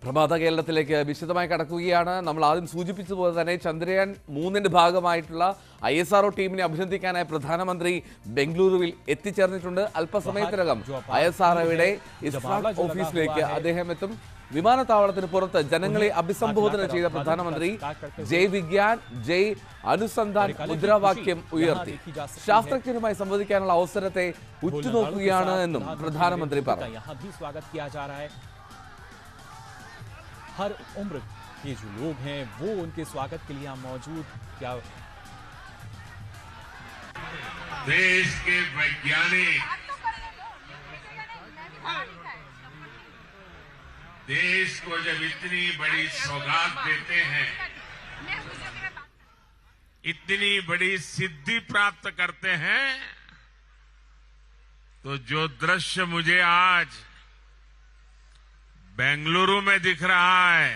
പ്രഭാത കേരളത്തിലേക്ക് വിശദമായി കടക്കുകയാണ്. നമ്മൾ ആദ്യം സൂചിപ്പിച്ചതുപോലെ തന്നെ ചന്ദ്രയാൻ 3ന്റെ ഭാഗമായിട്ടുള്ള ISRO ടീമിനെ അഭിനന്ദിക്കാനായി പ്രധാനമന്ത്രി ബംഗളൂരുവിൽ എത്തിച്ചേർന്നിട്ടുണ്ട്. അല്പസമയത്തിനകം ISROയുടെ ഇസ്രാഫ് ഓഫീസിലേക്ക് അദ്ദേഹം എത്തും. വിമാനത്താവളത്തിന് പുറത്ത് ജനങ്ങളെ അഭിസംബോധന ചെയ്ത പ്രധാനമന്ത്രി ജയ് വിജ്ഞാൻ ജയ് അനുസന്ധാൻ മുദ്രാവാക്യം ഉയർത്തി. ശാസ്ത്രജ്ഞരുമായി സംവദിക്കാനുള്ള അവസരത്തെ ഉറ്റുനോക്കുകയാണ് എന്നും പ്രധാനമന്ത്രി പറഞ്ഞു. हर उम्र के जो लोग हैं वो उनके स्वागत के लिए यहाँ मौजूद। क्या देश के वैज्ञानिक देश को जब इतनी बड़ी सौगात देते हैं, इतनी बड़ी सिद्धि प्राप्त करते हैं, तो जो दृश्य मुझे आज बेंगलुरु में दिख रहा है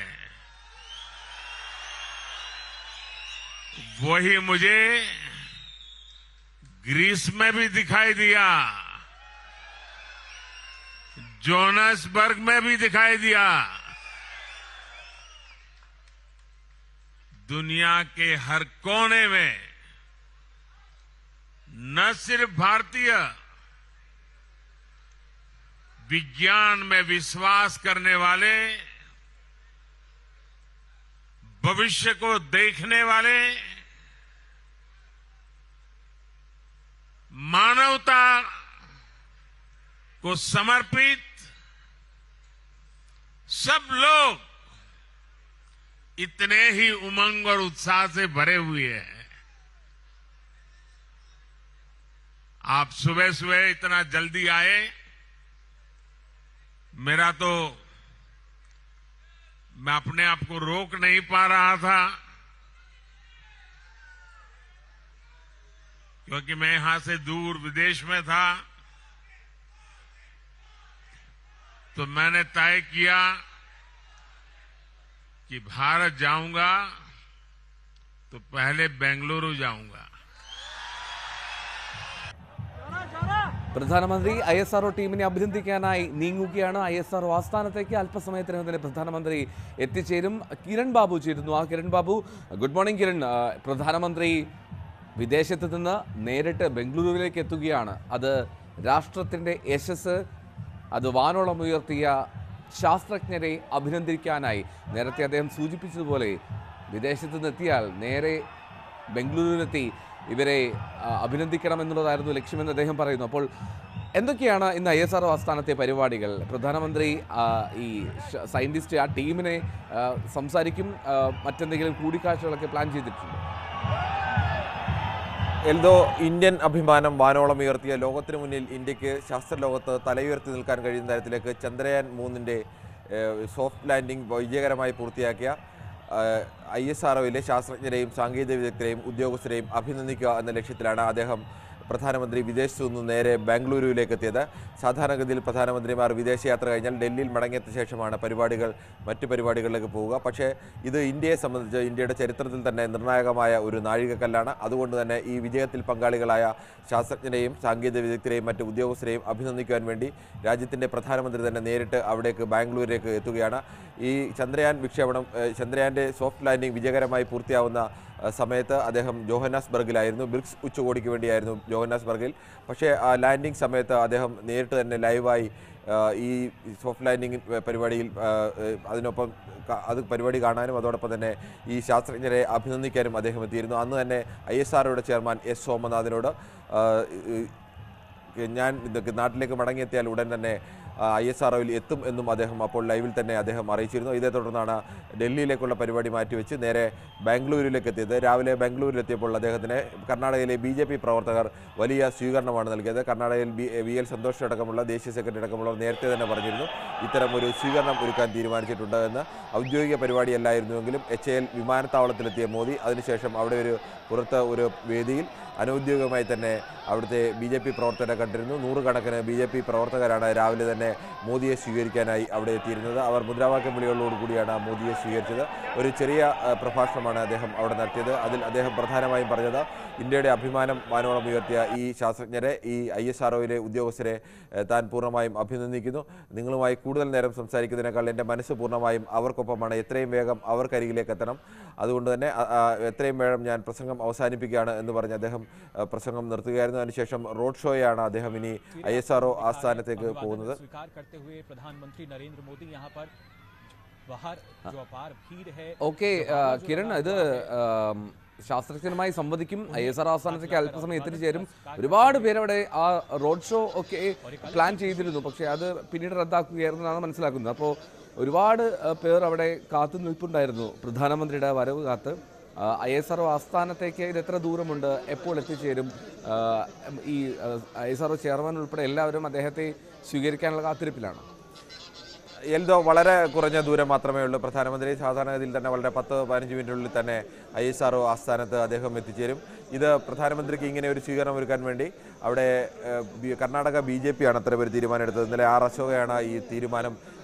वही मुझे ग्रीस में भी दिखाई दिया, जोहान्सबर्ग में भी दिखाई दिया। दुनिया के हर कोने में न सिर्फ भारतीय विज्ञान में विश्वास करने वाले, भविष्य को देखने वाले, मानवता को समर्पित सब लोग इतने ही उमंग और उत्साह से भरे हुए हैं। आप सुबह सुबह इतना जल्दी आए, मेरा तो मैं अपने आप को रोक नहीं पा रहा था, क्योंकि मैं यहां से दूर विदेश में था। तो मैंने तय किया कि भारत जाऊंगा तो पहले बेंगलुरु जाऊंगा। പ്രധാനമന്ത്രി ISRO ടീമിനെ അഭിനന്ദിക്കാനായി നീങ്ങുകയാണ്. ISRO ആസ്ഥാനത്തേക്ക് അല്പസമയത്തിനകം തന്നെ പ്രധാനമന്ത്രി എത്തിച്ചേരും. കിരൺ ബാബു ചേരുന്നു. Kiran Babu, good morning Kiran. പ്രധാനമന്ത്രി വിദേശത്ത് നിന്ന് നേരിട്ട് ബംഗളൂരുവിലേക്ക് എത്തുകയാണ്. അത് രാഷ്ട്രത്തിൻ്റെ യശസ്, അത് വാനോളം ഉയർത്തിയ ശാസ്ത്രജ്ഞരെ അഭിനന്ദിക്കാനായി. നേരത്തെ അദ്ദേഹം സൂചിപ്പിച്ചതുപോലെ വിദേശത്ത് നിന്നെത്തിയാൽ നേരെ ബംഗളൂരുവിലെത്തി ഇവരെ അഭിനന്ദിക്കണമെന്നുള്ളതായിരുന്നു ലക്ഷ്യമെന്ന് അദ്ദേഹം പറയുന്നു. അപ്പോൾ എന്തൊക്കെയാണ് ഇന്ന് ISRO ആസ്ഥാനത്തെ പരിപാടികൾ? പ്രധാനമന്ത്രി ഈ സയൻറ്റിസ്റ്റ് ആ ടീമിനെ സംസാരിക്കും, മറ്റെന്തെങ്കിലും കൂടിക്കാഴ്ചകളൊക്കെ പ്ലാൻ ചെയ്തിട്ടുണ്ട്? എൽദോ, ഇന്ത്യൻ അഭിമാനം വാനോളം ഉയർത്തിയ ലോകത്തിന് മുന്നിൽ ഇന്ത്യക്ക് ശാസ്ത്രലോകത്ത് തലയുയർത്തി നിൽക്കാൻ കഴിയുന്ന തരത്തിലേക്ക് ചന്ദ്രയാൻ 3ന്റെ സോഫ്റ്റ് ലാൻഡിംഗ് വിജയകരമായി പൂർത്തിയാക്കിയ ISROയിലെ ശാസ്ത്രജ്ഞരെയും സാങ്കേതിക വിദഗ്ധരെയും ഉദ്യോഗസ്ഥരെയും അഭിനന്ദിക്കുക എന്ന ലക്ഷ്യത്തിലാണ് അദ്ദേഹം പ്രധാനമന്ത്രി വിദേശത്തു നിന്ന് നേരെ ബാംഗ്ലൂരുവിലേക്ക് എത്തിയത്. സാധാരണഗതിയിൽ പ്രധാനമന്ത്രിമാർ വിദേശയാത്ര കഴിഞ്ഞാൽ ഡൽഹിയിൽ മടങ്ങിയെത്തിയ ശേഷമാണ് മറ്റു പരിപാടികളിലേക്ക് പോവുക. പക്ഷേ ഇത് ഇന്ത്യയെ സംബന്ധിച്ച് ഇന്ത്യയുടെ ചരിത്രത്തിൽ തന്നെ നിർണായകമായ ഒരു നാഴികക്കല്ലാണ്. അതുകൊണ്ട് തന്നെ ഈ വിജയത്തിൽ പങ്കാളികളായ ശാസ്ത്രജ്ഞരെയും സാങ്കേതിക വിദഗ്ധരെയും മറ്റ് ഉദ്യോഗസ്ഥരെയും അഭിനന്ദിക്കുവാൻ വേണ്ടി രാജ്യത്തിൻ്റെ പ്രധാനമന്ത്രി തന്നെ നേരിട്ട് അവിടേക്ക് ബാംഗ്ലൂരിലേക്ക് എത്തുകയാണ്. ഈ ചന്ദ്രയാൻ്റെ സോഫ്റ്റ് ലാൻഡിംഗ് വിജയകരമായി പൂർത്തിയാവുന്ന സമയത്ത് അദ്ദേഹം ജോഹന്നാസ്ബർഗിലായിരുന്നു. ബ്രിക്സ് ഉച്ചകോടിക്ക് വേണ്ടിയായിരുന്നു ജോഹന്നാസ്ബർഗിൽ. പക്ഷേ ആ ലാൻഡിംഗ് സമയത്ത് അദ്ദേഹം നേരിട്ട് തന്നെ ലൈവായി ഈ സോഫ്റ്റ് ലാൻഡിംഗ് പരിപാടിയിൽ അതിനൊപ്പം പരിപാടി കാണാനും അതോടൊപ്പം തന്നെ ഈ ശാസ്ത്രജ്ഞരെ അഭിനന്ദിക്കാനും അദ്ദേഹം എത്തിയിരുന്നു. അന്ന് തന്നെ ISROയുടെ ചെയർമാൻ S സോമനാഥിനോട് ഞാൻ നാട്ടിലേക്ക് മടങ്ങിയെത്തിയാൽ ഉടൻ തന്നെ ISROയിൽ എത്തും എന്നും അദ്ദേഹം അപ്പോൾ ലൈവിൽ തന്നെ അദ്ദേഹം അറിയിച്ചിരുന്നു. ഇതേ തുടർന്നാണ് ഡൽഹിയിലേക്കുള്ള പരിപാടി മാറ്റിവെച്ച് നേരെ ബാംഗ്ലൂരിലേക്ക് എത്തിയത്. രാവിലെ ബാംഗ്ലൂരിലെത്തിയപ്പോൾ അദ്ദേഹത്തിന് കർണാടകയിലെ BJP പ്രവർത്തകർ വലിയ സ്വീകരണമാണ് നൽകിയത്. കർണാടകയിൽ VL സന്തോഷ് അടക്കമുള്ള ദേശീയ സെക്രട്ടറി അടക്കമുള്ളവർ നേരത്തെ തന്നെ പറഞ്ഞിരുന്നു ഇത്തരം ഒരു സ്വീകരണം ഒരുക്കാൻ തീരുമാനിച്ചിട്ടുണ്ട് എന്ന്. ഔദ്യോഗിക പരിപാടിയല്ലായിരുന്നുവെങ്കിലും HAL വിമാനത്താവളത്തിലെത്തിയ മോദി അതിനുശേഷം അവിടെ പുറത്ത് ഒരു വേദിയിൽ അനൗദ്യോഗികമായി തന്നെ അവിടുത്തെ BJP പ്രവർത്തകരെ കണ്ടിരുന്നു. 100 കണക്കിന് BJP പ്രവർത്തകരാണ് രാവിലെ തന്നെ തന്നെ മോദിയെ സ്വീകരിക്കാനായി അവിടെ എത്തിയിരുന്നത്. അവർ മുദ്രാവാക്യം വിളികളോടുകൂടിയാണ് മോദിയെ സ്വീകരിച്ചത്. ഒരു ചെറിയ പ്രഭാഷണമാണ് അദ്ദേഹം അവിടെ നടത്തിയത്. അതിൽ അദ്ദേഹം പ്രധാനമായും പറഞ്ഞത് ഇന്ത്യയുടെ അഭിമാനം വാനോളം ഉയർത്തിയ ഈ ശാസ്ത്രജ്ഞരെ, ഈ ISROയിലെ ഉദ്യോഗസ്ഥരെ താൻ പൂർണ്ണമായും അഭിനന്ദിക്കുന്നു. നിങ്ങളുമായി കൂടുതൽ നേരം സംസാരിക്കുന്നതിനേക്കാൾ എൻ്റെ മനസ്സ് പൂർണ്ണമായും അവർക്കൊപ്പമാണ്. എത്രയും വേഗം അവർക്കരികിലേക്ക് എത്തണം. അതുകൊണ്ട് തന്നെ എത്രയും വേഗം ഞാൻ പ്രസംഗം അവസാനിപ്പിക്കുകയാണ് എന്ന് പറഞ്ഞ് അദ്ദേഹം പ്രസംഗം നിർത്തുകയായിരുന്നു. അതിനുശേഷം റോഡ് ഷോയാണ് അദ്ദേഹം ഇനി ISRO ആസ്ഥാനത്തേക്ക് പോകുന്നത്. प्रधानमंत्री नरेंद्र मोदी यहाँ पर बाहर जो अपार भीड़ है. ഓക്കെ കിരൺ, ഇത് ശാസ്ത്രജ്ഞരുമായി സംവദിക്കും. ISRO ആസ്ഥാനത്തേക്ക് അല്പസമയം എത്തിച്ചേരും. ഒരുപാട് പേരവിടെ ആ റോഡ് ഷോ ഒക്കെ പ്ലാൻ ചെയ്തിരുന്നു, പക്ഷേ അത് പിന്നീട് റദ്ദാക്കുകയായിരുന്നു എന്നാണ് മനസ്സിലാക്കുന്നത്. അപ്പോൾ ഒരുപാട് പേർ അവിടെ കാത്തു നിൽപ്പുണ്ടായിരുന്നു പ്രധാനമന്ത്രിയുടെ വരവ് കാത്ത്. ISRO ആസ്ഥാനത്തേക്ക് ഇത് എത്ര ദൂരമുണ്ട്, എപ്പോൾ എത്തിച്ചേരും? ഈ ISRO ചെയർമാൻ ഉൾപ്പെടെ എല്ലാവരും അദ്ദേഹത്തെ സ്വീകരിക്കാനുള്ള കാത്തിരിപ്പിലാണ്. എൽദോ വളരെ കുറഞ്ഞ ദൂരം മാത്രമേ ഉള്ളൂ. പ്രധാനമന്ത്രി സാധാരണഗതിയിൽ തന്നെ വളരെ 10-15 മിനിറ്റിനുള്ളിൽ തന്നെ ISRO ആസ്ഥാനത്ത് അദ്ദേഹം എത്തിച്ചേരും. ഇത് പ്രധാനമന്ത്രിക്ക് ഇങ്ങനെ ഒരു സ്വീകരണം ഒരുക്കാൻ വേണ്ടി അവിടെ കർണാടക BJP ആണ് അത്ര ഒരു തീരുമാനം എടുത്തത്. ഇന്നലെ R. അശോകയാണ് ഈ തീരുമാനം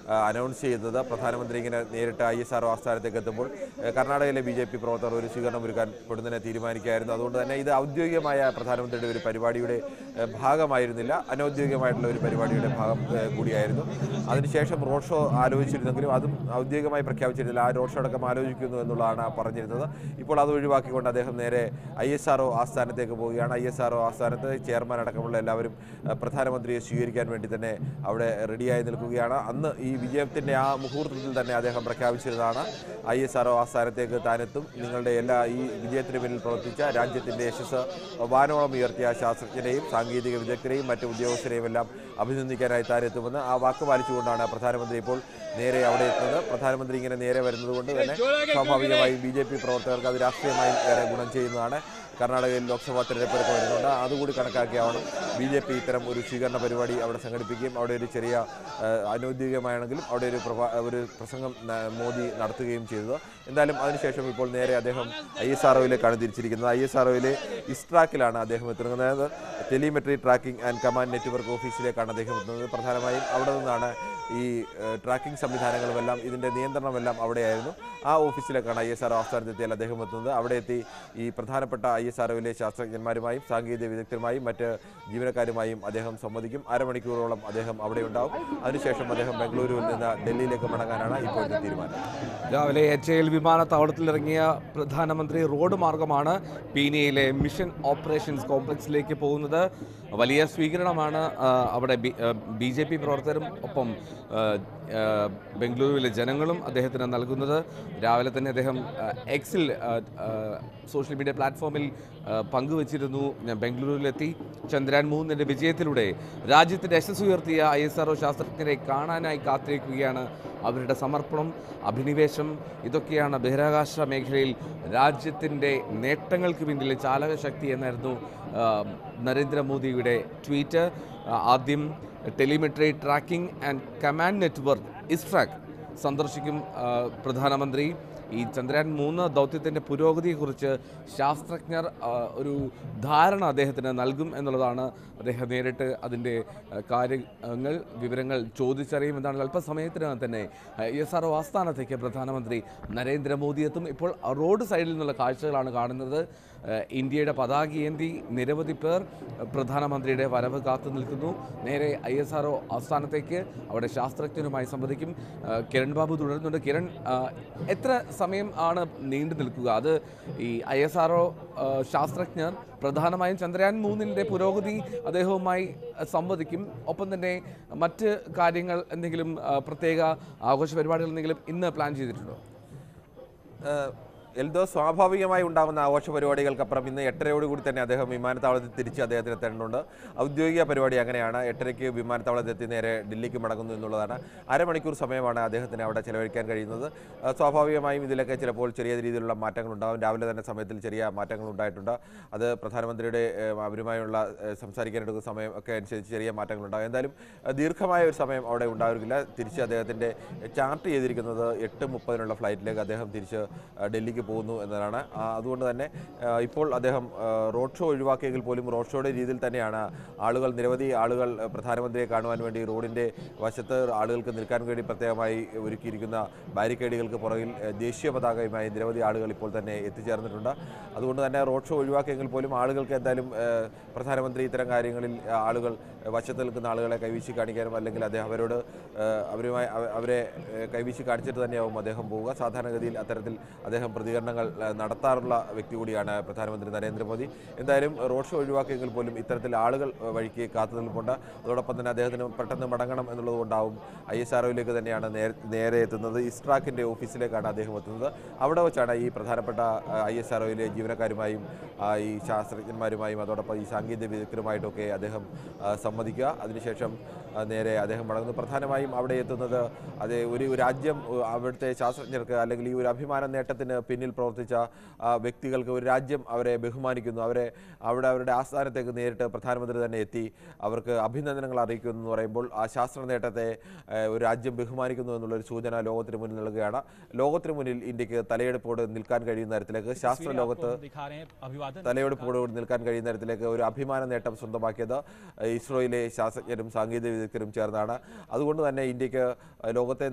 അനൗൺസ് ചെയ്തത്. പ്രധാനമന്ത്രി ഇങ്ങനെ നേരിട്ട് ISRO ആസ്ഥാനത്തേക്ക് എത്തുമ്പോൾ കർണാടകയിലെ BJP പ്രവർത്തകർ ഒരു സ്വീകരണം ഒരുക്കാൻ പൊടുന്നതിനെ തീരുമാനിക്കുകയായിരുന്നു. അതുകൊണ്ട് തന്നെ ഇത് ഔദ്യോഗികമായ പ്രധാനമന്ത്രിയുടെ ഒരു പരിപാടിയുടെ ഭാഗമായിരുന്നില്ല, അനൗദ്യോഗികമായിട്ടുള്ള ഒരു പരിപാടിയുടെ ഭാഗം കൂടിയായിരുന്നു. അതിനുശേഷം റോഡ് ഷോ ആലോചിച്ചിരുന്നെങ്കിലും അതും ഔദ്യോഗികമായി പ്രഖ്യാപിച്ചിരുന്നില്ല. ആ റോഡ് ഷോ അടക്കം ആലോചിക്കുന്നു എന്നുള്ളതാണ് പറഞ്ഞിരുന്നത്. ഇപ്പോൾ അത് ഒഴിവാക്കിക്കൊണ്ട് അദ്ദേഹം നേരെ ISRO ആസ്ഥാനത്തേക്ക് പോവുകയാണ്. ISRO ആസ്ഥാനത്ത് ചെയർമാൻ അടക്കമുള്ള എല്ലാവരും പ്രധാനമന്ത്രിയെ സ്വീകരിക്കാൻ വേണ്ടി തന്നെ അവിടെ റെഡിയായി നിൽക്കുകയാണ്. അന്ന് ഈ വിജയത്തിൻ്റെ ആ മുഹൂർത്തത്തിൽ തന്നെ അദ്ദേഹം പ്രഖ്യാപിച്ചിരുന്നതാണ് ISRO ആസ്ഥാനത്തേക്ക് താനെത്തും, നിങ്ങളുടെ എല്ലാ ഈ വിജയത്തിന് പിന്നിൽ പ്രവർത്തിച്ച രാജ്യത്തിൻ്റെ യശസ് വാനോളം ഉയർത്തിയ ശാസ്ത്രജ്ഞരെയും സാങ്കേതിക വിദഗ്ധരെയും മറ്റ് ഉദ്യോഗസ്ഥരെയും എല്ലാം അഭിനന്ദിക്കാനായി താനെത്തുമെന്ന് ആ വാക്ക് പാലിച്ചുകൊണ്ടാണ് പ്രധാനമന്ത്രി ഇപ്പോൾ നേരെ അവിടെ എത്തുന്നത്. പ്രധാനമന്ത്രി ഇങ്ങനെ നേരെ വരുന്നത് കൊണ്ട് തന്നെ സ്വാഭാവികമായും BJP പ്രവർത്തകർക്ക് അത് രാഷ്ട്രീയമായി ഏറെ ഗുണം ചെയ്യുന്നതാണ്. കർണാടകയിൽ ലോക്സഭാ തെരഞ്ഞെടുപ്പൊക്കെ വരുന്നുണ്ട്. അതുകൂടി കണക്കാക്കിയാവണം BJP ഇത്തരം ഒരു സ്വീകരണ പരിപാടി അവിടെ സംഘടിപ്പിക്കുകയും അവിടെ ഒരു ചെറിയ അനൗദ്യോഗികമാണെങ്കിലും അവിടെ ഒരു പ്രസംഗം മോദി നടത്തുകയും ചെയ്തത്. എന്തായാലും അതിനുശേഷം ഇപ്പോൾ നേരെ അദ്ദേഹം ISROയിലേക്കാണ് തിരിച്ചിരിക്കുന്നത്. ISROയിലെ ഇസ്ട്രാക്കിലാണ് അദ്ദേഹം എത്തുന്നത്. Telemetry tracking and command network ഓഫീസിലേക്കാണ് അദ്ദേഹം എത്തുന്നത്. പ്രധാനമായും അവിടെ നിന്നാണ് ഈ ട്രാക്കിംഗ് സംവിധാനങ്ങളുമെല്ലാം ഇതിൻ്റെ നിയന്ത്രണമെല്ലാം അവിടെയായിരുന്നു. ആ ഓഫീസിലേക്കാണ് ISRO ആസ്ഥാനത്തെത്തിയാൽ അദ്ദേഹം എത്തുന്നത്. അവിടെ എത്തി ഈ പ്രധാനപ്പെട്ട ISROയിലെ ശാസ്ത്രജ്ഞന്മാരുമായും സാങ്കേതിക വിദഗ്ധരുമായും മറ്റ് ജീവനക്കാരുമായും അദ്ദേഹം സംവദിക്കും. അരമണിക്കൂറോളം അദ്ദേഹം അവിടെ ഉണ്ടാവും. അതിനുശേഷം അദ്ദേഹം ബംഗളൂരുവിൽ നിന്ന് ഡൽഹിയിലേക്ക് മടങ്ങാനാണ് ഇപ്പോഴത്തെ തീരുമാനം. രാവിലെ HAL വിമാനത്താവളത്തിലിറങ്ങിയ പ്രധാനമന്ത്രി റോഡ് മാർഗമാണ് പീനയിലെ മിഷൻ ഓപ്പറേഷൻസ് കോംപ്ലക്സിലേക്ക് പോകുന്നത്. വലിയ സ്വീകരണമാണ് അവിടെ BJP പ്രവർത്തകരും ഒപ്പം ബംഗളൂരുവിലെ ജനങ്ങളും അദ്ദേഹത്തിന് നൽകുന്നത്. രാവിലെ തന്നെ അദ്ദേഹം എക്സിൽ സോഷ്യൽ മീഡിയ പ്ലാറ്റ്ഫോമിൽ പങ്കുവച്ചിരുന്നു, ഞാൻ ബംഗളൂരുവിലെത്തി ചന്ദ്രയാൻ 3 വിജയത്തിലൂടെ രാജ്യത്തിൻ്റെ യശസ് ഉയർത്തിയ ISRO ശാസ്ത്രജ്ഞരെ കാണാനായി കാത്തിരിക്കുകയാണ്. അവരുടെ സമർപ്പണം, അഭിനിവേശം, ഇതൊക്കെയാണ് ബഹിരാകാശ മേഖലയിൽ രാജ്യത്തിൻ്റെ നേട്ടങ്ങൾക്ക് പിന്നിലെ ചാലകശക്തി എന്നായിരുന്നു നരേന്ദ്രമോദിയുടെ ട്വീറ്റ്. ആദ്യം telemetry tracking and command network ഇസ്ട്രാക്ക് സന്ദർശിക്കും പ്രധാനമന്ത്രി. ഈ ചന്ദ്രയാൻ 3 ദൗത്യത്തിൻ്റെ പുരോഗതിയെക്കുറിച്ച് ശാസ്ത്രജ്ഞർ ഒരു ധാരണ അദ്ദേഹത്തിന് നൽകും എന്നുള്ളതാണ്. അദ്ദേഹം നേരിട്ട് അതിൻ്റെ വിവരങ്ങൾ ചോദിച്ചറിയുമെന്നാണ്. അല്പസമയത്തിനകം തന്നെ ISRO ആസ്ഥാനത്തേക്ക് പ്രധാനമന്ത്രി നരേന്ദ്രമോദി എത്തും. ഇപ്പോൾ റോഡ് സൈഡിൽ നിന്നുള്ള കാഴ്ചകളാണ് കാണുന്നത്. ഇന്ത്യയുടെ പതാകയേന്തി നിരവധി പേർ പ്രധാനമന്ത്രിയുടെ വരവ് കാത്തു നിൽക്കുന്നു. നേരെ ISRO ആസ്ഥാനത്തേക്ക് അവിടെ ശാസ്ത്രജ്ഞരുമായി സംവദിക്കും. കിരൺ ബാബു തുടരുന്നുണ്ട്. കിരൺ, എത്ര സമയം ആണ് നീണ്ടു നിൽക്കുക? അത് ഈ ISRO ശാസ്ത്രജ്ഞർ പ്രധാനമായും ചന്ദ്രയാൻ 3 പുരോഗതി അദ്ദേഹവുമായി സംവദിക്കും. ഒപ്പം തന്നെ മറ്റ് കാര്യങ്ങൾ എന്തെങ്കിലും പ്രത്യേക ആഘോഷ പരിപാടികൾ എന്തെങ്കിലും ഇന്ന് പ്ലാൻ ചെയ്തിട്ടുണ്ടോ? എൽദോ, സ്വാഭാവികമായി ഉണ്ടാകുന്ന ആഘോഷ പരിപാടികൾക്കപ്പുറം ഇന്ന് 8:30 തന്നെ അദ്ദേഹം വിമാനത്താവളത്തിൽ തിരിച്ച് അദ്ദേഹത്തിന് എത്തേണ്ടതുണ്ട്. ഔദ്യോഗിക പരിപാടി അങ്ങനെയാണ്. 8:30 വിമാനത്താവളത്തെത്തി നേരെ ഡൽഹിക്ക് മടങ്ങുന്നു എന്നുള്ളതാണ്. അരമണിക്കൂർ സമയമാണ് അദ്ദേഹത്തിന് അവിടെ ചെലവഴിക്കാൻ കഴിയുന്നത്. സ്വാഭാവികമായും ഇതിലൊക്കെ ചിലപ്പോൾ ചെറിയ രീതിയിലുള്ള മാറ്റങ്ങളുണ്ടാകും. രാവിലെ തന്നെ സമയത്തിൽ ചെറിയ മാറ്റങ്ങൾ ഉണ്ടായിട്ടുണ്ട്. അത് പ്രധാനമന്ത്രിയുടെ അവരുമായുള്ള സംസാരിക്കാനെടുക്കുന്ന സമയം ഒക്കെ അനുസരിച്ച് ചെറിയ മാറ്റങ്ങളുണ്ടാകും. എന്തായാലും ദീർഘമായ ഒരു സമയം അവിടെ ഉണ്ടാകില്ല. തിരിച്ച് അദ്ദേഹത്തിൻ്റെ ചാർട്ട് ചെയ്തിരിക്കുന്നത് 8:30 ഫ്ലൈറ്റിലേക്ക് അദ്ദേഹം തിരിച്ച് ഡൽഹിക്ക് ഡൽഹിയിലേക്ക് പോകുന്നു എന്നതാണ്. അതുകൊണ്ട് തന്നെ ഇപ്പോൾ അദ്ദേഹം റോഡ് ഷോ ഒഴിവാക്കിയെങ്കിൽ പോലും റോഡ് ഷോയുടെ രീതിയിൽ തന്നെയാണ് നിരവധി ആളുകൾ പ്രധാനമന്ത്രിയെ കാണുവാൻ വേണ്ടി റോഡിൻ്റെ വശത്ത് ആളുകൾക്ക് നിൽക്കാൻ വേണ്ടി പ്രത്യേകമായി ഒരുക്കിയിരിക്കുന്ന ബാരിക്കേഡുകൾക്ക് പുറകിൽ ദേശീയ പതാകയുമായി നിരവധി ആളുകൾ ഇപ്പോൾ തന്നെ എത്തിച്ചേർന്നിട്ടുണ്ട്. അതുകൊണ്ട് തന്നെ റോഡ് ഷോ ഒഴിവാക്കിയെങ്കിൽ പോലും ആളുകൾക്ക് എന്തായാലും പ്രധാനമന്ത്രി ഇത്തരം കാര്യങ്ങളിൽ ആളുകൾ വശത്ത് നിൽക്കുന്ന ആളുകളെ കൈവീശി കാണിക്കാനും അല്ലെങ്കിൽ അവരെ കൈവീശി കാണിച്ചിട്ട് തന്നെയാവും അദ്ദേഹം പോവുക. സാധാരണഗതിയിൽ അത്തരത്തിൽ അദ്ദേഹം പ്രതികരണങ്ങൾ നടത്താറുള്ള വ്യക്തി കൂടിയാണ് പ്രധാനമന്ത്രി നരേന്ദ്രമോദി. എന്തായാലും റോഡ് ഷോ ഒഴിവാക്കിയെങ്കിൽ പോലും ഇത്തരത്തിൽ ആളുകൾ വഴിക്ക് കാത്തു നിൽപ്പുണ്ട്. അതോടൊപ്പം തന്നെ അദ്ദേഹത്തിന് പെട്ടെന്ന് മടങ്ങണം എന്നുള്ളത് കൊണ്ടാവും ISROയിലേക്ക് തന്നെയാണ് നേരെ എത്തുന്നത്. ഇസ്ട്രാക്കിൻ്റെ ഓഫീസിലേക്കാണ് അദ്ദേഹം എത്തുന്നത്. അവിടെ വെച്ചാണ് ഈ പ്രധാനപ്പെട്ട ISROയിലെ ജീവനക്കാരുമായും ഈ ശാസ്ത്രജ്ഞന്മാരുമായും അതോടൊപ്പം ഈ സാങ്കേതിക വിദഗ്ധരുമായിട്ടൊക്കെ അദ്ദേഹം സംവദിക്കുക. അതിനുശേഷം നേരെ അദ്ദേഹം മടങ്ങുന്നു. പ്രധാനമായും അവിടെ എത്തുന്നത് ഒരു രാജ്യം അവിടുത്തെ ശാസ്ത്രജ്ഞർക്ക് അല്ലെങ്കിൽ ഈ ഒരു അഭിമാന നേട്ടത്തിന് പിന്നിൽ പ്രവർത്തിച്ച വ്യക്തികൾക്ക് ഒരു രാജ്യം അവരെ ബഹുമാനിക്കുന്നു. അവരുടെ ആസ്ഥാനത്തേക്ക് നേരിട്ട് പ്രധാനമന്ത്രി തന്നെ എത്തി അവർക്ക് അഭിനന്ദനങ്ങൾ അറിയിക്കുന്നു എന്ന് പറയുമ്പോൾ ആ ശാസ്ത്ര നേട്ടത്തെ ഒരു രാജ്യം ബഹുമാനിക്കുന്നു എന്നുള്ളൊരു സൂചന ലോകത്തിന് മുന്നിൽ നൽകുകയാണ്. ലോകത്തിന് മുന്നിൽ ഇന്ത്യക്ക് തലയെടുപ്പോട് നിൽക്കാൻ കഴിയുന്ന തരത്തിലേക്ക് ശാസ്ത്ര ലോകത്ത് തലയെടുപ്പോട് നിൽക്കാൻ കഴിയുന്ന തരത്തിലേക്ക് ഒരു അഭിമാന നേട്ടം സ്വന്തമാക്കിയത് ഇസ്രോയിലെ ശാസ്ത്രജ്ഞരും സാങ്കേതിക വിദഗ്ധരും ചേർന്നാണ്. അതുകൊണ്ട് തന്നെ ഇന്ത്യക്ക് ലോകത്തെ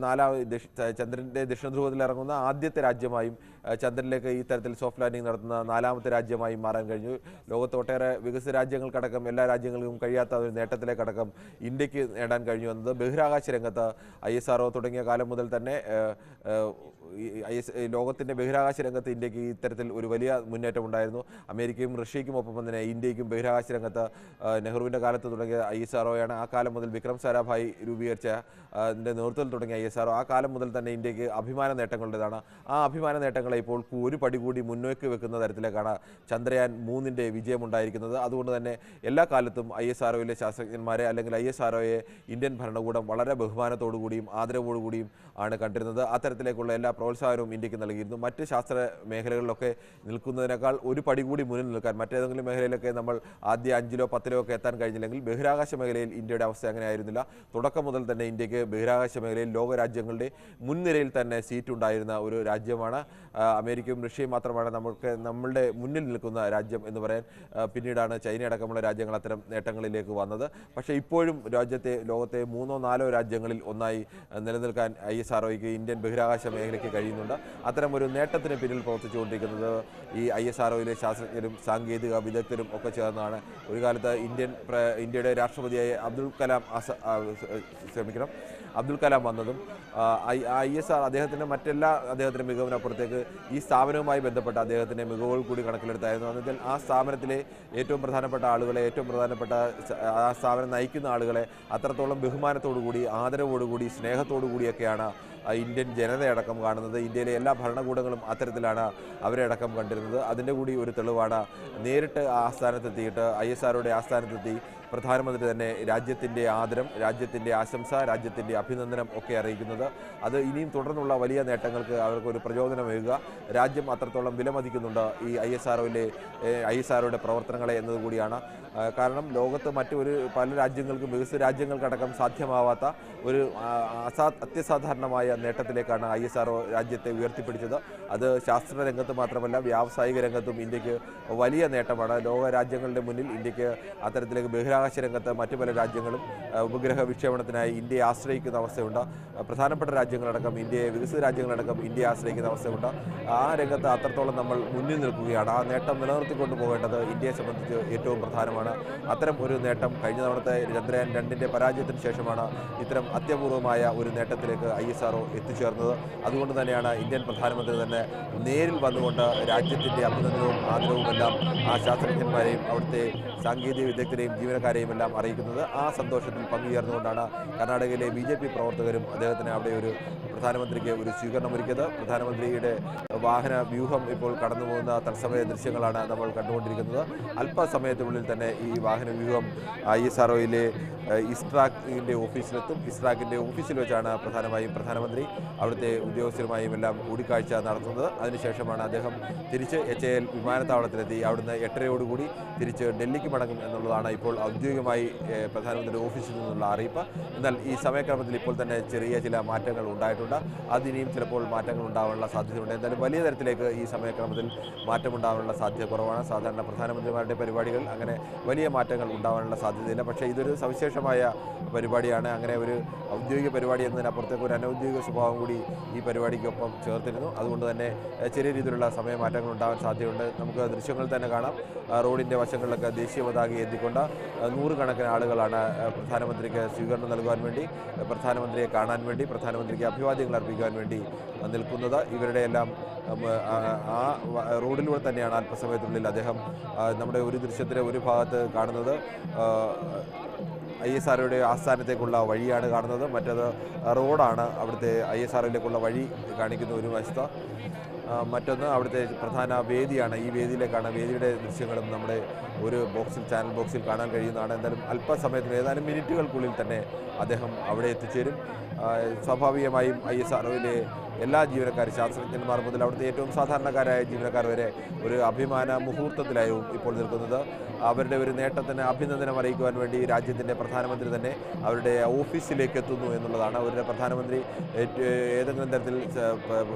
ചന്ദ്രൻ്റെ ദക്ഷിണധ്രുവത്തിൽ ഇറങ്ങുന്ന ആദ്യത്തെ രാജ്യമായും ചന്ദ്രനിലേക്ക് ഈ തരത്തിൽ സോഫ്റ്റ് ലാൻഡിംഗ് നടത്തുന്ന 4ാമത്തെ രാജ്യമായും മാറാൻ കഴിഞ്ഞു. ലോകത്ത് ഒട്ടേറെ വികസിത രാജ്യങ്ങൾക്കടക്കം എല്ലാ രാജ്യങ്ങൾക്കും കഴിയാത്ത ഒരു നേട്ടത്തിലേക്കടക്കം ഇന്ത്യക്ക് നേടാൻ കഴിഞ്ഞു എന്നത് ബഹിരാകാശ രംഗത്ത് ISRO തുടങ്ങിയ കാലം മുതൽ തന്നെ ലോകത്തിൻ്റെ ബഹിരാകാശ രംഗത്ത് ഇന്ത്യക്ക് ഇത്തരത്തിൽ ഒരു വലിയ മുന്നേറ്റം ഉണ്ടായിരുന്നു. അമേരിക്കയും റഷ്യയ്ക്കും ഒപ്പം തന്നെ ഇന്ത്യക്കും ബഹിരാകാശ രംഗത്ത് നെഹ്റുവിൻ്റെ കാലത്ത് തുടങ്ങിയ ISROയാണ്. ആ കാലം മുതൽ വിക്രം സാരാഭായ് രൂപീകരിച്ച നേതൃത്വത്തിൽ തുടങ്ങിയ ISRO ആ കാലം മുതൽ തന്നെ ഇന്ത്യക്ക് അഭിമാന നേട്ടങ്ങളുടേതാണ്. ആ അഭിമാന നേട്ടങ്ങളെ ഇപ്പോൾ ഒരു പടി കൂടി മുന്നോട്ട് വെക്കുന്ന തരത്തിലേക്കാണ് ചന്ദ്രയാൻ 3ൻ്റെ വിജയമുണ്ടായിരിക്കുന്നത്. അതുകൊണ്ട് തന്നെ എല്ലാ കാലത്തും ISROയിലെ ശാസ്ത്രജ്ഞന്മാരെ അല്ലെങ്കിൽ ISROയെ ഇന്ത്യൻ ഭരണകൂടം വളരെ ബഹുമാനത്തോടു കൂടിയും ആദരവോടുകൂടിയും ആണ് കണ്ടിരുന്നത്. അത്തരത്തിലേക്കുള്ള എല്ലാ പ്രോത്സാഹനവും ഇന്ത്യക്ക് നൽകിയിരുന്നു. മറ്റ് ശാസ്ത്ര മേഖലകളിലൊക്കെ നിൽക്കുന്നതിനേക്കാൾ ഒരു പടി കൂടി മുന്നിൽ നിൽക്കാൻ മറ്റേതെങ്കിലും മേഖലയിലൊക്കെ നമ്മൾ ആദ്യ 5ലോ 10ലോ ഒക്കെ എത്താൻ കഴിഞ്ഞില്ലെങ്കിൽ ബഹിരാകാശ മേഖലയിൽ ഇന്ത്യയുടെ അവസ്ഥ അങ്ങനെയായിരുന്നില്ല. തുടക്കം മുതൽ തന്നെ ഇന്ത്യക്ക് ബഹിരാകാശ മേഖലയിൽ ലോകരാജ്യങ്ങളുടെ മുൻനിരയിൽ തന്നെ സീറ്റ് ഉണ്ടായിരുന്ന ഒരു രാജ്യമാണ്. അമേരിക്കയും റഷ്യയും മാത്രമാണ് നമ്മളുടെ മുന്നിൽ നിൽക്കുന്ന രാജ്യം എന്ന് പറയാൻ. പിന്നീടാണ് ചൈന അടക്കമുള്ള രാജ്യങ്ങൾ അത്തരം നേട്ടങ്ങളിലേക്ക് വന്നത്. പക്ഷേ ഇപ്പോഴും ലോകത്തെ 3ഓ 4ഓ രാജ്യങ്ങളിൽ ഒന്നായി നിലനിൽക്കാൻ ISROയ്ക്ക് ഇന്ത്യൻ ബഹിരാകാശ മേഖലയ്ക്ക് കഴിയുന്നുണ്ട്. അത്തരം ഒരു നേട്ടത്തിന് പിന്നിൽ പ്രവർത്തിച്ചുകൊണ്ടിരിക്കുന്നത് ഈ ISROയിലെ ശാസ്ത്രജ്ഞരും സാങ്കേതിക വിദഗ്ധരും ഒക്കെ ചേർന്നാണ്. ഒരു കാലത്ത് ഇന്ത്യയുടെ രാഷ്ട്രപതിയായ അബ്ദുൽ കലാം വന്നതും ISRO അദ്ദേഹത്തിൻ്റെ മികവിനപ്പുറത്തേക്ക് ഈ സ്ഥാപനവുമായി ബന്ധപ്പെട്ട അദ്ദേഹത്തിൻ്റെ മികവുകൾ കൂടി കണക്കിലെടുത്തായിരുന്നു. എന്നുവെച്ചാൽ ആ സ്ഥാപനത്തിലെ ഏറ്റവും പ്രധാനപ്പെട്ട ആളുകളെ ആ സ്ഥാപനം നയിക്കുന്ന ആളുകളെ അത്രത്തോളം ബഹുമാനത്തോടുകൂടി ആദരവോടുകൂടി സ്നേഹത്തോടുകൂടിയൊക്കെയാണ് ഇന്ത്യൻ ജനതയടക്കം കാണുന്നത്. ഇന്ത്യയിലെ എല്ലാ ഭരണകൂടങ്ങളും അത്തരത്തിലാണ് അവരെ അടക്കം കണ്ടിരുന്നത്. അതിൻ്റെ കൂടി ഒരു തെളിവാണ് നേരിട്ട് ആസ്ഥാനത്തെത്തിയിട്ട് ISROയുടെ ആസ്ഥാനത്തെത്തി പ്രധാനമന്ത്രി തന്നെ രാജ്യത്തിൻ്റെ ആദരം, രാജ്യത്തിൻ്റെ ആശംസ, രാജ്യത്തിൻ്റെ അഭിനന്ദനം ഒക്കെ അറിയിക്കുന്നത്. അത് ഇനിയും തുടർന്നുള്ള വലിയ നേട്ടങ്ങൾക്ക് അവർക്കൊരു പ്രചോദനമേകുക. രാജ്യം അത്രത്തോളം വിലമതിക്കുന്നുണ്ട് ഈ ISROയുടെ പ്രവർത്തനങ്ങളെ എന്നതുകൂടിയാണ്. കാരണം ലോകത്ത് പല രാജ്യങ്ങൾക്കും വികസിത രാജ്യങ്ങൾക്കടക്കം സാധ്യമാവാത്ത ഒരു അത്യസാധാരണമായ നേട്ടത്തിലേക്കാണ് ISRO രാജ്യത്തെ ഉയർത്തിപ്പിടിച്ചത്. അത് ശാസ്ത്ര രംഗത്ത് മാത്രമല്ല വ്യാവസായിക രംഗത്തും ഇന്ത്യക്ക് വലിയ നേട്ടമാണ്. ലോക രാജ്യങ്ങളുടെ മുന്നിൽ ഇന്ത്യക്ക് അത്തരത്തിലേക്ക് ബഹിരാകാശ രംഗത്ത് മറ്റു പല രാജ്യങ്ങളും ഉപഗ്രഹ വിക്ഷേപണത്തിനായി ഇന്ത്യയെ ആശ്രയിക്കുന്ന അവസ്ഥയുണ്ട്. പ്രധാനപ്പെട്ട രാജ്യങ്ങളടക്കം വികസിത രാജ്യങ്ങളടക്കം ഇന്ത്യയെ ആശ്രയിക്കുന്ന അവസ്ഥയുണ്ട്. ആ രംഗത്ത് അത്രത്തോളം നമ്മൾ മുന്നിൽ നിൽക്കുകയാണ്. ആ നേട്ടം നിലനിർത്തിക്കൊണ്ടു പോകേണ്ടത് ഇന്ത്യയെ സംബന്ധിച്ച് ഏറ്റവും പ്രധാനമാണ്. അത്തരം ഒരു നേട്ടം കഴിഞ്ഞ തവണത്തെ ചന്ദ്രയാൻ 2ൻ്റെ പരാജയത്തിന് ശേഷമാണ് ഇത്തരം അത്യപൂർവമായ ഒരു നേട്ടത്തിലേക്ക് ISRO എത്തിച്ചേർന്നത്. അതുകൊണ്ട് തന്നെയാണ് ഇന്ത്യൻ പ്രധാനമന്ത്രി തന്നെ നേരിൽ വന്നുകൊണ്ട് രാജ്യത്തിൻ്റെ അഭിനന്ദനവും ആദരവും എല്ലാം ആ ശാസ്ത്രജ്ഞന്മാരെയും അവിടുത്തെ സാങ്കേതിക വിദഗ്ധരെയും ജീവനക്കാരെയും എല്ലാം അറിയിക്കുന്നത്. ആ സന്തോഷത്തിൽ പങ്കുചേർന്നുകൊണ്ടാണ് കർണാടകയിലെ BJP പ്രവർത്തകരും അദ്ദേഹത്തിന് അവിടെ പ്രധാനമന്ത്രിക്ക് ഒരു സ്വീകരണം ഒരുക്കിയത്. പ്രധാനമന്ത്രിയുടെ വാഹന വ്യൂഹം ഇപ്പോൾ കടന്നുപോകുന്ന തത്സമയ ദൃശ്യങ്ങളാണ് നമ്മൾ കണ്ടുകൊണ്ടിരിക്കുന്നത്. അല്പസമയത്തിനുള്ളിൽ തന്നെ ഈ വാഹന വ്യൂഹം ISROയിലെ ഇസ്ട്രാക്കിൻ്റെ ഓഫീസിലെത്തും. ഇസ്ട്രാക്കിൻ്റെ ഓഫീസിൽ വെച്ചാണ് പ്രധാനമായും പ്രധാനമന്ത്രി അവിടുത്തെ ഉദ്യോഗസ്ഥരുമായും എല്ലാം കൂടിക്കാഴ്ച നടത്തുന്നത്. അതിനുശേഷമാണ് അദ്ദേഹം തിരിച്ച് HAL വിമാനത്താവളത്തിലെത്തി അവിടുന്ന് 8:30 തിരിച്ച് ഡൽഹിക്ക് മടങ്ങും എന്നുള്ളതാണ് ഇപ്പോൾ ഔദ്യോഗിക ഔദ്യോഗികമായി പ്രധാനമന്ത്രിയുടെ ഓഫീസിൽ നിന്നുള്ള അറിയിപ്പ്. എന്നാൽ ഈ സമയക്രമത്തിൽ ഇപ്പോൾ തന്നെ ചെറിയ ചില മാറ്റങ്ങൾ ഉണ്ടായിട്ടുണ്ട്. അതിനിയും ചിലപ്പോൾ മാറ്റങ്ങൾ ഉണ്ടാകാനുള്ള സാധ്യതയുണ്ട്. എന്തായാലും വലിയ തരത്തിലേക്ക് ഈ സമയക്രമത്തിൽ മാറ്റമുണ്ടാകാനുള്ള സാധ്യത കുറവാണ്. സാധാരണ പ്രധാനമന്ത്രിമാരുടെ പരിപാടികൾ അങ്ങനെ വലിയ മാറ്റങ്ങൾ ഉണ്ടാകാനുള്ള സാധ്യതയില്ല. പക്ഷേ ഇതൊരു സവിശേഷമായ പരിപാടിയാണ്. അങ്ങനെ ഒരു ഔദ്യോഗിക പരിപാടി എന്നതിനപ്പുറത്തേക്ക് ഒരു അനൗദ്യോഗിക സ്വഭാവം കൂടി ഈ പരിപാടിക്കൊപ്പം ചേർത്തിരുന്നു. അതുകൊണ്ട് തന്നെ ചെറിയ രീതിയിലുള്ള സമയമാറ്റങ്ങൾ ഉണ്ടാകാൻ സാധ്യതയുണ്ട്. നമുക്ക് ദൃശ്യങ്ങൾ തന്നെ കാണാം. റോഡിൻ്റെ വശങ്ങളിലൊക്കെ ദേശീയ പതാക ഏന്തിക്കൊണ്ട് നൂറുകണക്കിന് ആളുകളാണ് പ്രധാനമന്ത്രിക്ക് സ്വീകരണം നൽകുവാൻ വേണ്ടി, പ്രധാനമന്ത്രിയെ കാണാൻ വേണ്ടി, പ്രധാനമന്ത്രിക്ക് അഭിവാദ്യങ്ങൾ അർപ്പിക്കുവാൻ വേണ്ടി നിൽക്കുന്നത്. ഇവരുടെ എല്ലാം ആ റോഡിലൂടെ തന്നെയാണ് അല്പസമയത്തിനുള്ളിൽ അദ്ദേഹം നമ്മുടെ ഒരു ദൃശ്യത്തിലെ ഒരു ഭാഗത്ത് കാണുന്നത് ISROയുടെ ആസ്ഥാനത്തേക്കുള്ള വഴിയാണ് കാണുന്നത്. മറ്റേത് റോഡാണ്. അവിടുത്തെ ISROയിലേക്കുള്ള വഴി കാണിക്കുന്ന ഒരു വശത്ത്. മറ്റൊന്ന് അവിടുത്തെ പ്രധാന വേദിയാണ്. ഈ വേദിയിലേക്കാണ്. വേദിയുടെ ദൃശ്യങ്ങളും നമ്മുടെ ഒരു ചാനൽ ബോക്സിൽ കാണാൻ കഴിയുന്നതാണ്. എന്തായാലും അല്പസമയത്തിന് ഏതാനും മിനിറ്റുകൾക്കുള്ളിൽ തന്നെ അദ്ദേഹം അവിടെ എത്തിച്ചേരും. സ്വാഭാവികമായും ISROയിലെ എല്ലാ ജീവനക്കാരും, ശാസ്ത്രജ്ഞന്മാർ മുതൽ അവിടുത്തെ ഏറ്റവും സാധാരണക്കാരായ ജീവനക്കാർ വരെ ഒരു അഭിമാന മുഹൂർത്തത്തിലായും ഇപ്പോൾ നിൽക്കുന്നത്. അവരുടെ ഒരു നേട്ടത്തിന് അഭിനന്ദനം അറിയിക്കുവാൻ വേണ്ടി രാജ്യത്തിൻ്റെ പ്രധാനമന്ത്രി തന്നെ അവരുടെ ഓഫീസിലേക്ക് എത്തുന്നു എന്നുള്ളതാണ്. അവരുടെ പ്രധാനമന്ത്രി ഏതെങ്കിലും തരത്തിൽ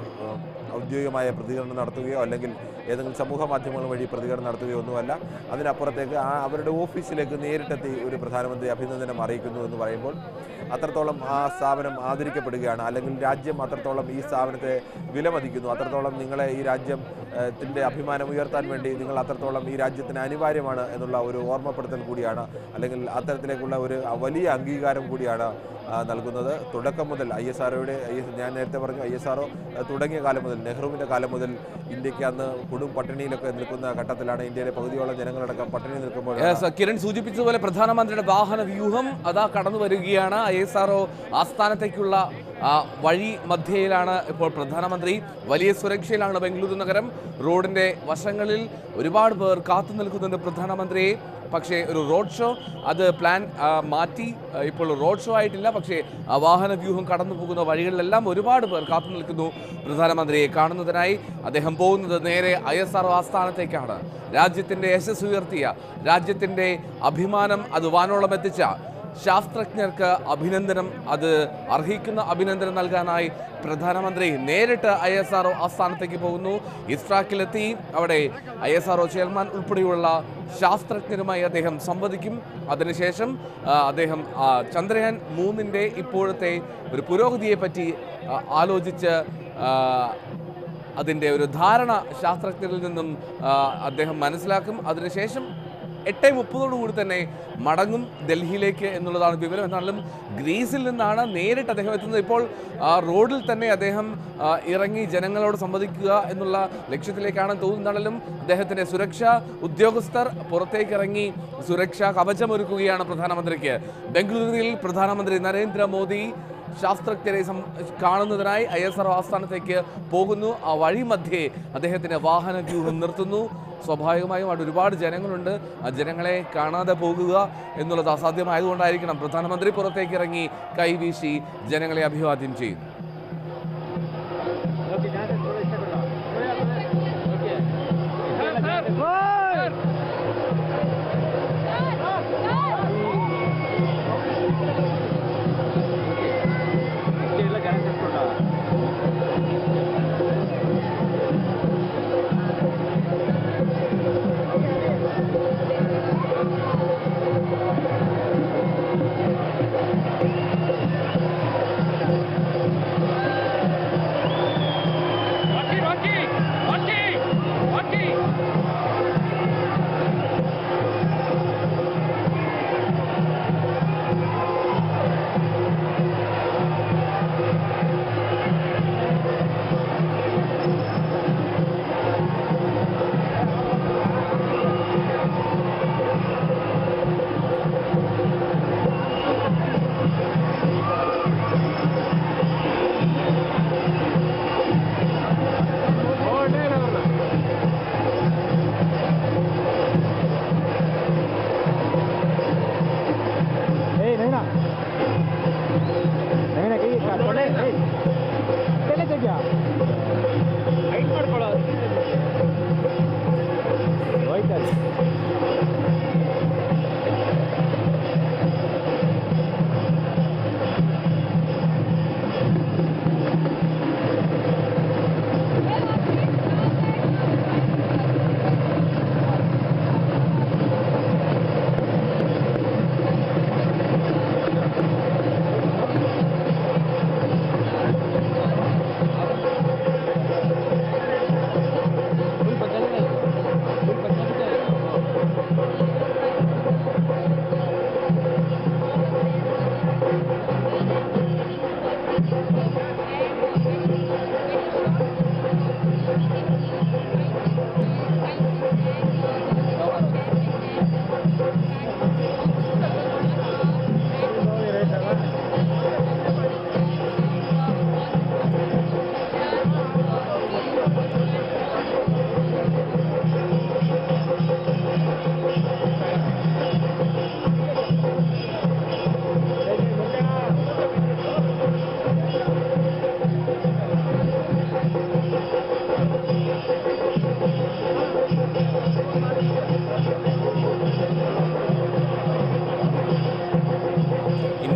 ഔദ്യോഗികമായ പ്രതികരണം നടത്തുകയോ അല്ലെങ്കിൽ ഏതെങ്കിലും സമൂഹ മാധ്യമങ്ങൾ വഴി പ്രതികരണം നടത്തുകയോ ഒന്നുമല്ല. അതിനപ്പുറത്തേക്ക് അവരുടെ ഓഫീസിലേക്ക് നേരിട്ടെത്തി ഒരു പ്രധാനമന്ത്രി അഭിനന്ദനം അറിയിക്കുന്നു എന്ന് പറയുമ്പോൾ അത്രത്തോളം ആ സ്ഥാപനം ആദരിക്കപ്പെടുകയാണ്. അല്ലെങ്കിൽ രാജ്യം അത്രത്തോളം ഈ സ്ഥാപനത്തെ വിലമതിക്കുന്നു. അത്രത്തോളം നിങ്ങളെ ഈ രാജ്യത്തിൻ്റെ അഭിമാനം ഉയർത്താൻ വേണ്ടി നിങ്ങൾ അത്രത്തോളം ഈ രാജ്യത്തിന് അനിവാര്യമാണ് എന്നുള്ള ഒരു ഓർമ്മപ്പെടുത്തൽ കൂടിയാണ്. അല്ലെങ്കിൽ അത്തരത്തിലേക്കുള്ള ഒരു വലിയ അംഗീകാരം കൂടിയാണ് നൽകുന്നത്. തുടക്കം മുതൽ ISROയുടെ, ഞാൻ നേരത്തെ പറഞ്ഞു, ISRO തുടങ്ങിയ കാലം മുതൽ, നെഹ്റുവിൻ്റെ കാലം മുതൽ ഇന്ത്യക്ക് അന്ന് കൊടും പട്ടിണിയിലൊക്കെ നിൽക്കുന്ന ഘട്ടത്തിലാണ്. ഇന്ത്യയിലെ പകുതിയോളം ജനങ്ങളടക്കം പട്ടിണി നിൽക്കുമ്പോൾ കിരൺ സൂചിപ്പിച്ചതുപോലെ പ്രധാനമന്ത്രിയുടെ വാഹന വ്യൂഹം അതാ കടന്നു വരികയാണ്. ISRO ആസ്ഥാനത്തേക്കുള്ള വഴി മധ്യയിലാണ് ഇപ്പോൾ പ്രധാനമന്ത്രി. വലിയ സുരക്ഷയിലാണ് ബംഗളൂരു നഗരം. റോഡിൻ്റെ വശങ്ങളിൽ ഒരുപാട് പേർ കാത്തു നിൽക്കുന്നുണ്ട് പ്രധാനമന്ത്രിയെ. പക്ഷേ ഒരു റോഡ് ഷോ അത് പ്ലാൻ മാറ്റി ഇപ്പോൾ റോഡ് ഷോ ആയിട്ടില്ല. പക്ഷേ വാഹന വ്യൂഹം കടന്നു പോകുന്ന വഴികളിലെല്ലാം ഒരുപാട് പേർ കാത്തു നിൽക്കുന്നു പ്രധാനമന്ത്രിയെ കാണുന്നതിനായി. അദ്ദേഹം പോകുന്നത് നേരെ ISRO ആസ്ഥാനത്തേക്കാണ്. രാജ്യത്തിൻ്റെ യശസ് ഉയർത്തിയ, രാജ്യത്തിൻ്റെ അഭിമാനം അത് വാനോളം എത്തിച്ച ശാസ്ത്രജ്ഞർക്ക് അഭിനന്ദനം, അത് അർഹിക്കുന്ന അഭിനന്ദനം നൽകാനായി പ്രധാനമന്ത്രി നേരിട്ട് ISRO ആസ്ഥാനത്തേക്ക് പോകുന്നു. ഇസ്രാക്കിലെത്തി അവിടെ ISRO ചെയർമാൻ ഉൾപ്പെടെയുള്ള ശാസ്ത്രജ്ഞരുമായി അദ്ദേഹം സംവദിക്കും. അതിനുശേഷം അദ്ദേഹം ചന്ദ്രയാൻ 3ൻ്റെ ഇപ്പോഴത്തെ ഒരു പുരോഗതിയെപ്പറ്റി ആലോചിച്ച് അതിൻ്റെ ഒരു ധാരണ ശാസ്ത്രജ്ഞരിൽ നിന്നും അദ്ദേഹം മനസ്സിലാക്കും. അതിനുശേഷം 8:30 തന്നെ മടങ്ങും ഡൽഹിയിലേക്ക് എന്നുള്ളതാണ് വിവരം. എന്നാലും ഗ്രീസിൽ നിന്നാണ് നേരിട്ട് അദ്ദേഹം എത്തുന്നത്. ഇപ്പോൾ റോഡിൽ തന്നെ അദ്ദേഹം ഇറങ്ങി ജനങ്ങളോട് സംവദിക്കുക എന്നുള്ള ലക്ഷ്യത്തിലേക്കാണ് തോന്നുന്നതാണെങ്കിലും അദ്ദേഹത്തിൻ്റെ സുരക്ഷാ ഉദ്യോഗസ്ഥർ പുറത്തേക്ക് ഇറങ്ങി സുരക്ഷാ കവചമൊരുക്കുകയാണ് പ്രധാനമന്ത്രിക്ക്. ബംഗളൂരുവിൽ പ്രധാനമന്ത്രി നരേന്ദ്രമോദി ശാസ്ത്രജ്ഞരെ കാണുന്നതിനായി ISRO ആസ്ഥാനത്തേക്ക് പോകുന്നു. ആ വഴി മധ്യേ അദ്ദേഹത്തിൻ്റെ വാഹന വ്യൂഹം നിർത്തുന്നു. സ്വാഭാവികമായും അവിടെ ഒരുപാട് ജനങ്ങളുണ്ട്. ആ ജനങ്ങളെ കാണാതെ പോകുക എന്നുള്ളത് അസാധ്യമായതുകൊണ്ടായിരിക്കണം പ്രധാനമന്ത്രി പുറത്തേക്ക് ഇറങ്ങി കൈവീശി ജനങ്ങളെ അഭിവാദ്യം ചെയ്യുന്നു.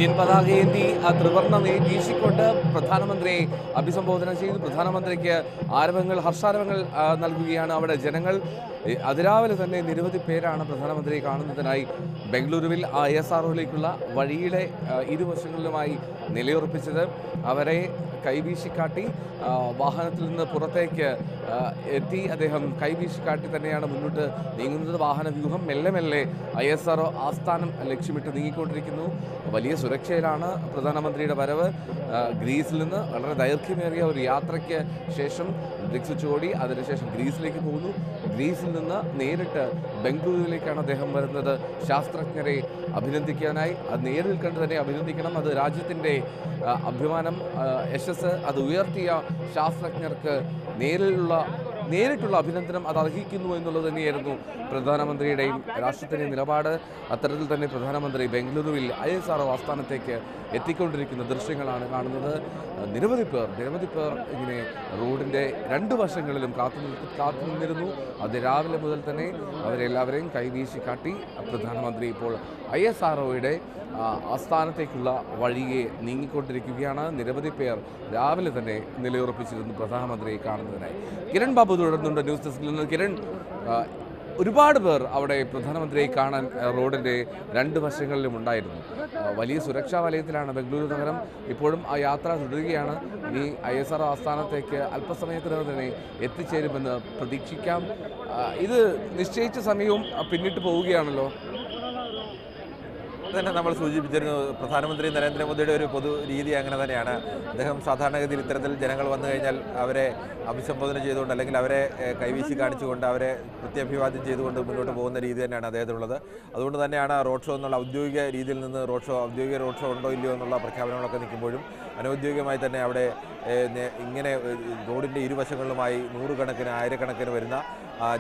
ഇന്ത്യൻ പതാകയേന്തി ത്രിവർണ്ണ വീശിക്കൊണ്ട് പ്രധാനമന്ത്രിയെ അഭിസംബോധന ചെയ്തു. പ്രധാനമന്ത്രിക്ക് ഹർഷാരവങ്ങൾ നൽകുകയാണ് അവിടെ ജനങ്ങൾ. അതിരാവിലെ തന്നെ നിരവധി പേരാണ് പ്രധാനമന്ത്രിയെ കാണുന്നതിനായി ബംഗളൂരുവിൽ ISROയിലേക്കുള്ള വഴിയുടെ ഇരുവശങ്ങളിലുമായി നിലയുറപ്പിച്ചത്. അവരെ കൈവീശിക്കാട്ടി വാഹനത്തിൽ നിന്ന് പുറത്തേക്ക് എത്തി അദ്ദേഹം കൈവീശിക്കാട്ടി തന്നെയാണ് മുന്നോട്ട് നീങ്ങുന്നത്. വാഹന വ്യൂഹം മെല്ലെ മെല്ലെ ISRO ആസ്ഥാനം ലക്ഷ്യമിട്ട് നീങ്ങിക്കൊണ്ടിരിക്കുന്നു. വലിയ സുരക്ഷയിലാണ് പ്രധാനമന്ത്രിയുടെ വരവ്. ഗ്രീസിൽ നിന്ന് വളരെ ദൈർഘ്യമേറിയ ഒരു യാത്രയ്ക്ക് ശേഷം ബ്രിക്സ് ഉച്ചകോടി, അതിനുശേഷം ഗ്രീസിലേക്ക് പോകുന്നു. ഗ്രീസിൽ നിന്ന് നേരിട്ട് ബംഗളൂരുവിലേക്കാണ് അദ്ദേഹം വരുന്നത് ശാസ്ത്രജ്ഞരെ അഭിനന്ദിക്കാനായി. അത് നേരിൽ കണ്ട് തന്നെ അഭിനന്ദിക്കണം. അത് രാജ്യത്തിൻ്റെ അഭിമാനം, യശസ്, അത് ഉയർത്തിയ ശാസ്ത്രജ്ഞർക്ക് നേരിട്ടുള്ള അഭിനന്ദനം അത് അർഹിക്കുന്നു എന്നുള്ളത് തന്നെയായിരുന്നു പ്രധാനമന്ത്രിയുടെയും രാഷ്ട്രത്തിൻ്റെയും നിലപാട്. അത്തരത്തിൽ തന്നെ പ്രധാനമന്ത്രി ബംഗളൂരുവിൽ ISRO ആസ്ഥാനത്തേക്ക് എത്തിക്കൊണ്ടിരിക്കുന്ന ദൃശ്യങ്ങളാണ് കാണുന്നത്. നിരവധി പേർ ഇങ്ങനെ റോഡിൻ്റെ രണ്ട് വശങ്ങളിലും കാത്തുനിന്നിരുന്നു. അത് രാവിലെ മുതൽ തന്നെ അവരെല്ലാവരെയും കൈവീശി കാട്ടി പ്രധാനമന്ത്രി ഇപ്പോൾ ISROയുടെ ആസ്ഥാനത്തേക്കുള്ള വഴിയെ നീങ്ങിക്കൊണ്ടിരിക്കുകയാണ്. നിരവധി പേർ രാവിലെ തന്നെ നിലയുറപ്പിച്ചിരുന്നു പ്രധാനമന്ത്രിയെ കാണുന്നതിനായി. കിരൺ ബാബു തുടരുന്നുണ്ട് ന്യൂസ് ഡെസ്കിൽ നിന്ന്. കിരൺ, ഒരുപാട് പേർ അവിടെ പ്രധാനമന്ത്രിയെ കാണാൻ റോഡിൻ്റെ രണ്ട് വശങ്ങളിലും ഉണ്ടായിരുന്നു. വലിയ സുരക്ഷാ വലയത്തിലാണ് ബംഗളൂരു നഗരം. ഇപ്പോഴും ആ യാത്ര തുടരുകയാണ്. ഇനി ISRO ആസ്ഥാനത്തേക്ക് അല്പസമയത്തിനകം തന്നെ എത്തിച്ചേരുമെന്ന് പ്രതീക്ഷിക്കാം. ഇത് നിശ്ചയിച്ച സമയവും പിന്നിട്ട് പോവുകയാണല്ലോ. തന്നെ നമ്മൾ സൂചിപ്പിച്ചിരുന്നു, പ്രധാനമന്ത്രി നരേന്ദ്രമോദിയുടെ ഒരു പൊതു രീതി അങ്ങനെ തന്നെയാണ്. അദ്ദേഹം സാധാരണഗതിയിൽ ഇത്തരത്തിൽ ജനങ്ങൾ വന്നു കഴിഞ്ഞാൽ അവരെ അഭിസംബോധന ചെയ്തുകൊണ്ട് അല്ലെങ്കിൽ അവരെ കൈവീശി കാണിച്ചുകൊണ്ട് അവരെ പ്രത്യഭിവാദ്യം ചെയ്തുകൊണ്ട് മുന്നോട്ട് പോകുന്ന രീതി തന്നെയാണ് അദ്ദേഹത്തിനുള്ളത്. അതുകൊണ്ട് തന്നെയാണ് റോഡ് ഷോ എന്നുള്ള ഔദ്യോഗിക രീതിയിൽ നിന്ന് ഔദ്യോഗിക റോഡ് ഷോ ഉണ്ടോ ഇല്ലയോ എന്നുള്ള പ്രഖ്യാപനങ്ങളൊക്കെ നിൽക്കുമ്പോഴും അനൗദ്യോഗികമായി തന്നെ അവിടെ ഇങ്ങനെ റോഡിൻ്റെ ഇരുവശങ്ങളിലുമായി ആയിരക്കണക്കിന് വരുന്ന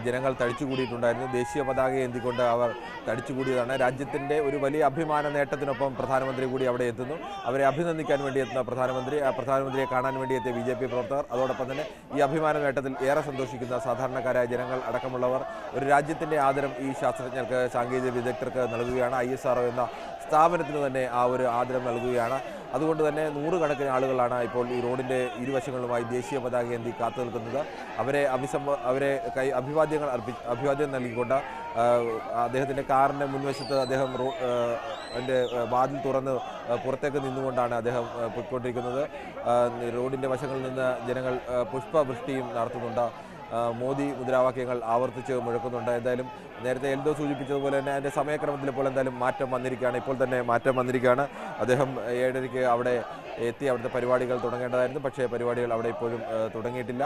ജനങ്ങൾ തടിച്ചുകൂടിയിട്ടുണ്ടായിരുന്നു. ദേശീയ പതാക ഏന്തിക്കൊണ്ട് അവർ തടിച്ചുകൂടിയതാണ്. രാജ്യത്തിൻ്റെ ഒരു വലിയ അഭിമാന നേട്ടത്തിനൊപ്പം പ്രധാനമന്ത്രി കൂടി അവിടെ എത്തുന്നു. അവരെ അഭിനന്ദിക്കാൻ വേണ്ടി എത്തുന്ന പ്രധാനമന്ത്രിയെ കാണാൻ വേണ്ടി എത്തിയ BJP പ്രവർത്തകർ, അതോടൊപ്പം തന്നെ ഈ അഭിമാന നേട്ടത്തിൽ ഏറെ സന്തോഷിക്കുന്ന സാധാരണക്കാരായ ജനങ്ങൾ അടക്കമുള്ളവർ ഒരു രാജ്യത്തിൻ്റെ ആദരം ഈ ശാസ്ത്രജ്ഞർക്ക്, സാങ്കേതിക വിദഗ്ധർക്ക് നൽകുകയാണ്. ISRO എന്ന സ്ഥാപനത്തിന് തന്നെ ആ ഒരു ആദരം നൽകുകയാണ്. അതുകൊണ്ട് തന്നെ നൂറുകണക്കിന് ആളുകളാണ് ഇപ്പോൾ ഈ റോഡിൻ്റെ ഇരുവശങ്ങളുമായി ദേശീയ പതാക ഏന്തി കാത്തു നിൽക്കുന്നത്. അവരെ അഭിവാദ്യം നൽകിക്കൊണ്ട് അദ്ദേഹത്തിൻ്റെ കാറിൻ്റെ മുൻവശത്ത് അദ്ദേഹം അതിൻ്റെ വാതിൽ തുറന്ന് പുറത്തേക്ക് നിന്നുകൊണ്ടാണ് അദ്ദേഹം പോയിക്കൊണ്ടിരിക്കുന്നത്. റോഡിൻ്റെ വശങ്ങളിൽ നിന്ന് ജനങ്ങൾ പുഷ്പവൃഷ്ടിയും നടത്തുന്നുണ്ട്. മോദി മുദ്രാവാക്യങ്ങൾ ആവർത്തിച്ച് മുഴക്കുന്നുണ്ട്. എന്തായാലും നേരത്തെ എൽദോ സൂചിപ്പിച്ചതുപോലെ തന്നെ അതിൻ്റെ സമയക്രമത്തിൽ ഇപ്പോൾ എന്തായാലും മാറ്റം വന്നിരിക്കുകയാണ്. അദ്ദേഹം 7:30 അവിടെ എത്തി അവിടുത്തെ പരിപാടികൾ തുടങ്ങേണ്ടതായിരുന്നു. പക്ഷേ പരിപാടികൾ അവിടെ ഇപ്പോഴും തുടങ്ങിയിട്ടില്ല.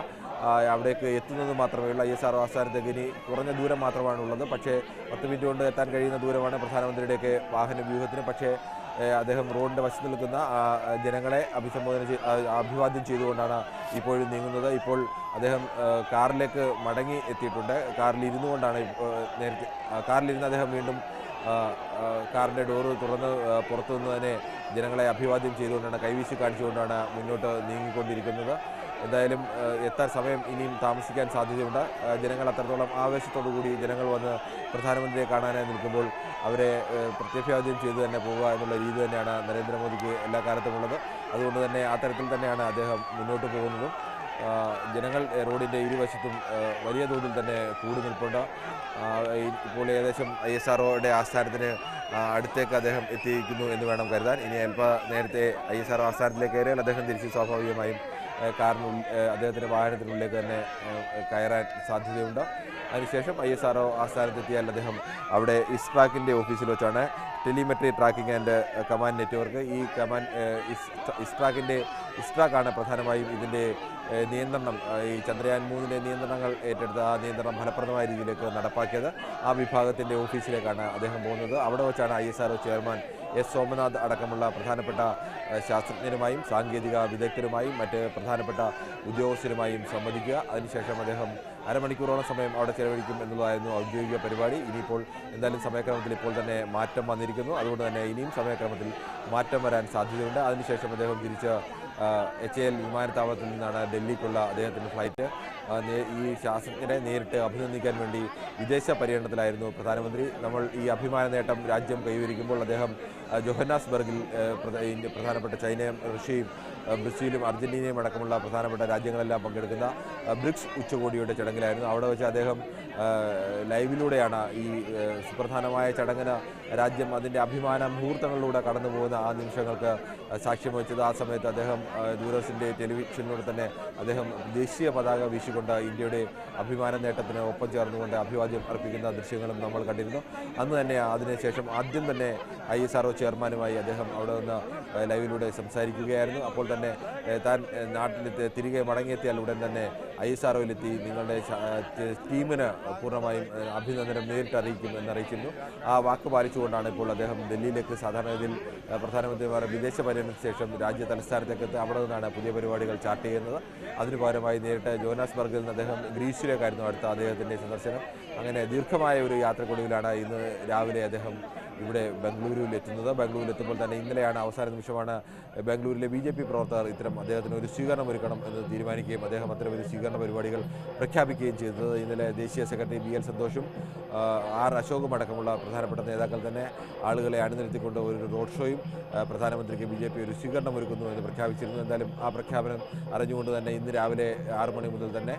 അവിടേക്ക് എത്തുന്നത് മാത്രമേ ഉള്ളൂ. ISRO ആസ്ഥാനത്തേക്ക് ഇനി കുറഞ്ഞ ദൂരം മാത്രമാണുള്ളത്. പക്ഷേ 10 മിനിറ്റ് കൊണ്ട് എത്താൻ കഴിയുന്ന ദൂരമാണ് പ്രധാനമന്ത്രിയുടെയൊക്കെ വാഹന വ്യൂഹത്തിന്. പക്ഷേ അദ്ദേഹം റോഡിൻ്റെ വശത്ത് നിൽക്കുന്ന ജനങ്ങളെ അഭിവാദ്യം ചെയ്തുകൊണ്ടാണ് ഇപ്പോഴും നീങ്ങുന്നത്. ഇപ്പോൾ അദ്ദേഹം കാറിലേക്ക് മടങ്ങി എത്തിയിട്ടുണ്ട്. കാറിലിരുന്ന് അദ്ദേഹം വീണ്ടും കാറിൻ്റെ ഡോറ് തുറന്ന് പുറത്തു നിന്ന് തന്നെ ജനങ്ങളെ അഭിവാദ്യം ചെയ്തുകൊണ്ടാണ്, കൈവീശി കാണിച്ചുകൊണ്ടാണ് മുന്നോട്ട് നീങ്ങിക്കൊണ്ടിരിക്കുന്നത്. എന്തായാലും എത്താൻ സമയം ഇനിയും താമസിക്കാൻ സാധ്യതയുണ്ട്. ജനങ്ങൾ അത്രത്തോളം ആവേശത്തോടു കൂടി ജനങ്ങൾ വന്ന് പ്രധാനമന്ത്രിയെ കാണാനായി നിൽക്കുമ്പോൾ അവരെ പ്രത്യഭിവാദ്യം ചെയ്തു തന്നെ പോവുക എന്നുള്ള രീതി തന്നെയാണ് നരേന്ദ്രമോദിക്ക് എല്ലാ കാലത്തുമുള്ളത്. അതുകൊണ്ട് തന്നെ ആ തരത്തിൽ തന്നെയാണ് അദ്ദേഹം മുന്നോട്ട് പോകുന്നതും. ജനങ്ങൾ റോഡിൻ്റെ ഇരുവശത്തും വലിയ തോതിൽ തന്നെ കൂടി നിൽപ്പുണ്ട്. ഇപ്പോൾ ഏകദേശം ISROയുടെ ആസ്ഥാനത്തിന് അടുത്തേക്ക് അദ്ദേഹം എത്തിയിരിക്കുന്നു എന്ന് വേണം കരുതാൻ. ഇനി നേരത്തെ ISRO ആസ്ഥാനത്തിലേക്ക് കയറിയാൽ അദ്ദേഹം തിരിച്ച് സ്വാഭാവികമായും അദ്ദേഹത്തിൻ്റെ വാഹനത്തിനുള്ളിലേക്ക് തന്നെ കയറാൻ സാധ്യതയുണ്ട്. അതിനുശേഷം ISRO ആസ്ഥാനത്തെത്തിയാൽ അദ്ദേഹം അവിടെ ISPRACിൻ്റെ ഓഫീസിൽ വെച്ചാണ് telemetry tracking and command network. ഈ ISPRACാണ് പ്രധാനമായും ഇതിൻ്റെ നിയന്ത്രണം, ഈ ചന്ദ്രയാൻ 3ൻ്റെ നിയന്ത്രണങ്ങൾ ഏറ്റെടുത്ത് ആ നിയന്ത്രണം ഫലപ്രദമായ രീതിയിലേക്ക് നടപ്പാക്കിയത്. ആ വിഭാഗത്തിൻ്റെ ഓഫീസിലേക്കാണ് അദ്ദേഹം പോകുന്നത്. അവിടെ വെച്ചാണ് ISRO ചെയർമാൻ S. സോമനാഥ് അടക്കമുള്ള പ്രധാനപ്പെട്ട ശാസ്ത്രജ്ഞരുമായും സാങ്കേതിക വിദഗ്ധരുമായും മറ്റ് പ്രധാനപ്പെട്ട ഉദ്യോഗസ്ഥരുമായും സംവദിക്കുക. അതിനുശേഷം അദ്ദേഹം അരമണിക്കൂറോളം സമയം അവിടെ ചെലവഴിക്കും എന്നുള്ളതായിരുന്നു ഔദ്യോഗിക പരിപാടി. ഇനിയിപ്പോൾ എന്തായാലും സമയക്രമത്തിൽ ഇപ്പോൾ തന്നെ മാറ്റം വന്നിരിക്കുന്നു. അതുകൊണ്ട് തന്നെ ഇനിയും സമയക്രമത്തിൽ മാറ്റം വരാൻ സാധ്യതയുണ്ട്. അതിനുശേഷം അദ്ദേഹം തിരിച്ച് HAL വിമാനത്താവളത്തിൽ നിന്നാണ് ഡൽഹിക്കുള്ള അദ്ദേഹത്തിൻ്റെ ഫ്ലൈറ്റ്. ഈ ശാസ്ത്രജ്ഞരെ നേരിട്ട് അഭിനന്ദിക്കാൻ വേണ്ടി വിദേശ പര്യടനത്തിലായിരുന്നു പ്രധാനമന്ത്രി. നമ്മൾ ഈ അഭിമാന നേട്ടം രാജ്യം കൈവരിക്കുമ്പോൾ അദ്ദേഹം ജോഹന്നാസ്ബർഗിൽ പ്രധാനപ്പെട്ട ചൈനയും റഷ്യയും ബ്രസീലും അർജന്റീനയും അടക്കമുള്ള പ്രധാനപ്പെട്ട രാജ്യങ്ങളെല്ലാം പങ്കെടുക്കുന്ന ബ്രിക്സ് ഉച്ചകോടിയുടെ ചടങ്ങിലായിരുന്നു. അവിടെ വെച്ച് അദ്ദേഹം ലൈവിലൂടെയാണ് ഈ സുപ്രധാനമായ ചടങ്ങിന് രാജ്യം അതിൻ്റെ അഭിമാന മുഹൂർത്തങ്ങളിലൂടെ കടന്നു പോകുന്ന ആ നിമിഷങ്ങൾക്ക് സാക്ഷ്യം വഹിച്ചത്. ആ സമയത്ത് അദ്ദേഹം ദൂരദർശൻ്റെ ടെലിവിഷനിലൂടെ തന്നെ അദ്ദേഹം ദേശീയ പതാക വീശിക്കൊണ്ട് ഇന്ത്യയുടെ അഭിമാന നേട്ടത്തിന് ഒപ്പം ചേർന്നുകൊണ്ട് അഭിവാദ്യം അർപ്പിക്കുന്ന ദൃശ്യങ്ങളും നമ്മൾ കണ്ടിരുന്നു. അന്ന് തന്നെ അതിനുശേഷം ആദ്യം തന്നെ ISRO ചെയർമാനുമായി അദ്ദേഹം അവിടെ നിന്ന് ലൈവിലൂടെ സംസാരിക്കുകയായിരുന്നു. അപ്പോൾ തന്നെ താൻ നാട്ടിൽ തിരികെ മടങ്ങിയെത്തിയാൽ ഉടൻ തന്നെ ISROയിലെത്തി നിങ്ങളുടെ ടീമിന് പൂർണ്ണമായും അഭിനന്ദനം നേരിട്ട് അറിയിക്കും എന്നറിയിച്ചിരുന്നു. ആ വാക്ക് പാലിച്ചുകൊണ്ടാണ് ഇപ്പോൾ അദ്ദേഹം ഡൽഹിയിലേക്ക് സാധാരണഗതിയിൽ പ്രധാനമന്ത്രിമാർ വിദേശ പര്യടനത്തിന് ശേഷം രാജ്യ തലസ്ഥാനത്തേക്ക് എത്തി അവിടെ നിന്നാണ് പുതിയ പരിപാടികൾ ചാർട്ട് ചെയ്യുന്നത്. അതിനു പകരമായി നേരിട്ട് ജോഹന്നാസ്ബർഗിൽ നിന്ന് അദ്ദേഹം ഗ്രീസിലേക്കായിരുന്നു അടുത്ത അദ്ദേഹത്തിൻ്റെ സന്ദർശനം. അങ്ങനെ ദീർഘമായ ഒരു യാത്രക്കൊടുവിലാണ് ഇന്ന് രാവിലെ അദ്ദേഹം ഇവിടെ ബംഗളൂരുവിൽ എത്തുന്നത്. ബംഗളൂരുവിൽ എത്തുമ്പോൾ തന്നെ ഇന്നലെയാണ് അവസാന നിമിഷമാണ് ബാംഗ്ലൂരിലെ BJP പ്രവർത്തകർ ഇത്തരം അദ്ദേഹത്തിന് ഒരു സ്വീകരണം ഒരുക്കണം എന്ന് തീരുമാനിക്കുകയും അദ്ദേഹം അത്തരമൊരു സ്വീകരണ പരിപാടികൾ പ്രഖ്യാപിക്കുകയും ചെയ്തത്. ഇന്നലെ ദേശീയ സെക്രട്ടറി BL സന്തോഷും R അശോകും അടക്കമുള്ള പ്രധാനപ്പെട്ട നേതാക്കൾ തന്നെ ആളുകളെ അണിനിരത്തിക്കൊണ്ട് ഒരു റോഡ് ഷോയും പ്രധാനമന്ത്രിക്ക് BJP ഒരു സ്വീകരണം ഒരുക്കുന്നു എന്ന് പ്രഖ്യാപിച്ചിരുന്നു. എന്തായാലും ആ പ്രഖ്യാപനം അറിഞ്ഞുകൊണ്ട് തന്നെ ഇന്ന് രാവിലെ 6 മണി മുതൽ തന്നെ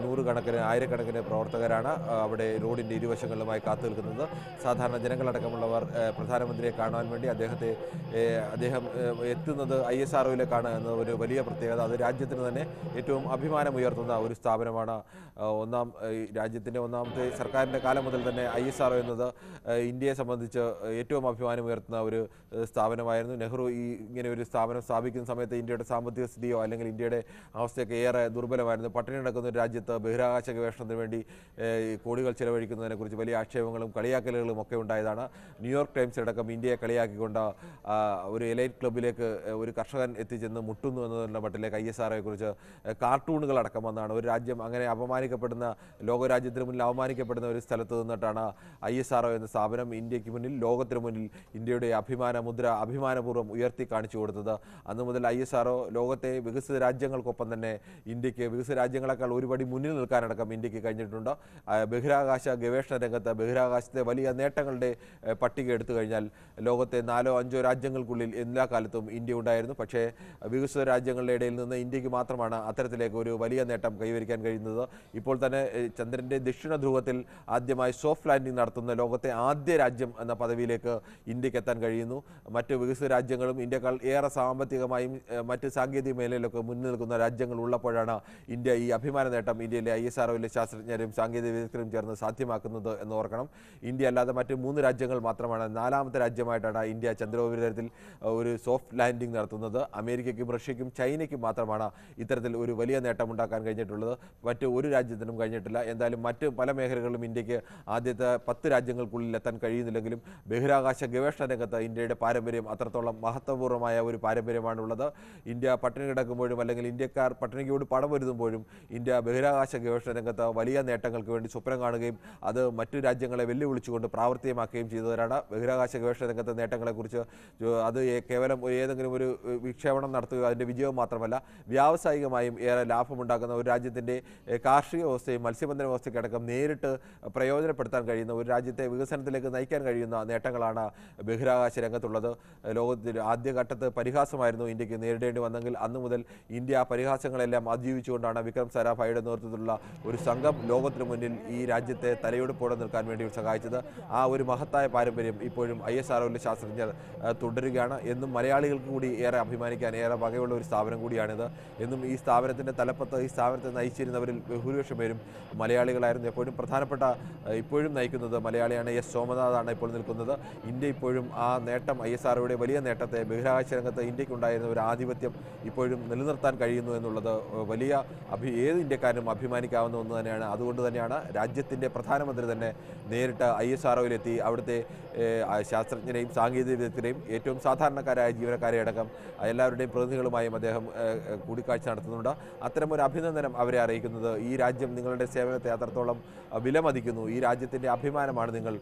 നൂറുകണക്കിന് ആയിരക്കണക്കിന് പ്രവർത്തകരാണ് അവിടെ റോഡിൻ്റെ ഇരുവശങ്ങളിലുമായി കാത്തു നിൽക്കുന്നത്. സാധാരണ ജനങ്ങളടക്കമുള്ളവർ പ്രധാനമന്ത്രിയെ കാണുവാൻ വേണ്ടി അദ്ദേഹം എത്തുന്നത് ISROയിലേക്കാണ് എന്ന ഒരു വലിയ പ്രത്യേകത. അത് രാജ്യത്തിന് തന്നെ ഏറ്റവും അഭിമാനമുയർത്തുന്ന ഒരു സ്ഥാപനമാണ്. രാജ്യത്തിൻ്റെ ഒന്നാമത്തെ സർക്കാരിൻ്റെ കാലം മുതൽ തന്നെ ISRO എന്നത് ഇന്ത്യയെ സംബന്ധിച്ച് ഏറ്റവും അഭിമാനമുയർത്തുന്ന ഒരു സ്ഥാപനമായിരുന്നു. നെഹ്റു ഇങ്ങനെ ഒരു സ്ഥാപനം സ്ഥാപിക്കുന്ന സമയത്ത് ഇന്ത്യയുടെ സാമ്പത്തിക സ്ഥിതിയോ അല്ലെങ്കിൽ ഇന്ത്യയുടെ അവസ്ഥയൊക്കെ ഏറെ ദുർബലമായിരുന്നു. പട്ടിണി നടക്കുന്ന ഒരു രാജ്യത്ത് ബഹിരാകാശ ഗവേഷണത്തിന് വേണ്ടി കോടികൾ ചെലവഴിക്കുന്നതിനെക്കുറിച്ച് വലിയ ആക്ഷേപങ്ങളും കളിയാക്കലുകളും ഒക്കെ ഉണ്ടായതാണ്. ന്യൂയോർക്ക് ടൈംസ് അടക്കം ഇന്ത്യയെ കളിയാക്കിക്കൊണ്ട് ഒരു എലൈറ്റ് ക്ലബിലേക്ക് ഒരു കർഷകൻ എത്തിച്ചെന്ന് മുട്ടുന്നു എന്നതിൻ്റെ മട്ടിലേക്ക് ISROയെക്കുറിച്ച് കാർട്ടൂണുകൾ അടക്കം വന്നാണ്. ഒരു രാജ്യം അങ്ങനെ അപമാനിക്കപ്പെടുന്ന, ലോകരാജ്യത്തിന് മുന്നിൽ അവമാനിക്കപ്പെടുന്ന ഒരു സ്ഥലത്ത് നിന്നിട്ടാണ് ISRO എന്ന സ്ഥാപനം ഇന്ത്യക്ക് മുന്നിൽ, ലോകത്തിന് മുന്നിൽ ഇന്ത്യയുടെ അഭിമാന മുദ്ര അഭിമാനപൂർവ്വം ഉയർത്തി കാണിച്ചു കൊടുത്തത്. അന്നു മുതൽ ISRO ലോകത്തെ വികസിത രാജ്യങ്ങൾക്കൊപ്പം തന്നെ ഇന്ത്യക്ക് വികസിത രാജ്യങ്ങളെക്കാൾ ഒരുപടി മുന്നിൽ നിൽക്കാനടക്കം ഇന്ത്യക്ക് കഴിഞ്ഞിട്ടുണ്ട്. ബഹിരാകാശ ഗവേഷണ രംഗത്ത് ബഹിരാകാശത്തെ വലിയ നേട്ടങ്ങളുടെ പട്ടിക എടുത്തു കഴിഞ്ഞാൽ ലോകത്തെ 4-5 രാജ്യങ്ങൾക്കുള്ളിൽ എല്ലാ കാലത്തും ഇന്ത്യ ഉണ്ടായിരുന്നു. പക്ഷേ വികസിത രാജ്യങ്ങളുടെ ഇടയിൽ നിന്ന് ഇന്ത്യക്ക് മാത്രമാണ് അത്തരത്തിലേക്ക് ഒരു വലിയ നേട്ടം കൈവരിക്കാൻ കഴിയുന്നത്. ഇപ്പോൾ തന്നെ ചന്ദ്രൻ്റെ ദക്ഷിണ ധ്രുവത്തിൽ ആദ്യമായി സോഫ്റ്റ് ലാൻഡിംഗ് നടത്തുന്ന ലോകത്തെ ആദ്യ രാജ്യം എന്ന പദവിയിലേക്ക് ഇന്ത്യക്ക് എത്താൻ കഴിയുന്നു. മറ്റ് വികസിത രാജ്യങ്ങളും ഇന്ത്യക്കാൾ ഏറെ സാമ്പത്തികമായും മറ്റ് സാങ്കേതിക മേഖലയിലൊക്കെ മുന്നിൽ നിൽക്കുന്ന രാജ്യങ്ങൾ ഉള്ളപ്പോഴാണ് ഇന്ത്യ ഈ അഭിമാന നേട്ടം ഇന്ത്യയിലെ ISROയിലെ ശാസ്ത്രജ്ഞരും സാങ്കേതിക വിദഗ്ധരും ചേർന്ന് സാധ്യമാക്കുന്നത് എന്ന് ഓർക്കണം. ഇന്ത്യ അല്ലാതെ മറ്റ് 3 രാജ്യങ്ങൾ മാത്രമാണ്, 4ാമത്തെ രാജ്യമായിട്ടാണ് ഇന്ത്യ ചന്ദ്രോപരിതലത്തിൽ ഒരു സോഫ്റ്റ് ലാൻഡിംഗ് നടത്തുന്നത്. അമേരിക്കയ്ക്കും റഷ്യയ്ക്കും ചൈനയ്ക്കും മാത്രമാണ് ഇത്തരത്തിൽ ഒരു വലിയ നേട്ടം ഉണ്ടാക്കാൻ കഴിഞ്ഞിട്ടുള്ളത്. മറ്റ് ഒരു രാജ്യത്തിനും കഴിഞ്ഞിട്ടില്ല. എന്തായാലും മറ്റ് പല മേഖലകളിലും ഇന്ത്യക്ക് ആദ്യത്തെ 10 രാജ്യങ്ങൾക്കുള്ളിൽ എത്താൻ കഴിയുന്നില്ലെങ്കിലും ബഹിരാകാശ ഗവേഷണ രംഗത്ത് ഇന്ത്യയുടെ പാരമ്പര്യം അത്രത്തോളം മഹത്വപൂർണ്ണമായ ഒരു പാരമ്പര്യമാണുള്ളത്. ഇന്ത്യ പട്ടിണി കിടക്കുമ്പോഴും അല്ലെങ്കിൽ ഇന്ത്യക്കാർ പട്ടിണിയോട് പണം വരുത്തുമ്പോഴും ഇന്ത്യ ബഹിരാകാശ ഗവേഷണ രംഗത്ത് വലിയ നേട്ടങ്ങൾക്ക് വേണ്ടി സ്വപ്നം കാണുകയും അത് മറ്റു രാജ്യങ്ങളെ വെല്ലുവിളിച്ചുകൊണ്ട് പ്രാവർത്തികമാക്കുകയും ചെയ്തവരാണ്. ബഹിരാകാശ ഗവേഷണ രംഗത്തെ നേട്ടങ്ങളെക്കുറിച്ച് അത് കേവലം ഏതെങ്കിലും ഒരു വിക്ഷേപണം നടത്തുക അതിൻ്റെ വിജയം മാത്രമല്ല, വ്യാവസായികമായും ഏറെ ലാഭമുണ്ടാക്കുന്ന ഒരു രാജ്യത്തിൻ്റെ കാർഷിക വ്യവസ്ഥയും മത്സ്യബന്ധന വ്യവസ്ഥയ്ക്കടക്കം നേരിട്ട് പ്രയോജനപ്പെടുത്താൻ കഴിയുന്ന ഒരു രാജ്യത്തെ വികസനത്തിലേക്ക് നയിക്കാൻ കഴിയുന്ന നേട്ടങ്ങളാണ് ബഹിരാകാശ രംഗത്തുള്ളത്. ലോകത്തിൽ ആദ്യഘട്ടത്ത് പരിഹാസമായിരുന്നു ഇന്ത്യക്ക് നേരിടേണ്ടി വന്നെങ്കിൽ അന്നു മുതൽ ഇന്ത്യ ആ പരിഹാസങ്ങളെല്ലാം അതിജീവിച്ചുകൊണ്ടാണ് വിക്രം സാരാഭായിയുടെ നേതൃത്വത്തിലുള്ള ഒരു സംഘം ലോകത്തിന് മുന്നിൽ ഈ രാജ്യത്തെ തലയെടുപ്പോടെ നിൽക്കാൻ വേണ്ടി സഹായിച്ചത്. ആ ഒരു മഹത്തായ പാരമ്പര്യം ഇപ്പോഴും ISROയിലെ ശാസ്ത്രജ്ഞർ തുടരുകയാണ്. എന്നും മലയാളികൾക്ക് കൂടി ഏറെ അഭിമാനിക്കാൻ ഏറെ വകയുള്ള ഒരു സ്ഥാപനം കൂടിയാണിത്. എന്നും ഈ സ്ഥാപനത്തിൻ്റെ തലപ്പത്ത് ഈ സ്ഥാപനത്തെ നയിച്ചിരുന്നവരിൽ ഭൂരിപക്ഷം പേരും മലയാളികളായിരുന്നു. എപ്പോഴും പ്രധാനപ്പെട്ട ഇപ്പോഴും നയിക്കുന്നത് മലയാളിയാണ്. S സോമനാഥാണ് ഇപ്പോൾ നിൽക്കുന്നത്. ഇന്ത്യ ഇപ്പോഴും ആ നേട്ടം, ISROയുടെ വലിയ നേട്ടത്തെ, ബഹിരാകാശ രംഗത്ത് ഇന്ത്യക്കുണ്ടായിരുന്ന ഒരു ആധിപത്യം ഇപ്പോഴും നിലനിർത്താൻ കഴിയുന്നു എന്നുള്ളത് വലിയ ഏത് ഇന്ത്യക്കാരനും അഭിമാനിക്കാവുന്ന ഒന്ന് തന്നെയാണ്. അതുകൊണ്ട് തന്നെയാണ് രാജ്യത്തിൻ്റെ പ്രധാനമന്ത്രി തന്നെ നേരിട്ട് ISROയിലെത്തി അവിടുത്തെ ശാസ്ത്രജ്ഞരെയും സാങ്കേതിക വിദഗ്ധരെയും ഏറ്റവും സാധാരണക്കാരായ ജീവനക്കാരെ അടക്കം എല്ലാവരുടെയും പ്രതിനിധികളുമായും അദ്ദേഹം കൂടിക്കാഴ്ച നടത്തുന്നുണ്ട്. അത്തരമൊരു അഭിനന്ദനം അവരെ അറിയിക്കുന്നത് ഈ രാജ്യം നിങ്ങളുടെ സേവനത്തെ അത്രത്തോളം വിലമതിക്കുന്നു, ഈ രാജ്യത്തിൻ്റെ അഭിമാനമാണ് നിങ്ങൾ,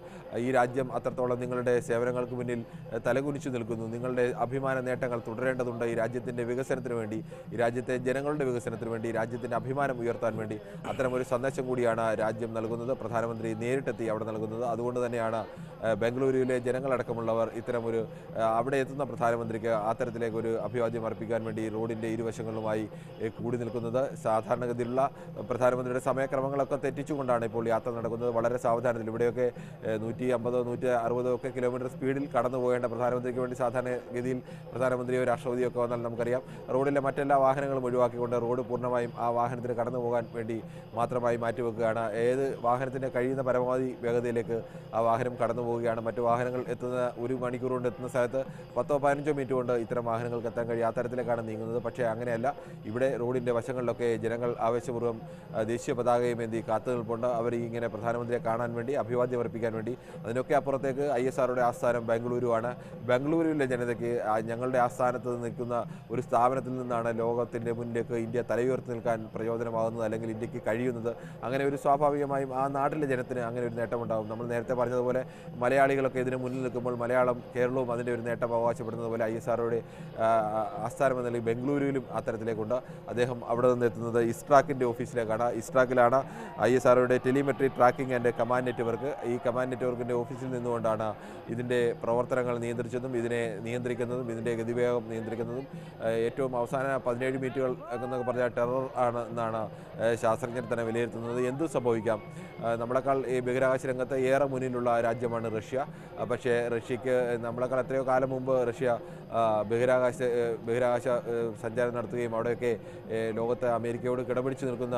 ഈ രാജ്യം അത്രത്തോളം നിങ്ങളുടെ സേവനങ്ങൾക്ക് മുന്നിൽ തലകുനിച്ചു നിൽക്കുന്നു, നിങ്ങളുടെ അഭിമാന നേട്ടങ്ങൾ തുടരേണ്ടതുണ്ട്. ഈ രാജ്യത്തിൻ്റെ വികസനത്തിന് വേണ്ടി, ഈ രാജ്യത്തെ ജനങ്ങളുടെ വികസനത്തിന് വേണ്ടി, രാജ്യത്തിൻ്റെ അഭിമാനം ഉയർത്താൻ വേണ്ടി അത്തരമൊരു സന്ദേശം കൂടിയാണ് രാജ്യം നൽകുന്നത്, പ്രധാനമന്ത്രി നേരിട്ടെത്തി അവിടെ നൽകുന്നത്. അതുകൊണ്ട് തന്നെയാണ് ബംഗളൂരുവിലെ ജനങ്ങളടക്കമുള്ളവർ ഇത്തരമൊരു അവിടെ എത്തുന്ന പ്രധാനമന്ത്രിക്ക് അത്തരത്തിലേക്ക് ഒരു അഭിവാദ്യം അർപ്പിക്കാൻ വേണ്ടി റോഡിൻ്റെ ഇരുവശങ്ങളുമായി കൂടി നിൽക്കുന്നത്. സാധാരണഗതിയിലുള്ള പ്രധാനമന്ത്രിയുടെ സമയക്രമങ്ങളൊക്കെ തെറ്റിച്ചുകൊണ്ടാണ് ഇപ്പോൾ യാത്ര നടക്കുന്നത്. വളരെ സാവധാനത്തിൽ ഇവിടെയൊക്കെ 150 160 ഒക്കെ കിലോമീറ്റർ സ്പീഡിൽ കടന്നു പോകേണ്ട പ്രധാനമന്ത്രിക്ക് വേണ്ടി സാധാരണഗതിയിൽ പ്രധാനമന്ത്രിയോ രാഷ്ട്രപതിയൊക്കെ വന്നാൽ നമുക്കറിയാം റോഡിലെ മറ്റെല്ലാ വാഹനങ്ങളും ഒഴിവാക്കിക്കൊണ്ട് റോഡ് പൂർണ്ണമായും ആ വാഹനത്തിന് കടന്നു പോകാൻ വേണ്ടി മാത്രമായി മാറ്റിവെക്കുകയാണ്. ഏത് വാഹനത്തിന് കഴിയുന്ന പരമാവധി വേഗതയിലേക്ക് ആ വാഹനം കടന്നു പോവുകയാണ്. മറ്റു വാഹനങ്ങൾ എത്തുന്ന 1 മണിക്കൂർ കൊണ്ട് എത്തുന്ന സ്ഥലത്ത് 10-15 മിനിറ്റ് കൊണ്ട് ഇത്തരം വാഹനങ്ങൾക്ക് എത്താൻ കഴിയും. അത്തരത്തിലേക്കാണ് നീങ്ങുന്നത്. പക്ഷേ അങ്ങനെയല്ല, ഇവിടെ റോഡിൻ്റെ വശങ്ങളിലൊക്കെ ജനങ്ങൾ ആവേശപൂർവ്വം ദേശീയ പതാകയും എന്തി കാത്തു നിൽപ്പുണ്ട്. അവർ ഇങ്ങനെ പ്രധാനമന്ത്രിയെ കാണാൻ വേണ്ടി, അഭിവാദ്യം അർപ്പിക്കാൻ വേണ്ടി. അതിനൊക്കെ അപ്പുറത്തേക്ക് ISROയുടെ ആസ്ഥാനം ബംഗളൂരുവാണ്. ബംഗളൂരുവിലെ ജനതയ്ക്ക് ഞങ്ങളുടെ ആസ്ഥാനത്ത് നിൽക്കുന്ന ഒരു സ്ഥാപനത്തിൽ നിന്നാണ് ലോകത്തിൻ്റെ മുന്നിലേക്ക് ഇന്ത്യ തലയുയർത്തി നിൽക്കാൻ പ്രയോജനമാകുന്നത്, അല്ലെങ്കിൽ ഇന്ത്യക്ക് കഴിയുന്നത്. അങ്ങനെ ഒരു സ്വാഭാവികമായും ആ നാട്ടിലെ ജനത്തിന് അങ്ങനെ ഒരു നേട്ടമുണ്ടാകും. നമ്മൾ നേരത്തെ പറഞ്ഞതുപോലെ മലയാളികളൊക്കെ ഇതിന് മുന്നിൽ നിൽക്കുമ്പോൾ മലയാളം കേരളവും അതിൻ്റെ ഒരു നേട്ടം അവകാശപ്പെടുന്നത് പോലെ ISROയുടെ ആസ്ഥാനം എന്ന നിലയിൽ ബംഗളൂരുവിലും അത്തരത്തിലേക്കുണ്ട്. അദ്ദേഹം അവിടെ നിന്ന് എത്തുന്നത് ഇസ്ട്രാക്കിൻ്റെ ഓഫീസിലേക്കാണ്. ഇസ്ട്രാക്കിലാണ് ISROയുടെ telemetry tracking and command network. ഈ കമാൻഡ് നെറ്റ്വർക്കിൻ്റെ ഓഫീസിൽ നിന്നുകൊണ്ടാണ് ഇതിൻ്റെ പ്രവർത്തനങ്ങൾ നിയന്ത്രിച്ചതും ഇതിനെ നിയന്ത്രിക്കുന്നതും ഇതിൻ്റെ ഗതിവേഗം നിയന്ത്രിക്കുന്നതും. ഏറ്റവും അവസാന 17 മിനിറ്റുകൾ എന്നൊക്കെ പറഞ്ഞാൽ ടെറർ ആണ് എന്നാണ് ശാസ്ത്രജ്ഞർ തന്നെ വിലയിരുത്തുന്നത്. എന്തു സംഭവിക്കാം, നമ്മളെക്കാൾ ഈ ബഹിരാകാശ രംഗത്ത് ഏറെ മുന്നിലുള്ള രാജ്യമാണ് റഷ്യ. പക്ഷേ റഷ്യക്ക് നമ്മളെക്കാൾ എത്രയോ കാലം മുമ്പ് റഷ്യ ബഹിരാകാശ സഞ്ചാരം നടത്തുകയും അവിടെയൊക്കെ ലോകത്ത് അമേരിക്കയോട് കിടപിടിച്ച് നിൽക്കുന്ന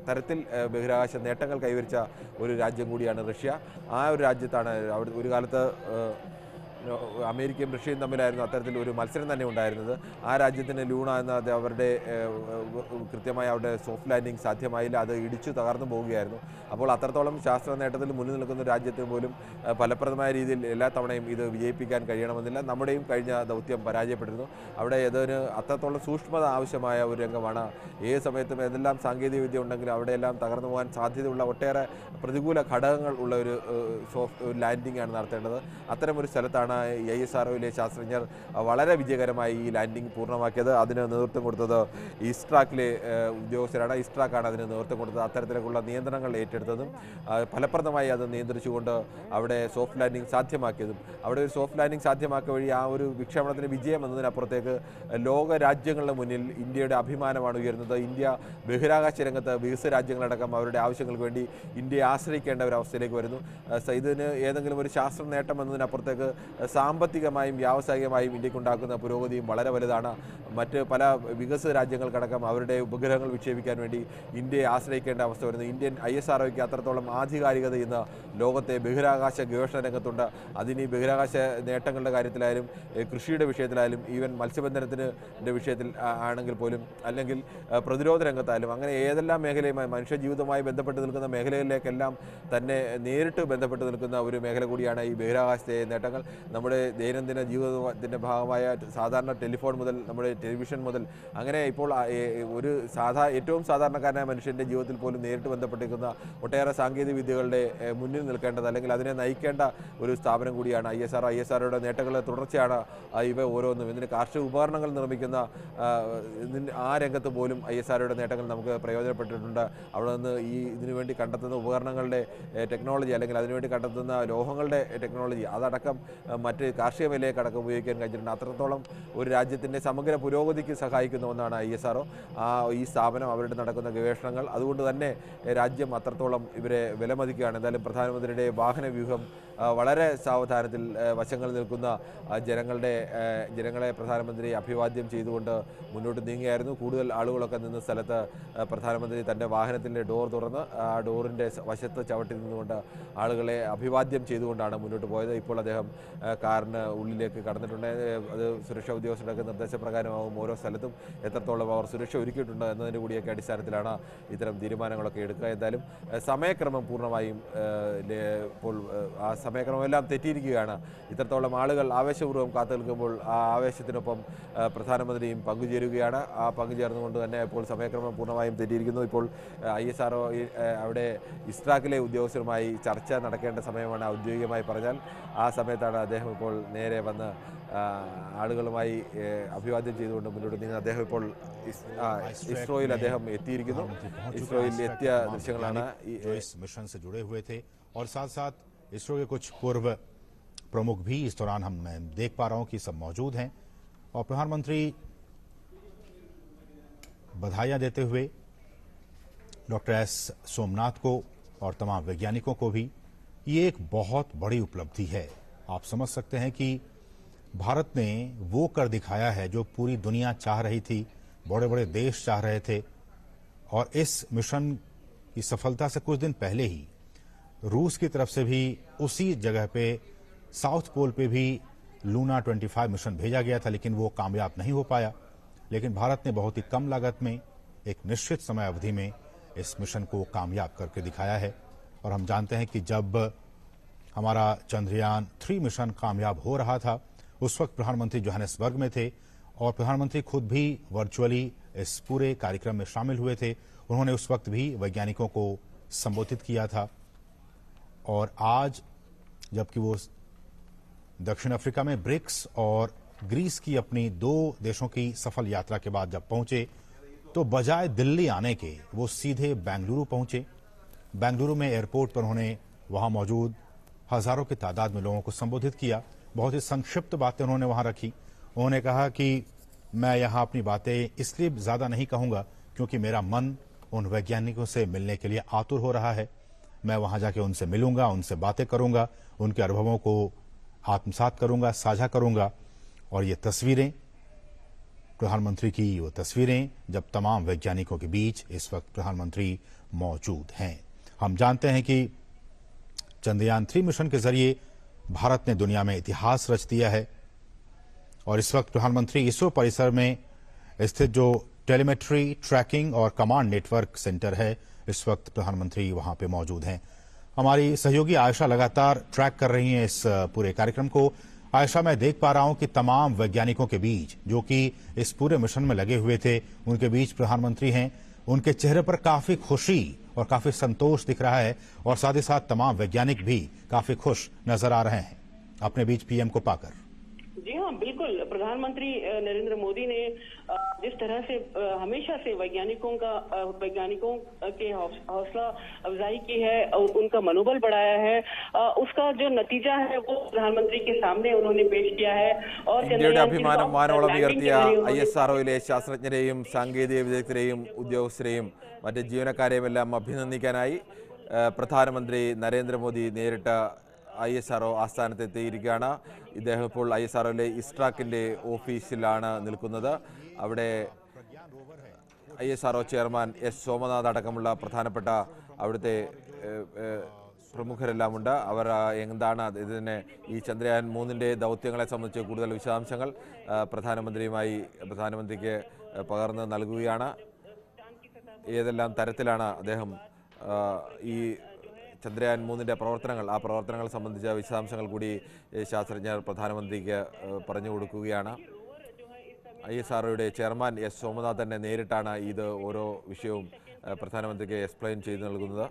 തരത്തിൽ ബഹിരാകാശ നേട്ടങ്ങൾ കൈവരിച്ച ഒരു രാജ്യം കൂടിയാണ് റഷ്യ. ആ ഒരു രാജ്യത്താണ് ഒരു കാലത്ത് അമേരിക്കയും റഷ്യയും തമ്മിലായിരുന്നു അത്തരത്തിൽ ഒരു മത്സരം തന്നെ ഉണ്ടായിരുന്നത്. ആ രാജ്യത്തിന് ലൂണ എന്ന അവരുടെ കൃത്യമായി അവിടെ സോഫ്റ്റ് ലാൻഡിങ് സാധ്യമായില്ല, അത് ഇടിച്ചു തകർന്നു പോവുകയായിരുന്നു. അപ്പോൾ അത്രത്തോളം ശാസ്ത്ര നേട്ടത്തിൽ മുന്നിൽ നിൽക്കുന്ന രാജ്യത്തിന് പോലും ഫലപ്രദമായ രീതിയിൽ എല്ലാ തവണയും ഇത് വിജയിപ്പിക്കാൻ കഴിയണമെന്നില്ല. നമ്മുടെയും കഴിഞ്ഞ ദൗത്യം പരാജയപ്പെട്ടിരുന്നു. അവിടെ ഇതിന് അത്രത്തോളം സൂക്ഷ്മത ആവശ്യമായ ഒരു രംഗമാണ്. ഏത് സമയത്തും ഏതെല്ലാം സാങ്കേതിക വിദ്യ ഉണ്ടെങ്കിലും അവിടെയെല്ലാം തകർന്നു പോകാൻ സാധ്യതയുള്ള ഒട്ടേറെ പ്രതികൂല ഘടകങ്ങൾ ഉള്ള ഒരു ലാൻഡിംഗ് ആണ് നടത്തേണ്ടത്. അത്തരമൊരു സ്ഥലത്താണ് ISROയിലെ ശാസ്ത്രജ്ഞർ വളരെ വിജയകരമായി ഈ ലാൻഡിംഗ് പൂർണ്ണമാക്കിയത്. അതിന് നേതൃത്വം കൊടുത്തത് ഇസ്ട്രാക്കിലെ ഉദ്യോഗസ്ഥരാണ്. ഇസ്ട്രാക്കാണ് അതിന് നേതൃത്വം കൊടുത്തത്. അത്തരത്തിലേക്കുള്ള നിയന്ത്രണങ്ങൾ ഏറ്റെടുത്തതും ഫലപ്രദമായി അത് നിയന്ത്രിച്ചുകൊണ്ട് അവിടെ സോഫ്റ്റ് ലാൻഡിംഗ് സാധ്യമാക്കിയതും. അവിടെ ഒരു സോഫ്റ്റ് ലാൻഡിംഗ് സാധ്യമാക്കിയ വഴി ആ ഒരു വിക്ഷേപണത്തിന് വിജയം എന്നതിനപ്പുറത്തേക്ക് ലോക രാജ്യങ്ങളുടെ മുന്നിൽ ഇന്ത്യയുടെ അഭിമാനമാണ് ഉയരുന്നത്. ഇന്ത്യ ബഹിരാകാശ രംഗത്ത് വികസിത രാജ്യങ്ങളടക്കം അവരുടെ ആവശ്യങ്ങൾക്ക് വേണ്ടി ഇന്ത്യയെ ആശ്രയിക്കേണ്ട ഒരു അവസ്ഥയിലേക്ക് വരുന്നു. ഇതിന് ഏതെങ്കിലും ഒരു ശാസ്ത്ര നേട്ടം എന്നതിനപ്പുറത്തേക്ക് സാമ്പത്തികമായും വ്യാവസായികമായും ഇന്ത്യക്കുണ്ടാക്കുന്ന പുരോഗതിയും വളരെ വലുതാണ്. മറ്റ് പല വികസിത രാജ്യങ്ങൾക്കടക്കം അവരുടെ ഉപഗ്രഹങ്ങൾ വിക്ഷേപിക്കാൻ വേണ്ടി ഇന്ത്യയെ ആശ്രയിക്കേണ്ട അവസ്ഥ വരുന്നു. ഇന്ത്യൻ ISROയ്ക്ക് അത്രത്തോളം ആധികാരികത ഇന്ന് ലോകത്തെ ബഹിരാകാശ ഗവേഷണ രംഗത്തുണ്ട്. അതിന് ഈ ബഹിരാകാശ നേട്ടങ്ങളുടെ കാര്യത്തിലായാലും കൃഷിയുടെ വിഷയത്തിലായാലും ഈവൻ മത്സ്യബന്ധനത്തിൻ്റെ വിഷയത്തിൽ ആണെങ്കിൽ പോലും, അല്ലെങ്കിൽ പ്രതിരോധ രംഗത്തായാലും, അങ്ങനെ ഏതെല്ലാം മേഖലയുമായി മനുഷ്യജീവിതവുമായി ബന്ധപ്പെട്ട് നിൽക്കുന്ന മേഖലകളിലേക്കെല്ലാം തന്നെ നേരിട്ട് ബന്ധപ്പെട്ട് നിൽക്കുന്ന ഒരു മേഖല കൂടിയാണ് ഈ ബഹിരാകാശത്തെ നേട്ടങ്ങൾ. നമ്മുടെ ദൈനംദിന ജീവിതത്തിൻ്റെ ഭാഗമായ സാധാരണ ടെലിഫോൺ മുതൽ നമ്മുടെ ടെലിവിഷൻ മുതൽ അങ്ങനെ ഇപ്പോൾ ഒരു ഏറ്റവും സാധാരണക്കാരനായ മനുഷ്യൻ്റെ ജീവിതത്തിൽ പോലും നേരിട്ട് ബന്ധപ്പെട്ടിരിക്കുന്ന ഒട്ടേറെ സാങ്കേതിക വിദ്യകളുടെ മുന്നിൽ നിൽക്കേണ്ടത്, അല്ലെങ്കിൽ അതിനെ നയിക്കേണ്ട ഒരു സ്ഥാപനം കൂടിയാണ് ISRO. ISROയുടെ നേട്ടങ്ങളുടെ തുടർച്ചയാണ് ഇവ ഓരോന്നും. ഇതിന് കാർഷിക ഉപകരണങ്ങൾ നിർമ്മിക്കുന്ന ആ രംഗത്ത് പോലും ISROയുടെ നേട്ടങ്ങൾ നമുക്ക് പ്രയോജനപ്പെട്ടിട്ടുണ്ട്. അവിടെ നിന്ന് ഇതിനു വേണ്ടി കണ്ടെത്തുന്ന ഉപകരണങ്ങളുടെ ടെക്നോളജി, അല്ലെങ്കിൽ അതിനുവേണ്ടി കണ്ടെത്തുന്ന ലോഹങ്ങളുടെ ടെക്നോളജി, അതടക്കം മറ്റ് കാർഷിക മേഖലയ്ക്കടക്കം ഉപയോഗിക്കാൻ കഴിഞ്ഞിട്ടുണ്ട്. അത്രത്തോളം ഒരു രാജ്യത്തിൻ്റെ സമഗ്ര പുരോഗതിക്ക് സഹായിക്കുന്ന ഒന്നാണ് ISRO. ഈ സ്ഥാപനം, അവരുടെ നടക്കുന്ന ഗവേഷണങ്ങൾ, അതുകൊണ്ട് തന്നെ രാജ്യം അത്രത്തോളം ഇവരെ വിലമതിക്കുകയാണ്. എന്തായാലും പ്രധാനമന്ത്രിയുടെ വാഹന വ്യൂഹം വളരെ സാവധാനത്തിൽ വശങ്ങളിൽ നിൽക്കുന്ന ജനങ്ങളെ പ്രധാനമന്ത്രി അഭിവാദ്യം ചെയ്തുകൊണ്ട് മുന്നോട്ട് നീങ്ങിയായിരുന്നു. കൂടുതൽ ആളുകളൊക്കെ നിന്ന സ്ഥലത്ത് പ്രധാനമന്ത്രി തൻ്റെ വാഹനത്തിൻ്റെ ഡോർ തുറന്ന് ആ ഡോറിൻ്റെ വശത്ത് ചവിട്ടി നിന്നുകൊണ്ട് ആളുകളെ അഭിവാദ്യം ചെയ്തുകൊണ്ടാണ് മുന്നോട്ട് പോയത്. ഇപ്പോൾ അദ്ദേഹം കാറിന് ഉള്ളിലേക്ക് കടന്നിട്ടുണ്ട്. അത് സുരക്ഷാ ഉദ്യോഗസ്ഥരുടെ നിർദ്ദേശപ്രകാരമാവും ഓരോ സ്ഥലത്തും എത്രത്തോളം അവർ സുരക്ഷ ഒരുക്കിയിട്ടുണ്ട് എന്നതിൻ്റെ കൂടിയൊക്കെ അടിസ്ഥാനത്തിലാണ് ഇത്തരം തീരുമാനങ്ങളൊക്കെ എടുക്കുക. എന്തായാലും സമയക്രമം പൂർണ്ണമായും ഇപ്പോൾ ആ സമയക്രമമെല്ലാം തെറ്റിയിരിക്കുകയാണ്. ഇത്രത്തോളം ആളുകൾ ആവേശപൂർവ്വം കാത്തു നിൽക്കുമ്പോൾ ആ ആവേശത്തിനൊപ്പം പ്രധാനമന്ത്രിയും പങ്കുചേരുകയാണ്. ആ പങ്കുചേർന്നുകൊണ്ട് തന്നെ ഇപ്പോൾ സമയക്രമം പൂർണ്ണമായും തെറ്റിയിരിക്കുന്നു. ഇപ്പോൾ ISRO അവിടെ ഇസ്ട്രാക്കിലെ ഉദ്യോഗസ്ഥരുമായി ചർച്ച നടക്കേണ്ട സമയമാണ് ഔദ്യോഗികമായി പറഞ്ഞാൽ. ആ സമയത്താണ് അദ്ദേഹം ഇപ്പോൾ നേരെ വന്ന് ആളുകളുമായി അഭിവാദ്യം ചെയ്തുകൊണ്ട് മുന്നോട്ട് നീങ്ങുന്നത്. അദ്ദേഹം ഇപ്പോൾ ഇസ്രോയിൽ അദ്ദേഹം എത്തിയിരിക്കുന്നു. ഇസ്രോയിൽ എത്തിയ ദൃശ്യങ്ങളാണ് जो इस मिशन से जुड़े हुए थे और साथ साथ इसरो के कुछ पूर्व प्रमुख भी इस दौरान हम देख पा रहा हूं कि सब मौजूद हैं और प्रधानमंत्री बधाइयां देते हुए डॉक्टर S सोमनाथ को और तमाम वैज्ञानिकों को भी ये एक बहुत बड़ी उपलब्धि है। आप समझ सकते हैं कि भारत ने वो कर दिखाया है जो पूरी दुनिया चाह रही थी, बड़े बड़े देश चाह रहे थे। और इस मिशन की सफलता से कुछ दिन पहले ही रूस की तरफ से भी उसी जगह पे साउथ पोल पे भी लूना 25 मिशन भेजा गया था, लेकिन वो कामयाब नहीं हो पाया। लेकिन भारत ने बहुत ही कम लागत में एक निश्चित समय अवधि में इस मिशन को कामयाब करके दिखाया है। और हम जानते हैं कि जब हमारा चंद्रयान 3 मिशन कामयाब हो रहा था उस वक्त प्रधानमंत्री जोहानिसबर्ग में थे और प्रधानमंत्री खुद भी वर्चुअली इस पूरे कार्यक्रम में शामिल हुए थे। उन्होंने उस वक्त भी वैज्ञानिकों को संबोधित किया था। और आज जबकि वो दक्षिण अफ्रीका में ब्रिक्स और ग्रीस की अपनी 2 देशों की सफल यात्रा के बाद जब पहुंचे तो बजाय दिल्ली आने के वो सीधे बेंगलुरु पहुंचे। बेंगलुरु में एयरपोर्ट पर उन्होंने वहां मौजूद हजारों की तादाद में लोगों को संबोधित किया। बहुत ही संक्षिप्त बातें उन्होंने वहां रखी। उन्होंने कहा कि मैं यहां अपनी बातें इसलिए ज्यादा नहीं कहूंगा क्योंकि मेरा मन उन वैज्ञानिकों से मिलने के लिए आतुर हो रहा है। मैं वहां जाके उनसे मिलूंगा, उनसे बातें करूंगा, उनके अनुभवों को आत्मसात करूंगा, साझा करूंगा। और ये तस्वीरें प्रधानमंत्री की वो तस्वीरें जब तमाम वैज्ञानिकों के बीच इस वक्त प्रधानमंत्री मौजूद हैं। हम जानते हैं कि चंद्रयान 3 मिशन के जरिए भारत ने दुनिया में इतिहास रच दिया है और इस वक्त प्रधानमंत्री इसरो परिसर में स्थित जो टेलीमेट्री ट्रैकिंग और कमांड नेटवर्क सेंटर है इस वक्त प्रधानमंत्री वहां पे मौजूद हैं। हमारी सहयोगी आयशा लगातार ट्रैक कर रही हैं इस पूरे कार्यक्रम को। आयशा, मैं देख पा रहा हूं कि तमाम वैज्ञानिकों के बीच जो कि इस पूरे मिशन में लगे हुए थे उनके बीच प्रधानमंत्री हैं। उनके चेहरे पर काफी खुशी और काफी संतोष दिख रहा है और साथ ही साथ तमाम वैज्ञानिक भी काफी खुश नजर आ रहे हैं अपने बीच पीएम को पाकर। जी हाँ, बिल्कुल। प्रधानमंत्री नरेंद्र मोदी ने जिस तरह से हमेशा से वैज्ञानिकों के हौसला अफजाई की है, उनका मनोबल बढ़ाया है, उसका जो नतीजा है वो प्रधानमंत्री के सामने उन्होंने पेश किया है। और ഇന്ത്യയുടെ അഭിമാനം വാനോളം ഉയർത്തിയ ISROയിലെ ശാസ്ത്രജ്ഞരെയും സാങ്കേതിക വിദഗ്ധരെയും ഉദ്യോഗസ്ഥരെയും മറ്റ് ജീവനക്കാരെയുമെല്ലാം അഭിനന്ദിക്കാനായി പ്രധാനമന്ത്രി നരേന്ദ്രമോദി നേരിട്ട് ISRO ആസ്ഥാനത്തെത്തിയിരിക്കുകയാണ്. ഇദ്ദേഹം ഇപ്പോൾ ISROയിലെ ഇസ്ട്രാക്കിൻ്റെ ഓഫീസിലാണ് നിൽക്കുന്നത്. അവിടെ ISRO ചെയർമാൻ S സോമനാഥ് അടക്കമുള്ള പ്രധാനപ്പെട്ട അവിടുത്തെ പ്രമുഖരെല്ലാം ഉണ്ട്. അവർ എന്താണ് ഇതിനെ ഈ ചന്ദ്രയാൻ 3ന്റെ ദൗത്യങ്ങളെ സംബന്ധിച്ച് കൂടുതൽ വിശദാംശങ്ങൾ പ്രധാനമന്ത്രിക്ക് പകർന്ന് നൽകുകയാണ്. ഏതെല്ലാം തരത്തിലാണ് അദ്ദേഹം ഈ ചന്ദ്രയാൻ 3ന്റെ പ്രവർത്തനങ്ങൾ സംബന്ധിച്ച വിശദാംശങ്ങൾ കൂടി ശാസ്ത്രജ്ഞർ പ്രധാനമന്ത്രിക്ക് പറഞ്ഞു കൊടുക്കുകയാണ്. ISROയുടെ ചെയർമാൻ S സോമനാഥ് തന്നെ നേരിട്ടാണ് ഇത് ഓരോ വിഷയവും പ്രധാനമന്ത്രിക്ക് എക്സ്പ്ലെയിൻ ചെയ്തു നൽകുന്നത്.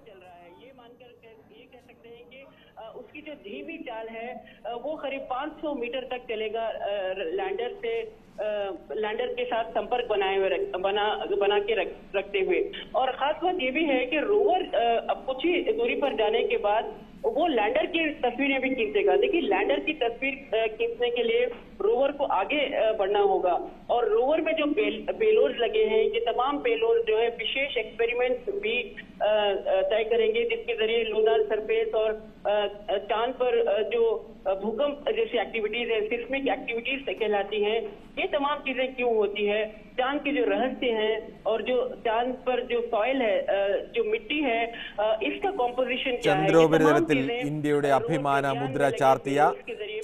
उसकी जो धीमी चाल है वो करीब 500 मीटर तक चलेगा। लैंडर के साथ संपर्क बना के रखते हुए। और खास बात ये भी है कि रोवर कुछ ही दूरी पर जाने के बाद वो लैंडर की तस्वीरें भी खींचेगा। देखिए, लैंडर की तस्वीर खींचने के लिए रोवर को आगे बढ़ना होगा और रोवर में जो पेलोड लगे हैं ये तमाम पेलोड जो है विशेष एक्सपेरिमेंट भी तय करेंगे, जिसके जरिए लूनर सरफेस और चांद पर जो भूकंप जैसी एक्टिविटीज है, सिस्मिक एक्टिविटीज कहलाती हैं, ये तमाम चीजें क्यों होती है, चांद के जो रहस्य हैं और जो चांद पर जो सॉइल है, जो मिट्टी है, इसका कॉम्पोजिशन क्या है। ചന്ദ്രോപരിതലത്തിൽ ഇന്ത്യയുടെ അഭിമാന മുദ്ര ചാർത്തിയ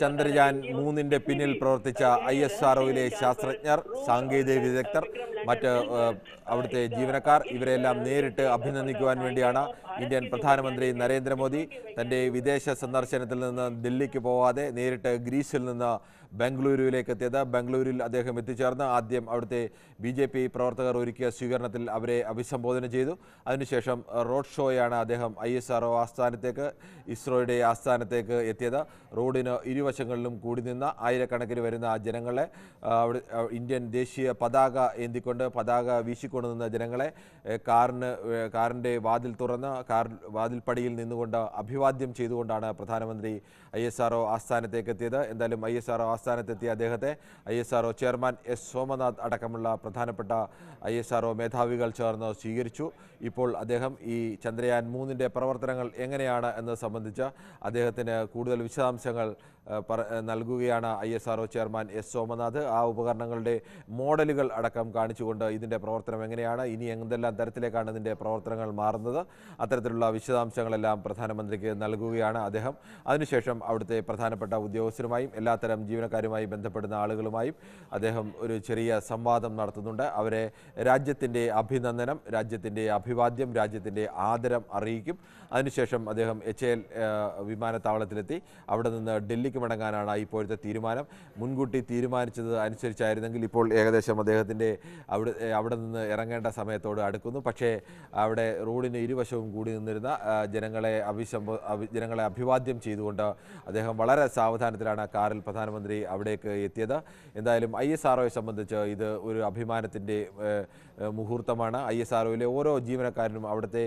ചന്ദ്രയാൻ 3-ന്റെ പിന്നിൽ പ്രവർത്തിച്ച ISROയിലെ ശാസ്ത്രജ്ഞർ, സാങ്കേതിക വിദഗ്ധർ, മറ്റ് അവിടുത്തെ ജീവനക്കാർ ഇവരെല്ലാം നേരിട്ട് അഭിനന്ദിക്കുവാൻ വേണ്ടിയാണ് ഇന്ത്യൻ പ്രധാനമന്ത്രി നരേന്ദ്രമോദി തൻ്റെ വിദേശ സന്ദർശനത്തിൽ നിന്ന് ദില്ലിക്ക് പോവാതെ നേരിട്ട് ഗ്രീസിൽ നിന്ന് ബംഗളൂരുവിലേക്ക് എത്തിയത്. ബംഗളൂരുവിൽ അദ്ദേഹം എത്തിച്ചേർന്ന് ആദ്യം അവിടുത്തെ BJP പ്രവർത്തകർ ഒരുക്കിയ സ്വീകരണത്തിൽ അവരെ അഭിസംബോധന ചെയ്തു. അതിനുശേഷം റോഡ് ഷോയാണ് അദ്ദേഹം ISRO ആസ്ഥാനത്തേക്ക്, ഇസ്രോയുടെ ആസ്ഥാനത്തേക്ക് എത്തിയത്. റോഡിന് ഇരുവശങ്ങളിലും കൂടി നിന്ന ആയിരക്കണക്കിന് വരുന്ന ജനങ്ങളെ, ഇന്ത്യൻ ദേശീയ പതാക ഏന്തിക്കൊണ്ട് പതാക വീശിക്കൊണ്ട് നിന്ന ജനങ്ങളെ കാറിൻ്റെ വാതിൽ തുറന്ന് വാതിൽപ്പടിയിൽ നിന്നുകൊണ്ട് അഭിവാദ്യം ചെയ്തുകൊണ്ടാണ് പ്രധാനമന്ത്രി ISRO ആസ്ഥാനത്തേക്ക് എത്തിയത്. എന്തായാലും ISRO ആസ്ഥാനത്തെത്തിയ അദ്ദേഹത്തെ ISRO ചെയർമാൻ S. സോമനാഥ് അടക്കമുള്ള പ്രധാനപ്പെട്ട ISRO മേധാവികൾ ചേർന്ന് സ്വീകരിച്ചു. ഇപ്പോൾ അദ്ദേഹം ഈ ചന്ദ്രയാൻ 3-ന്റെ പ്രവർത്തനങ്ങൾ എങ്ങനെയാണ് എന്നത് സംബന്ധിച്ച് അദ്ദേഹത്തിന് കൂടുതൽ വിശദാംശങ്ങൾ നൽകുകയാണ് ISRO ചെയർമാൻ S. സോമനാഥ്. ആ ഉപകരണങ്ങളുടെ മോഡലുകൾ അടക്കം കാണിച്ചുകൊണ്ട് ഇതിൻ്റെ പ്രവർത്തനം എങ്ങനെയാണ്, ഇനി എന്തെല്ലാം തരത്തിലേക്കാണ് ഇതിൻ്റെ പ്രവർത്തനങ്ങൾ മാറുന്നത്, അത്തരത്തിലുള്ള വിശദാംശങ്ങളെല്ലാം പ്രധാനമന്ത്രിക്ക് നൽകുകയാണ് അദ്ദേഹം. അതിനുശേഷം അവിടുത്തെ പ്രധാനപ്പെട്ട ഉദ്യോഗസ്ഥരുമായും എല്ലാത്തരം ജീവനക്കാരുമായി ബന്ധപ്പെടുന്ന ആളുകളുമായും അദ്ദേഹം ഒരു ചെറിയ സംവാദം നടത്തുന്നുണ്ട്. അവരെ രാജ്യത്തിൻ്റെ അഭിനന്ദനം, രാജ്യത്തിൻ്റെ അഭിവാദ്യം, രാജ്യത്തിൻ്റെ ആദരം അറിയിക്കും. അതിനുശേഷം അദ്ദേഹം HAL വിമാനത്താവളത്തിലെത്തി അവിടെ നിന്ന് ഡൽഹിക്ക് മടങ്ങാനാണ് ഇപ്പോഴത്തെ തീരുമാനം. മുൻകൂട്ടി തീരുമാനിച്ചത് അനുസരിച്ചായിരുന്നെങ്കിൽ ഇപ്പോൾ ഏകദേശം അദ്ദേഹത്തിൻ്റെ അവിടെ നിന്ന് ഇറങ്ങേണ്ട സമയത്തോട് അടുക്കുന്നു. പക്ഷേ അവിടെ റോഡിന് ഇരുവശവും കൂടി നിന്നിരുന്ന ജനങ്ങളെ അഭിവാദ്യം ചെയ്തുകൊണ്ട് അദ്ദേഹം വളരെ സാവധാനത്തിലാണ് കാറിൽ പ്രധാനമന്ത്രി അവിടേക്ക് എത്തിയത്. എന്തായാലും ISROയെ സംബന്ധിച്ച് ഇത് ഒരു അഭിമാനത്തിൻ്റെ മുഹൂർത്തമാണ്. ISROയിലെ ഓരോ ജീവനക്കാരനും അവിടുത്തെ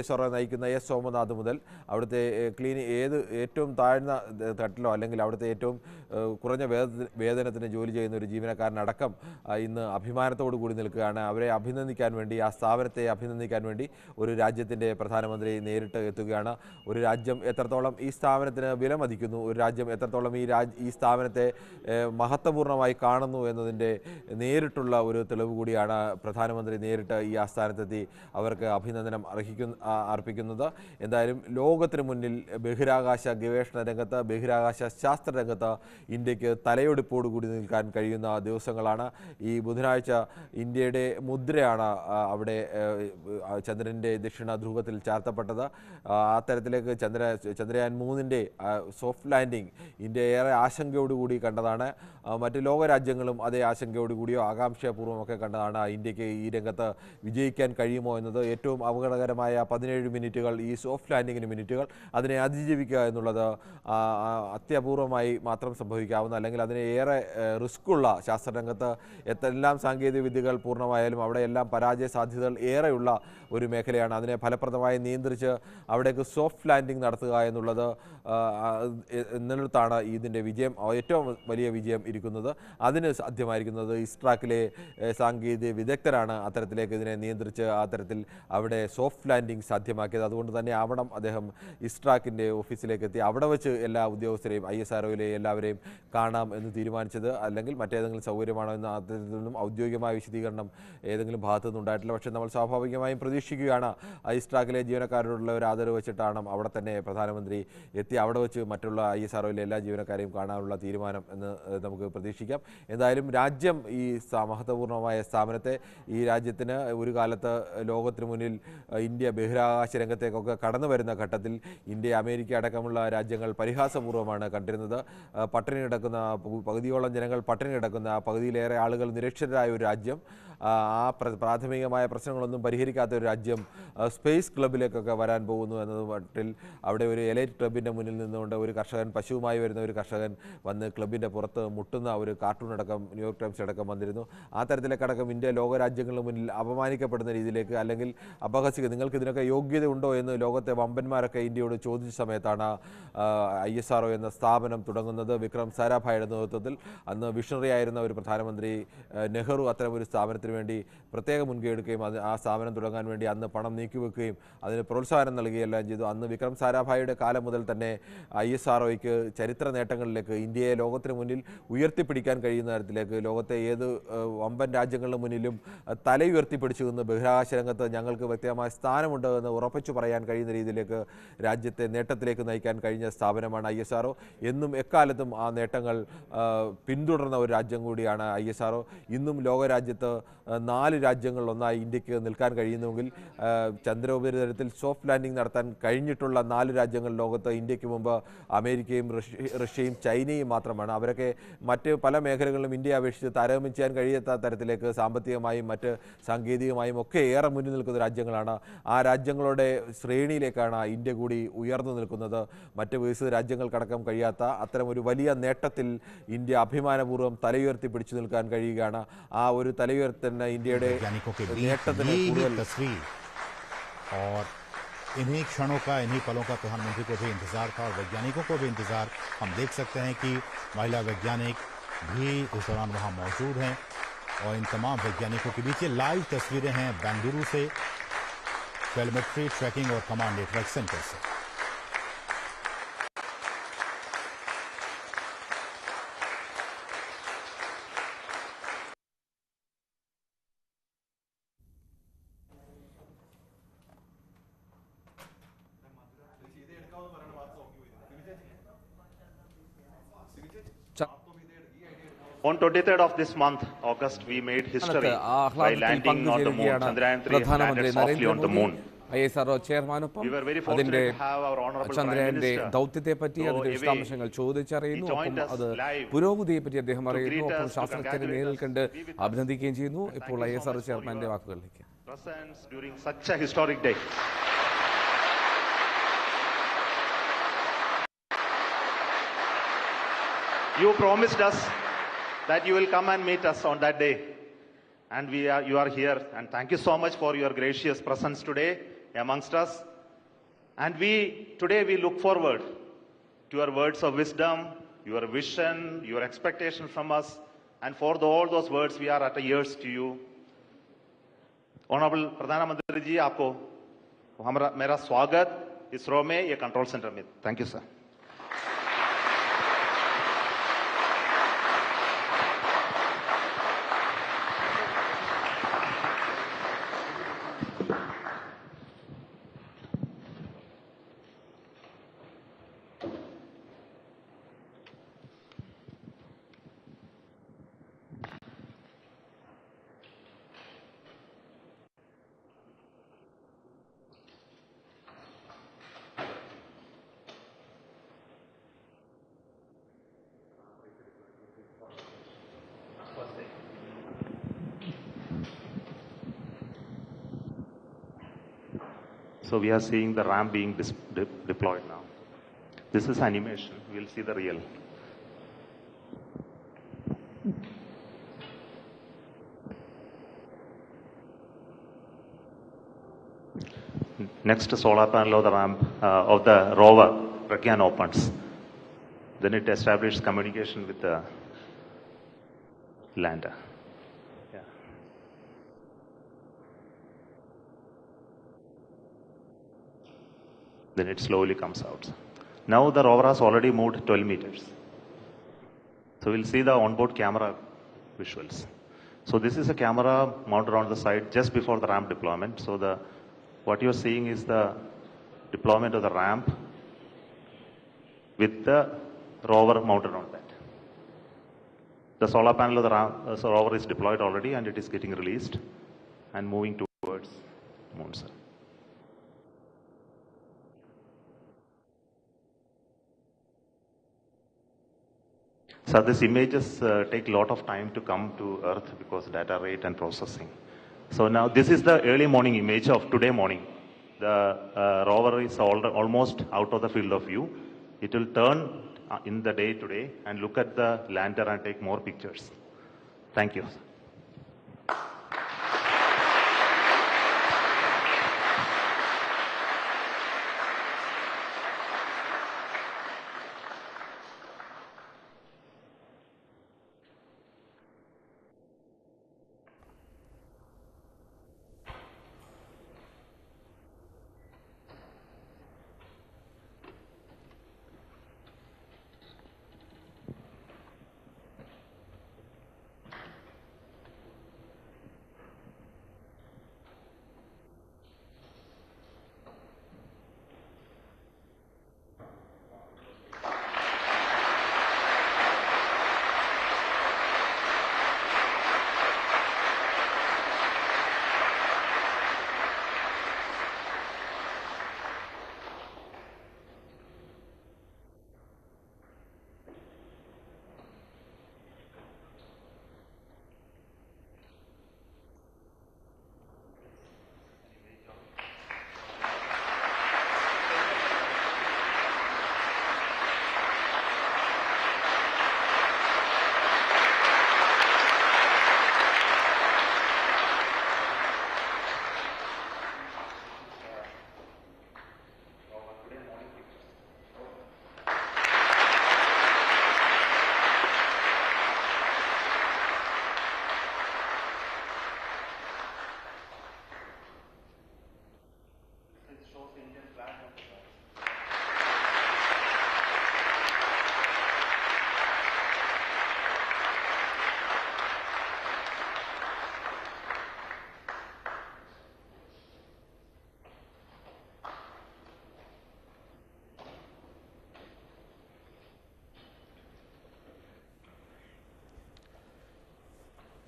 ISRO നയിക്കുന്ന S. സോമനാഥ് മുതൽ അവിടുത്തെ ഏറ്റവും താഴ്ന്ന തട്ടിലോ അല്ലെങ്കിൽ അവിടുത്തെ ഏറ്റവും കുറഞ്ഞ വേതനത്തിന് ജോലി ചെയ്യുന്ന ഒരു ജീവനക്കാരനടക്കം ഇന്ന് അഭിമാനത്തോടു കൂടി നിൽക്കുകയാണ്. അവരെ അഭിനന്ദിക്കാൻ വേണ്ടി, ആ സ്ഥാപനത്തെ അഭിനന്ദിക്കാൻ വേണ്ടി ഒരു രാജ്യത്തിൻ്റെ പ്രധാനമന്ത്രി നേരിട്ട് എത്തുകയാണ്. ഒരു രാജ്യം എത്രത്തോളം ഈ സ്ഥാപനത്തിന് വിലമതിക്കുന്നു, ഒരു രാജ്യം എത്രത്തോളം ഈ സ്ഥാപനത്തെ മഹത്വപൂർണ്ണമായി കാണുന്നു എന്നതിൻ്റെ നേരിട്ടുള്ള ഒരു തെളിവ് കൂടിയാണ് പ്രധാനമന്ത്രി നേരിട്ട് ഈ ആസ്ഥാനത്തെത്തി അവർക്ക് അഭിനന്ദനം അർപ്പിക്കുന്നത്. എന്തായാലും ലോകത്തിന് മുന്നിൽ ബഹിരാകാശ ഗവേഷണ രംഗത്ത്, ബഹിരാകാശ ശാസ്ത്ര രംഗത്ത് ഇന്ത്യക്ക് തലയെടുപ്പോടുകൂടി നിൽക്കാൻ കഴിയുന്ന ദിവസങ്ങളാണ്. ഈ ബുധനാഴ്ച ഇന്ത്യയുടെ മുദ്രയാണ് അവിടെ ചന്ദ്രൻ്റെ ദക്ഷിണ ധ്രുവത്തിൽ ചാർത്തപ്പെട്ടത്. ആ തരത്തിലേക്ക് ചന്ദ്രയാൻ 3-ന്റെ സോഫ്റ്റ് ലാൻഡിംഗ് ഇന്ത്യ ഏറെ ആശങ്കയോടുകൂടി കണ്ടതാണ്. മറ്റ് ലോകരാജ്യങ്ങളും അതേ ആശങ്കയോടുകൂടിയോ ആകാംക്ഷാപൂർവ്വമൊക്കെ കണ്ടതാണ്. ഇന്ത്യക്ക് ഈ രംഗത്ത് വിജയിക്കാൻ കഴിയുമോ എന്നത്. ഏറ്റവും അപകടകരമായ 17 മിനിറ്റുകൾ, ഈ സോഫ്റ്റ് ലാൻഡിങ്ങിന് മിനിറ്റുകൾ, അതിനെ അതിജീവിക്കുക എന്നുള്ളത് അത്യപൂർവമായി മാത്രം സംഭവിക്കാവുന്ന, അല്ലെങ്കിൽ അതിന് ഏറെ റിസ്ക്കുള്ള, ശാസ്ത്രരംഗത്ത് എല്ലാം സാങ്കേതിക വിദ്യകൾ പൂർണ്ണമായാലും അവിടെയെല്ലാം പരാജയ സാധ്യതകൾ ഏറെയുള്ള ഒരു മേഖലയാണ്. അതിനെ ഫലപ്രദമായി നിയന്ത്രിച്ച് അവിടേക്ക് സോഫ്റ്റ് ലാൻഡിംഗ് നടത്തുക എന്നുള്ളത് എന്നിടത്താണ് ഇതിൻ്റെ വിജയം, ഏറ്റവും വലിയ വിജയം ഇരിക്കുന്നത്. അതിന് സാധ്യമായിരിക്കുന്നത് ഇസ്ട്രാക്കിലെ സാങ്കേതിക വിദഗ്ധരാണ് അത്തരത്തിലേക്ക് ഇതിനെ നിയന്ത്രിച്ച് അത്തരത്തിൽ അവിടെ സോഫ്റ്റ് ലാൻഡിംഗ് സാധ്യമാക്കിയത്. അതുകൊണ്ട് തന്നെ അവിടെ അദ്ദേഹം ഇസ്ട്രാക്കിൻ്റെ ഓഫീസിലേക്ക് എത്തി അവിടെ വെച്ച് എല്ലാ ഉദ്യോഗസ്ഥരെയും ISROയിലെ എല്ലാവരെയും കാണാം എന്ന് തീരുമാനിച്ചത്. അല്ലെങ്കിൽ മറ്റേതെങ്കിലും സൗകര്യമാണോ എന്ന് അത്തരത്തിൽ നിന്നും ഔദ്യോഗികമായ വിശദീകരണം ഏതെങ്കിലും ഭാഗത്തു നിന്നുണ്ടായിട്ടില്ല. പക്ഷേ നമ്മൾ സ്വാഭാവികമായും പ്രതീക്ഷിക്കുകയാണ് ഇസ്ട്രാക്കിലെ ജീവനക്കാരോടുള്ള ഒരു ആദരവ് വെച്ചിട്ടാണ് അവിടെ തന്നെ പ്രധാനമന്ത്രി എത്തി അവിടെ വെച്ച് മറ്റുള്ള ISROയിലെ എല്ലാ ജീവനക്കാരെയും കാണാനുള്ള തീരുമാനം എന്ന് നമുക്ക് പ്രതീക്ഷിക്കാം. എന്തായാലും രാജ്യം ഈ മഹത്വപൂർണ്ണമായ സ്ഥാപനത്തെ, ഈ രാജ്യത്തിന് ഒരു കാലത്ത് ലോകത്തിന് മുന്നിൽ ഇന്ത്യ ബഹിരാകാശ രംഗത്തേക്കൊക്കെ കടന്നു വരുന്ന ഘട്ടത്തിൽ ഇന്ത്യ, അമേരിക്ക അടക്കമുള്ള രാജ്യങ്ങൾ പരിഹാസപൂർവ്വമാണ് കണ്ടിരുന്നത്. പട്ടിണി കിടക്കുന്ന, പകുതിയോളം ജനങ്ങൾ പട്ടിണി കിടക്കുന്ന, പകുതിയിലേറെ ആളുകൾ നിരക്ഷരരായ ഒരു രാജ്യം, ആ പ്രാഥമികമായ പ്രശ്നങ്ങളൊന്നും പരിഹരിക്കാത്ത ഒരു രാജ്യം സ്പേസ് ക്ലബിലേക്കൊക്കെ വരാൻ പോകുന്നു എന്നത് മട്ടിൽ അവിടെ ഒരു എലൈറ്റ് ക്ലബിൻ്റെ മുന്നിൽ നിന്നുകൊണ്ട് ഒരു കർഷകൻ, പശുവുമായി വരുന്ന ഒരു കർഷകൻ വന്ന് ക്ലബിൻ്റെ പുറത്ത് മുട്ടുന്ന ഒരു കാർട്ടൂൺ അടക്കം ന്യൂയോർക്ക് ടൈംസ് അടക്കം വന്നിരുന്നു. ആ തരത്തിലേക്കടക്കം ഇന്ത്യ ലോകരാജ്യങ്ങളുടെ മുന്നിൽ അപമാനിക്കപ്പെടുന്ന രീതിയിലേക്ക്, അല്ലെങ്കിൽ അപഹസിക്കുക, നിങ്ങൾക്ക് ഇതിനൊക്കെ യോഗ്യത ഉണ്ടോ എന്ന് ലോകത്തെ വമ്പന്മാരൊക്കെ ഇന്ത്യയോട് ചോദിച്ച സമയത്താണ് ISRO എന്ന സ്ഥാപനം തുടങ്ങുന്നത്. വിക്രം സാരാഭായുടെ നേതൃത്വത്തിൽ അന്ന് വിഷണറി ആയിരുന്ന ഒരു പ്രധാനമന്ത്രി നെഹ്റു അത്തരമൊരു സ്ഥാപനത്തിന് വികസനത്തിന് വേണ്ടി പ്രത്യേക മുൻകൈ എടുക്കുകയും ആ സ്ഥാപനം തുടങ്ങാൻ വേണ്ടി അന്ന് പണം നീക്കിവെക്കുകയും അതിന് പ്രോത്സാഹനം നൽകുകയെല്ലാം ചെയ്തു. അന്ന് വിക്രം സാരാഭായിയുടെ കാലം മുതൽ തന്നെ ISROയ്ക്ക് ചരിത്ര നേട്ടങ്ങളിലേക്ക്, ഇന്ത്യയെ ലോകത്തിന് മുന്നിൽ ഉയർത്തിപ്പിടിക്കാൻ കഴിയുന്ന തരത്തിലേക്ക്, ലോകത്തെ ഏത് വമ്പൻ രാജ്യങ്ങളുടെ മുന്നിലും തല ഉയർത്തിപ്പിടിച്ചു നിന്ന് ബഹിരാകാശ രംഗത്ത് ഞങ്ങൾക്ക് വ്യക്തമായ സ്ഥാനമുണ്ട് എന്ന് ഉറപ്പിച്ചു പറയാൻ കഴിയുന്ന രീതിയിലേക്ക് രാജ്യത്തെ നേട്ടത്തിലേക്ക് നയിക്കാൻ കഴിഞ്ഞ സ്ഥാപനമാണ് ISRO. എന്നും എക്കാലത്തും ആ നേട്ടങ്ങൾ പിന്തുടർന്ന ഒരു രാജ്യം കൂടിയാണ് ISRO. ഇന്നും ലോകരാജ്യത്ത് 4 രാജ്യങ്ങളിലൊന്നായി ഇന്ത്യക്ക് നിൽക്കാൻ കഴിയുന്നുവെങ്കിൽ ചന്ദ്രോപരിതലത്തിൽ സോഫ്റ്റ് ലാൻഡിംഗ് നടത്താൻ കഴിഞ്ഞിട്ടുള്ള 4 രാജ്യങ്ങൾ ലോകത്ത് ഇന്ത്യക്ക് മുമ്പ് അമേരിക്കയും റഷ്യയും ചൈനയും മാത്രമാണ്. അവരൊക്കെ മറ്റ് പല മേഖലകളിലും ഇന്ത്യയെ അപേക്ഷിച്ച് താരതമ്യം ചെയ്യാൻ കഴിയാത്ത തരത്തിലേക്ക് സാമ്പത്തികമായും മറ്റ് സാങ്കേതികമായും ഒക്കെ ഏറെ മുന്നിൽ നിൽക്കുന്ന രാജ്യങ്ങളാണ്. ആ രാജ്യങ്ങളുടെ ശ്രേണിയിലേക്കാണ് ഇന്ത്യ കൂടി ഉയർന്നു നിൽക്കുന്നത്. മറ്റ് വികസിത രാജ്യങ്ങൾക്കടക്കം കഴിയാത്ത അത്തരമൊരു വലിയ നേട്ടത്തിൽ ഇന്ത്യ അഭിമാനപൂർവ്വം തലയുയർത്തി പിടിച്ചു നിൽക്കാൻ കഴിയുകയാണ്. ആ ഒരു തലയുയർത്തുന്ന ഇന്ത്യയുടെ वैज्ञानिकों के നേട്ടത്തിന് बीच കൂടുതൽ ये तस्वीर और इन्हीं क्षणों का, इन्हीं पलों का प्रधानमंत्री को भी इंतजार था और वैज्ञानिकों को भी इंतजार। हम देख सकते हैं कि महिला वैज्ञानिक भी इस दौरान वहां मौजूद हैं और इन तमाम वैज्ञानिकों के बीच ये लाइव तस्वीरें हैं बेंगलुरु से, टेलीमेट्री ट्रैकिंग और कमांड नेटवर्क सेंटर से। On 23rd of this month, August, we made history by ആഹ്ലാദത്തിൽ landing on the moon. പങ്കുചേരുകയാണ് Chandrayaan 3 പ്രധാനമന്ത്രി landed softly on the Narendra Modi. moon. ISRO ചെയർമാനൊപ്പം We were very fortunate അതിന്റെ to have our honorable Prime ചന്ദ്രയാന്റെ Minister ദൗത്യത്തെ പറ്റി, go അതിന്റെ away. വിശദാംശങ്ങൾ ചോദിച്ചറിയുന്നു. He joined ഒപ്പം us അത് live പുരോഗതിയെ പറ്റി അദ്ദേഹം അറിയുന്നു. greet ഒപ്പം us, to ശാസ്ത്രജ്ഞരെ congratulate നേരിൽ us, കണ്ട് be with us. അഭിനന്ദിക്കുകയും ചെയ്യുന്നു. ഇപ്പോൾ Thank you so ISRO much for ചെയർമാന്റെ your വാക്കുകളിലേക്ക്. presence during such a historic day. You promised us that you will come and meet us on that day. And you are here. And thank you so much for your gracious presence today amongst us. And today we look forward to your words of wisdom, your vision, your expectation from us. And for all those words, we are at ears to you. Honorable Pradhan Mantri ji, आपको मेरा स्वागत इसरो में ये control centre में. Thank you, sir. So we are seeing the ramp being deployed now. This is animation. We'll see the real. Next solar panel of the ramp of the rover Pragyan opens. Then it establishes communication with the lander. Yeah. Then it slowly comes out. Now the rover has already moved 12 meters. So we'll see the onboard camera visuals. So this is a camera mounted on the side just before the ramp deployment. So what you're seeing is the deployment of the ramp with the rover mounted on that. The solar panel of the rover is deployed already and it is getting released and moving towards moon. So these images take a lot of time to come to Earth because data rate and processing. So now this is the early morning image of today morning. The rover is almost out of the field of view. It will turn in the day today and look at the lander and take more pictures. Thank you.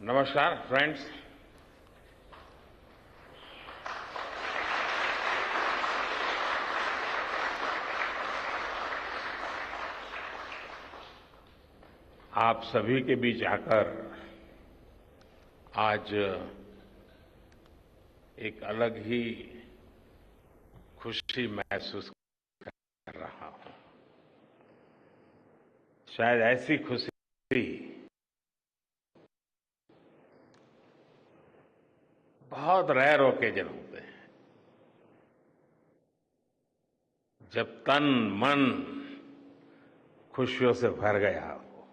नमस्कार friends. आप सभी के बीच आकर आज एक अलग ही खुशी महसूस कर रहा हूं। शायद ऐसी खुशी बहुत रेयर ओकेजन होते हैं जब तन मन खुशियों से भर गया हो।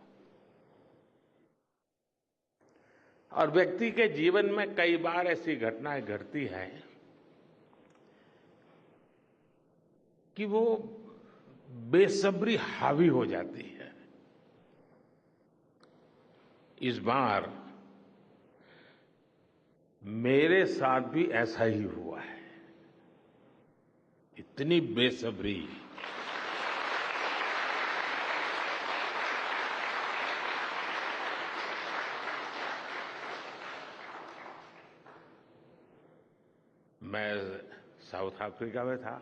और व्यक्ति के जीवन में कई बार ऐसी घटनाएं घटती हैं कि वो बेसब्री हावी हो जाती है। इस बार मेरे साथ भी ऐसा ही हुआ है। इतनी बेसब्री, मैं साउथ अफ्रीका में था,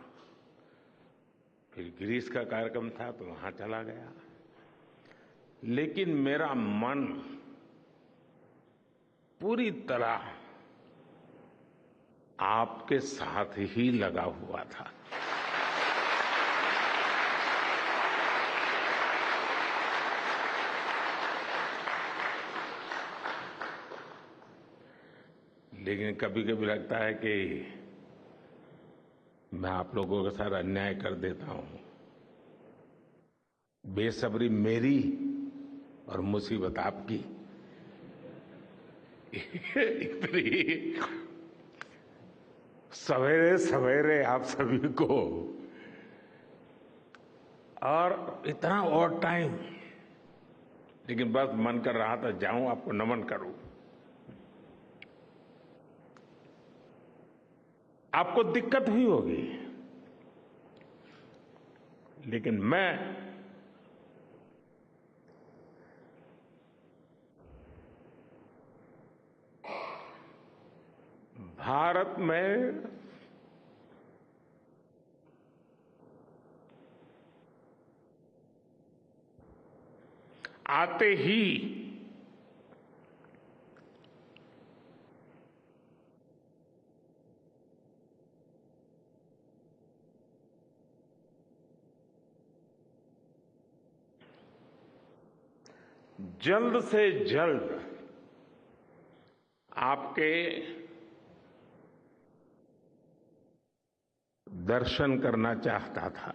फिर ग्रीस का कार्यक्रम था तो वहां चला गया, लेकिन मेरा मन पूरी तरह आपके साथ ही लगा हुआ था। लेकिन कभी कभी लगता है कि मैं आप लोगों के साथ अन्याय कर देता हूं। बेसब्री मेरी और मुसीबत आपकी। इतनी सवेरे सवेरे आप सभी को और इतना और टाइम, लेकिन बस मन कर रहा था जाऊं आपको नमन करूं। आपको दिक्कत हुई होगी, लेकिन मैं भारत में आते ही जल्द से जल्द आपके दर्शन करना चाहता था।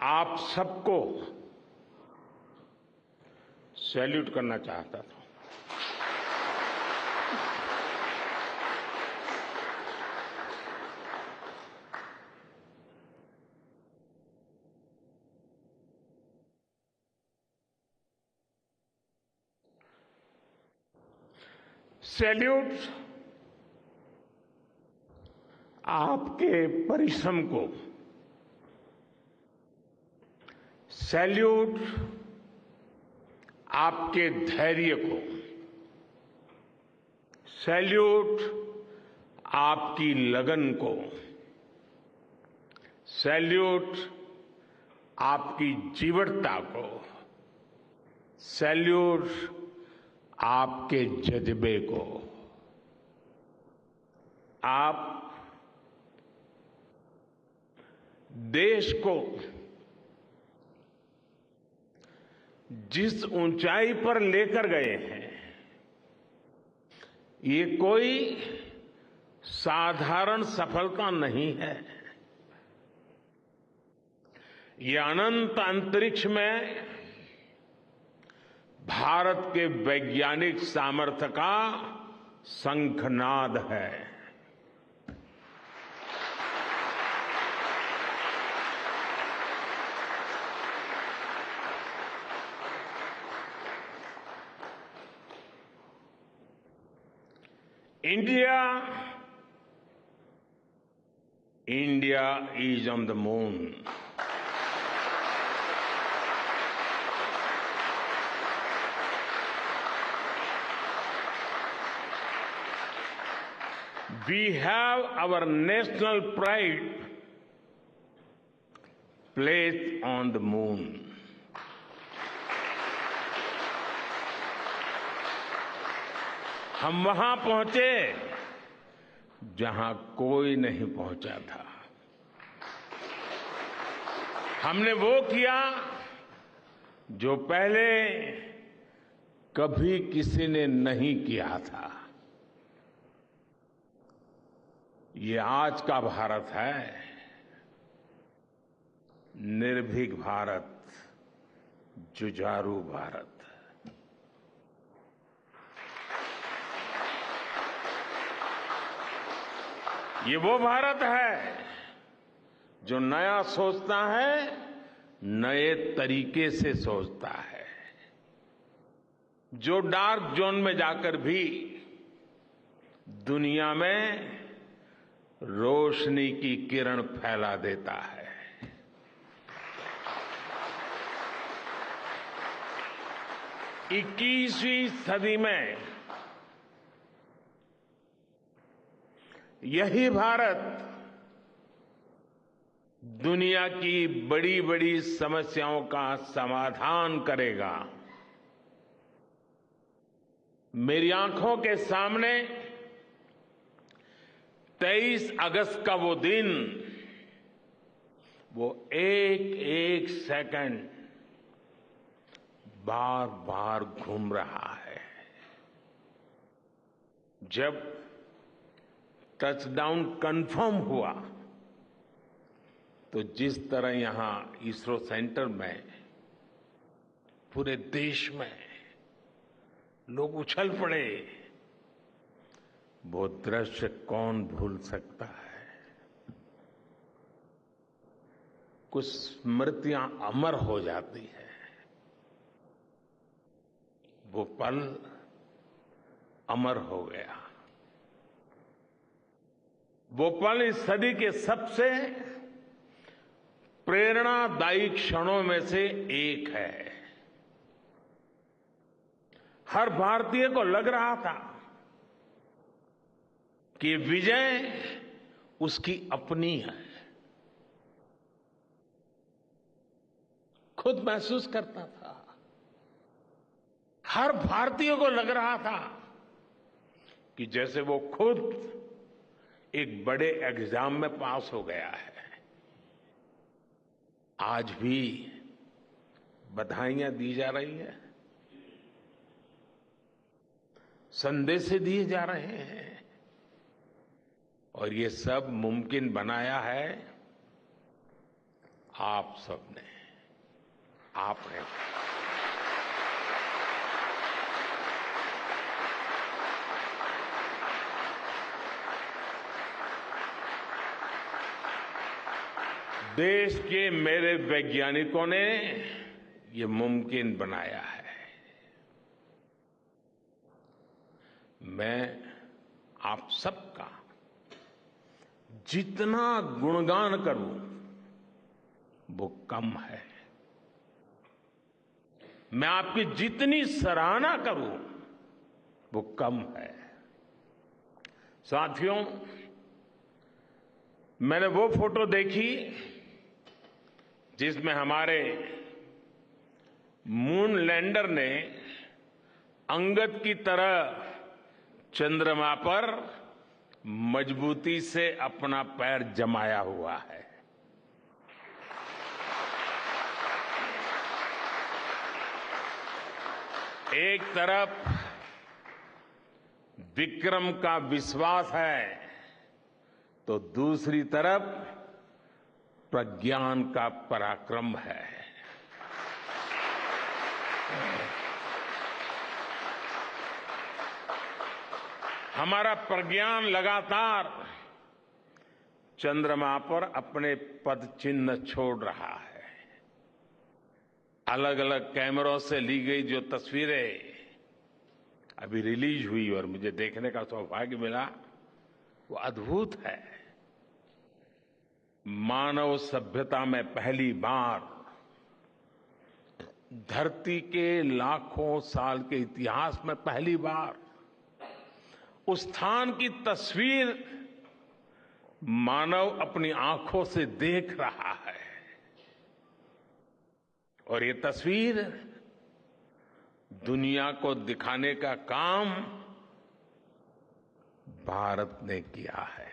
आप सबको सैल्यूट करना चाहता था। सैल्यूट आपके परिश्रम को, सैल्यूट आपके धैर्य को, सैल्यूट आपकी लगन को, सैल्यूट आपकी जीवटता को, सैल्यूट आपके जज्बे को। आप देश को जिस ऊंचाई पर लेकर गए हैं, ये कोई साधारण सफलता नहीं है। ये अनंत अंतरिक्ष में भारत के वैज्ञानिक सामर्थ्य का शंखनाद है। India is on the moon. We have our national pride placed on the moon. हम वहां पहुंचे जहां कोई नहीं पहुंचा था। हमने वो किया जो पहले कभी किसी ने नहीं किया था। ये आज का भारत है, निर्भीक भारत, जुझारू भारत। ये वो भारत है जो नया सोचता है, नए तरीके से सोचता है, जो डार्क जोन में जाकर भी दुनिया में रोशनी की किरण फैला देता है। इक्कीसवीं सदी में यही भारत दुनिया की बड़ी बड़ी समस्याओं का समाधान करेगा। मेरी आंखों के सामने 23 अगस्त का वो दिन, वो एक एक सेकंड बार बार घूम रहा है। जब टचडाउन कंफर्म हुआ तो जिस तरह यहां इसरो सेंटर में, पूरे देश में लोग उछल पड़े, वो दृश्य कौन भूल सकता है। कुछ स्मृतियां अमर हो जाती है। वो पल अमर हो गया। वो पल इस सदी के सबसे प्रेरणादायी क्षणों में से एक है। हर भारतीय को लग रहा था कि विजय उसकी अपनी है। खुद महसूस करता था। हर भारतीय को लग रहा था कि जैसे वो खुद एक बड़े एग्जाम में पास हो गया है। आज भी बधाइयां दी जा रही हैं, संदेश दिए जा रहे हैं, और ये सब मुमकिन बनाया है आप सबने, आपने। देश के मेरे वैज्ञानिकों ने ये मुमकिन बनाया है। मैं आप सबका जितना गुणगान करूं वो कम है। मैं आपकी जितनी सराहना करूं वो कम है। साथियों, मैंने वो फोटो देखी जिसमें हमारे मून लैंडर ने अंगद की तरह चंद्रमा पर मजबूती से अपना पैर जमाया हुआ है। एक तरफ विक्रम का विश्वास है तो दूसरी तरफ प्रज्ञान का पराक्रम है। हमारा प्रज्ञान लगातार चंद्रमा पर अपने पद चिन्ह छोड़ रहा है। अलग अलग कैमरों से ली गई जो तस्वीरें अभी रिलीज हुई और मुझे देखने का सौभाग्य मिला, वो अद्भुत है। मानव सभ्यता में पहली बार धरती के लाखों साल के इतिहास में पहली बार उस स्थान की तस्वीर मानव अपनी आंखों से देख रहा है। और ये तस्वीर दुनिया को दिखाने का काम भारत ने किया है।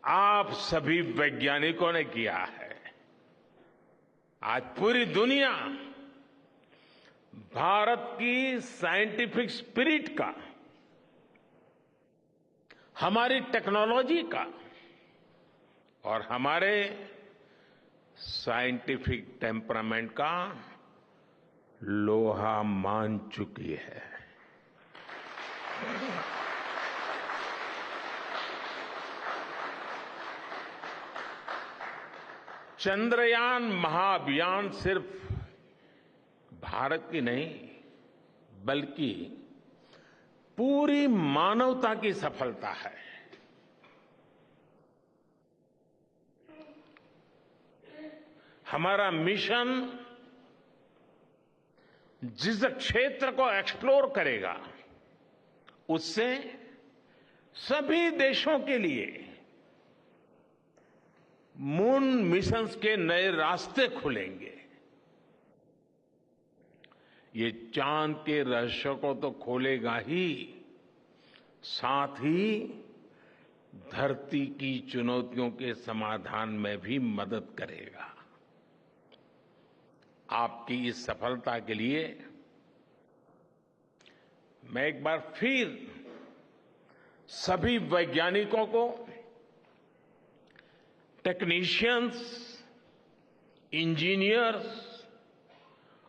आप सभी वैज्ञानिकों ने किया है। आज पूरी दुनिया भारत की साइंटिफिक स्पिरिट का, हमारी टेक्नोलॉजी का और हमारे साइंटिफिक टेम्परामेंट का लोहा मान चुकी है। चंद्रयान महाअभियान सिर्फ भारत की नहीं बल्कि पूरी मानवता की सफलता है। हमारा मिशन जिस क्षेत्र को एक्सप्लोर करेगा उससे सभी देशों के लिए मून मिशंस के नए रास्ते खुलेंगे। ये चांद के रहस्य को तो खोलेगा ही, साथ ही धरती की चुनौतियों के समाधान में भी मदद करेगा। आपकी इस सफलता के लिए मैं एक बार फिर सभी वैज्ञानिकों को, टेक्नीशियंस, इंजीनियर्स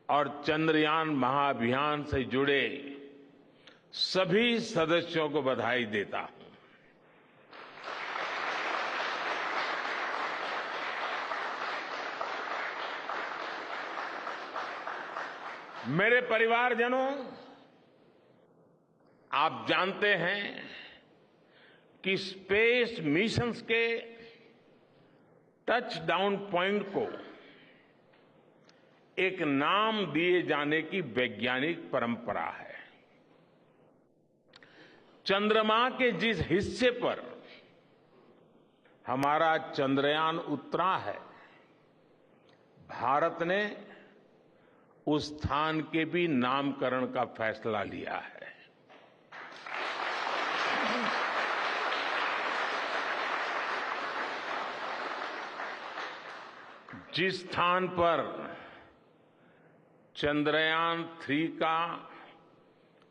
और चंद्रयान महाअभियान से जुड़े सभी सदस्यों को बधाई देता हूं। मेरे परिवारजनों, आप जानते हैं कि स्पेस मिशंस के टच डाउन पॉइंट को एक नाम दिए जाने की वैज्ञानिक परंपरा है। चंद्रमा के जिस हिस्से पर हमारा चंद्रयान उतरा है, भारत ने उस स्थान के भी नामकरण का फैसला लिया है। जिस स्थान पर चंद्रयान 3 का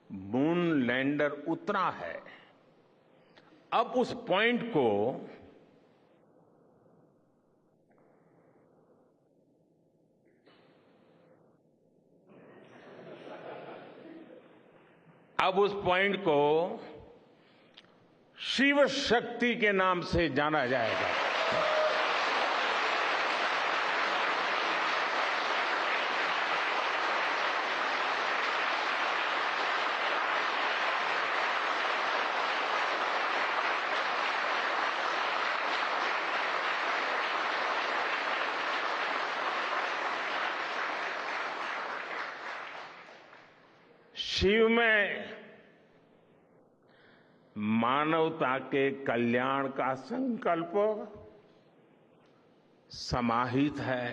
मून लैंडर उतरा है, अब उस पॉइंट को शिव शक्ति के नाम से जाना जाएगा। शिव में मानवता के कल्याण का संकल्प समाहित है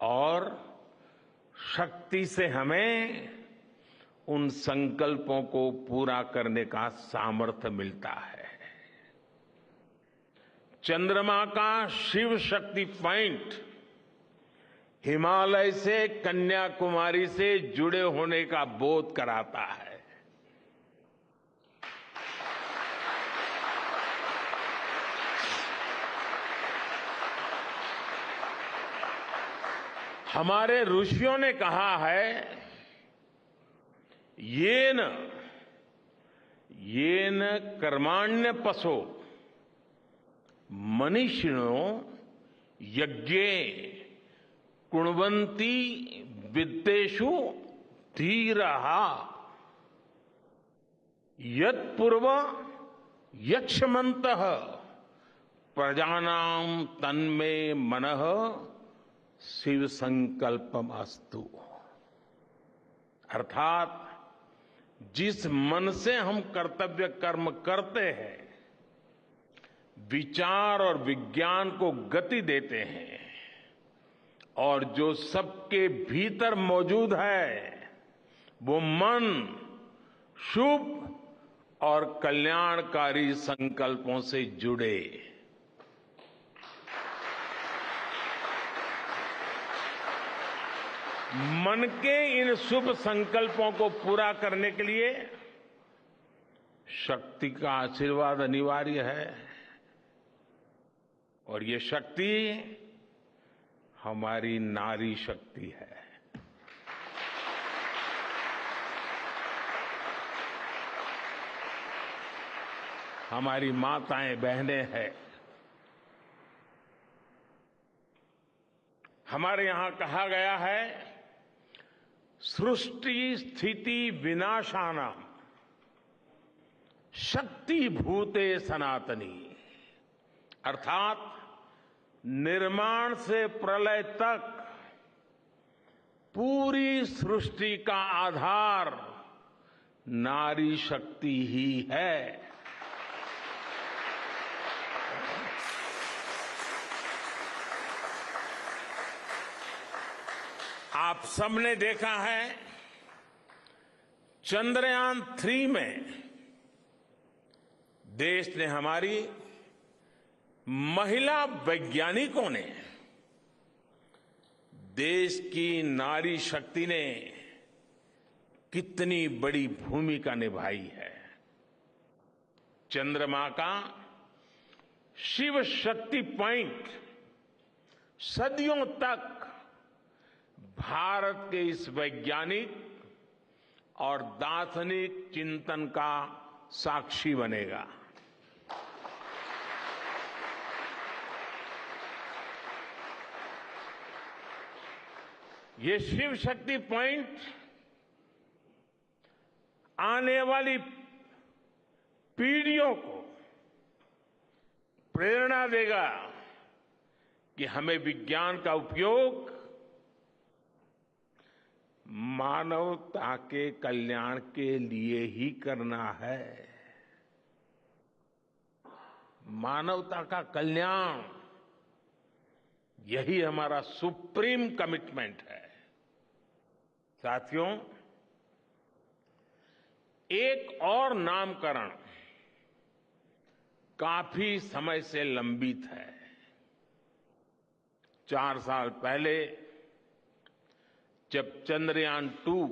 और शक्ति से हमें उन संकल्पों को पूरा करने का सामर्थ्य मिलता है। चंद्रमा का शिव शक्ति पॉइंट हिमालय से कन्याकुमारी से जुड़े होने का बोध कराता है। हमारे ऋषियों ने कहा है, येन येन कर्माण्य पशो मनीषिणो यज्ञे कुण्वन्ति विद्येषु धीरः यत्पूर्व यक्षमन्तः प्रजानां तन्मे मनः शिव संकल्पम अस्तु। अर्थात जिस मन से हम कर्तव्य कर्म करते हैं, विचार और विज्ञान को गति देते हैं, और जो सबके भीतर मौजूद है, वो मन शुभ और कल्याणकारी संकल्पों से जुड़े। मन के इन शुभ संकल्पों को पूरा करने के लिए शक्ति का आशीर्वाद अनिवार्य है, और ये शक्ति हमारी नारी शक्ति है। हमारी माताएं बहनें हैं। हमारे यहां कहा गया है, सृष्टि स्थिति विनाशानां शक्ति भूते सनातनी। अर्थात निर्माण से प्रलय तक पूरी सृष्टि का आधार नारी शक्ति ही है। आप सबने देखा है, चंद्रयान 3 में देश ने, हमारी महिला वैज्ञानिकों ने, देश की नारी शक्ति ने कितनी बड़ी भूमिका निभाई है। चंद्रमा का शिव शक्ति पॉइंट सदियों तक भारत के इस वैज्ञानिक और दार्शनिक चिंतन का साक्षी बनेगा। ये शिव शक्ति पॉइंट आने वाली पीढ़ियों को प्रेरणा देगा कि हमें विज्ञान का उपयोग मानवता के कल्याण के लिए ही करना है। मानवता का कल्याण, यही हमारा सुप्रीम कमिटमेंट है। साथियों, एक और नामकरण काफी समय से लंबित है। 4 साल पहले जब चंद्रयान 2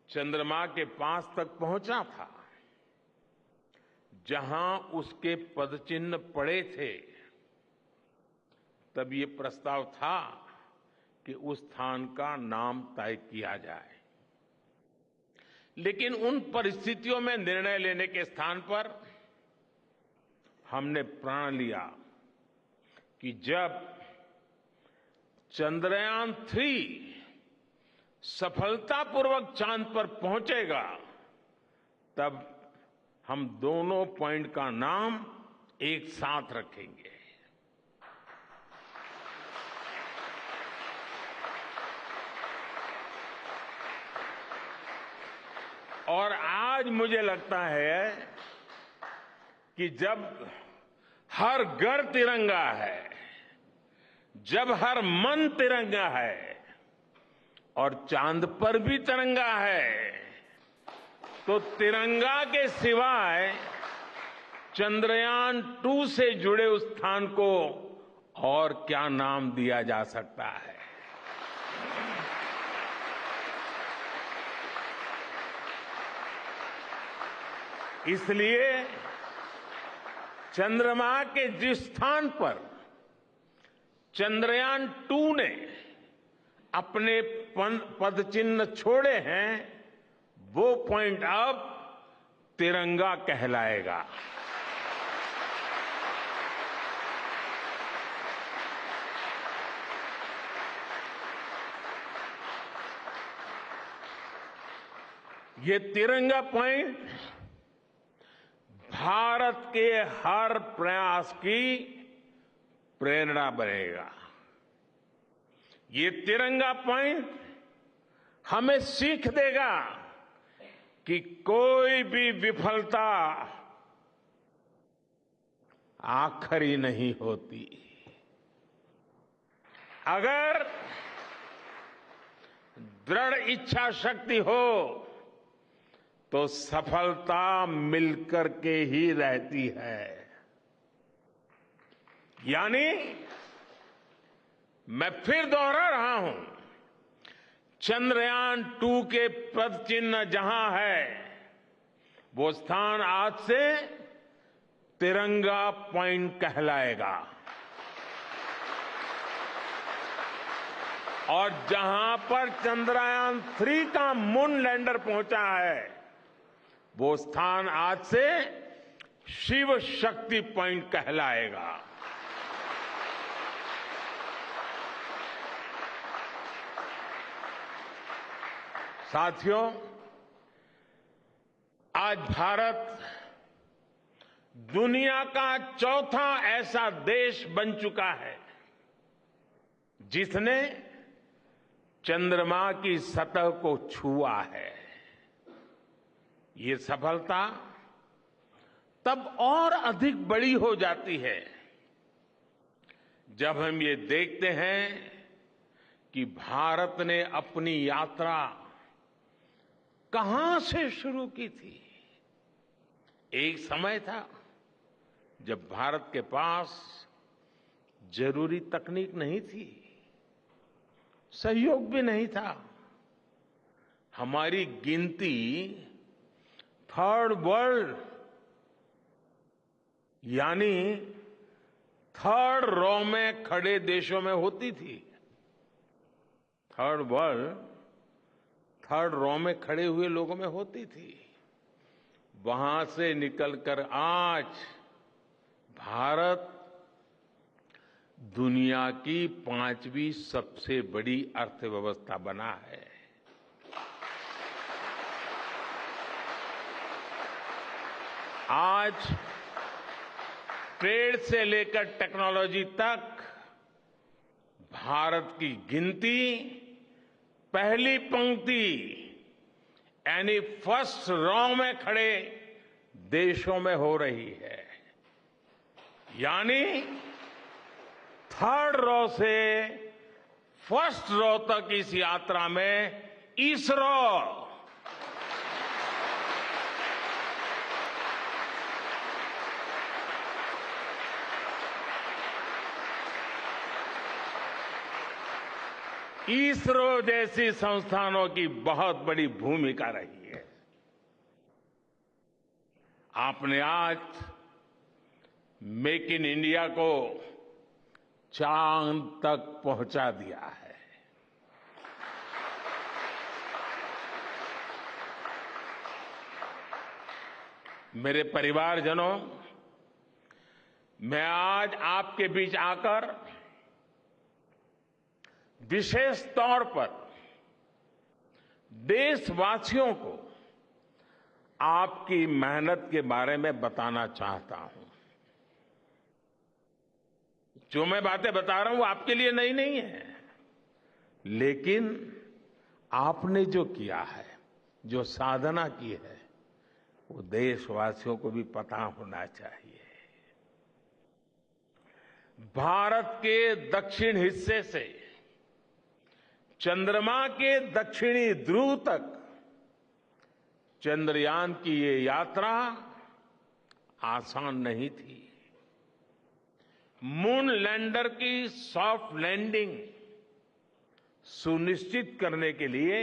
चंद्रमा के पास तक पहुंचा था, जहां उसके पदचिन्ह पड़े थे, तब ये प्रस्ताव था कि उस स्थान का नाम तय किया जाए। लेकिन उन परिस्थितियों में निर्णय लेने के स्थान पर हमने प्रण लिया कि जब चंद्रयान 3 सफलतापूर्वक चांद पर पहुंचेगा, तब हम दोनों पॉइंट का नाम एक साथ रखेंगे। और आज मुझे लगता है कि जब हर घर तिरंगा है, जब हर मन तिरंगा है और चांद पर भी तिरंगा है, तो तिरंगा के सिवाय चंद्रयान 2 से जुड़े उस स्थान को और क्या नाम दिया जा सकता है। इसलिए चंद्रमा के जिस स्थान पर चंद्रयान 2 ने अपने पदचिन्ह छोड़े हैं, वो पॉइंट अब तिरंगा कहलाएगा। ये तिरंगा पॉइंट भारत के हर प्रयास की प्रेरणा बनेगा। ये तिरंगा पॉइंट हमें सीख देगा कि कोई भी विफलता आखिरी नहीं होती। अगर दृढ़ इच्छा शक्ति हो तो सफलता मिलकर के ही रहती है। यानी मैं फिर दोहरा रहा हूं, चंद्रयान 2 के पद चिन्ह जहां है वो स्थान आज से तिरंगा पॉइंट कहलाएगा। और जहां पर चंद्रयान 3 का मून लैंडर पहुंचा है वो स्थान आज से शिव शक्ति पॉइंट कहलाएगा। साथियों, आज भारत दुनिया का चौथा ऐसा देश बन चुका है जिसने चंद्रमा की सतह को छुआ है। ये सफलता तब और अधिक बड़ी हो जाती है जब हम ये देखते हैं कि भारत ने अपनी यात्रा कहां से शुरू की थी। एक समय था जब भारत के पास जरूरी तकनीक नहीं थी, सहयोग भी नहीं था। हमारी गिनती थर्ड वर्ल्ड यानी थर्ड रो में खड़े देशों में होती थी। थर्ड वर्ल्ड थर्ड रो में खड़े हुए लोगों में होती थी। वहां से निकलकर आज भारत दुनिया की 5वीं सबसे बड़ी अर्थव्यवस्था बना है। आज ट्रेड से लेकर टेक्नोलॉजी तक भारत की गिनती पहली पंक्ति यानी फर्स्ट रो में खड़े देशों में हो रही है। यानी थर्ड रो से फर्स्ट रो तक इस यात्रा में इसरो जैसी संस्थानों की बहुत बड़ी भूमिका रही है। आपने आज मेक इन इंडिया को चांद तक पहुंचा दिया है। मेरे परिवारजनों, मैं आज आपके बीच आकर विशेष तौर पर देशवासियों को आपकी मेहनत के बारे में बताना चाहता हूं। जो मैं बातें बता रहा हूं वो आपके लिए नई नहीं है, लेकिन आपने जो किया है, जो साधना की है, वो देशवासियों को भी पता होना चाहिए। भारत के दक्षिण हिस्से से चंद्रमा के दक्षिणी ध्रुव तक चंद्रयान की ये यात्रा आसान नहीं थी। मून लैंडर की सॉफ्ट लैंडिंग सुनिश्चित करने के लिए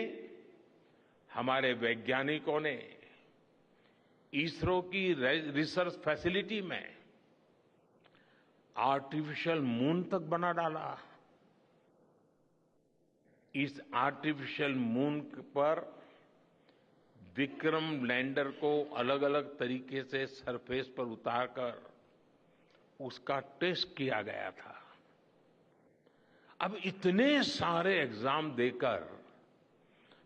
हमारे वैज्ञानिकों ने इसरो की रिसर्च फैसिलिटी में आर्टिफिशियल मून तक बना डाला। इस आर्टिफिशियल मून पर विक्रम लैंडर को अलग अलग तरीके से सरफेस पर उतारकर उसका टेस्ट किया गया था। अब इतने सारे एग्जाम देकर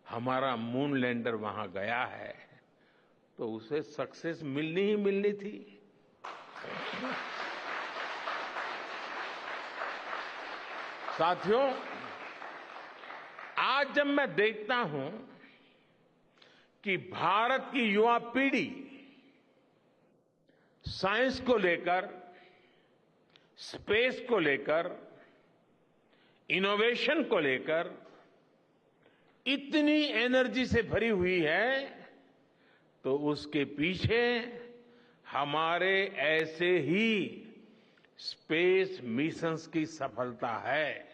हमारा मून लैंडर वहां गया है तो उसे सक्सेस मिलनी ही मिलनी थी। साथियों, आज जब मैं देखता हूं कि भारत की युवा पीढ़ी साइंस को लेकर, स्पेस को लेकर, इनोवेशन को लेकर इतनी एनर्जी से भरी हुई है, तो उसके पीछे हमारे ऐसे ही स्पेस मिशंस की सफलता है।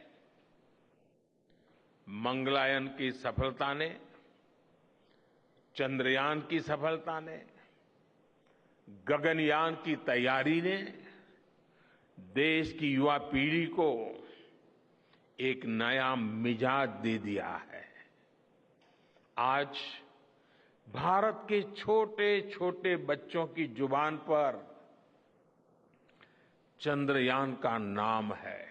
मंगलयान की सफलता ने, चंद्रयान की सफलता ने, गगनयान की तैयारी ने देश की युवा पीढ़ी को एक नया मिजाज दे दिया है। आज भारत के छोटे छोटे बच्चों की जुबान पर चंद्रयान का नाम है।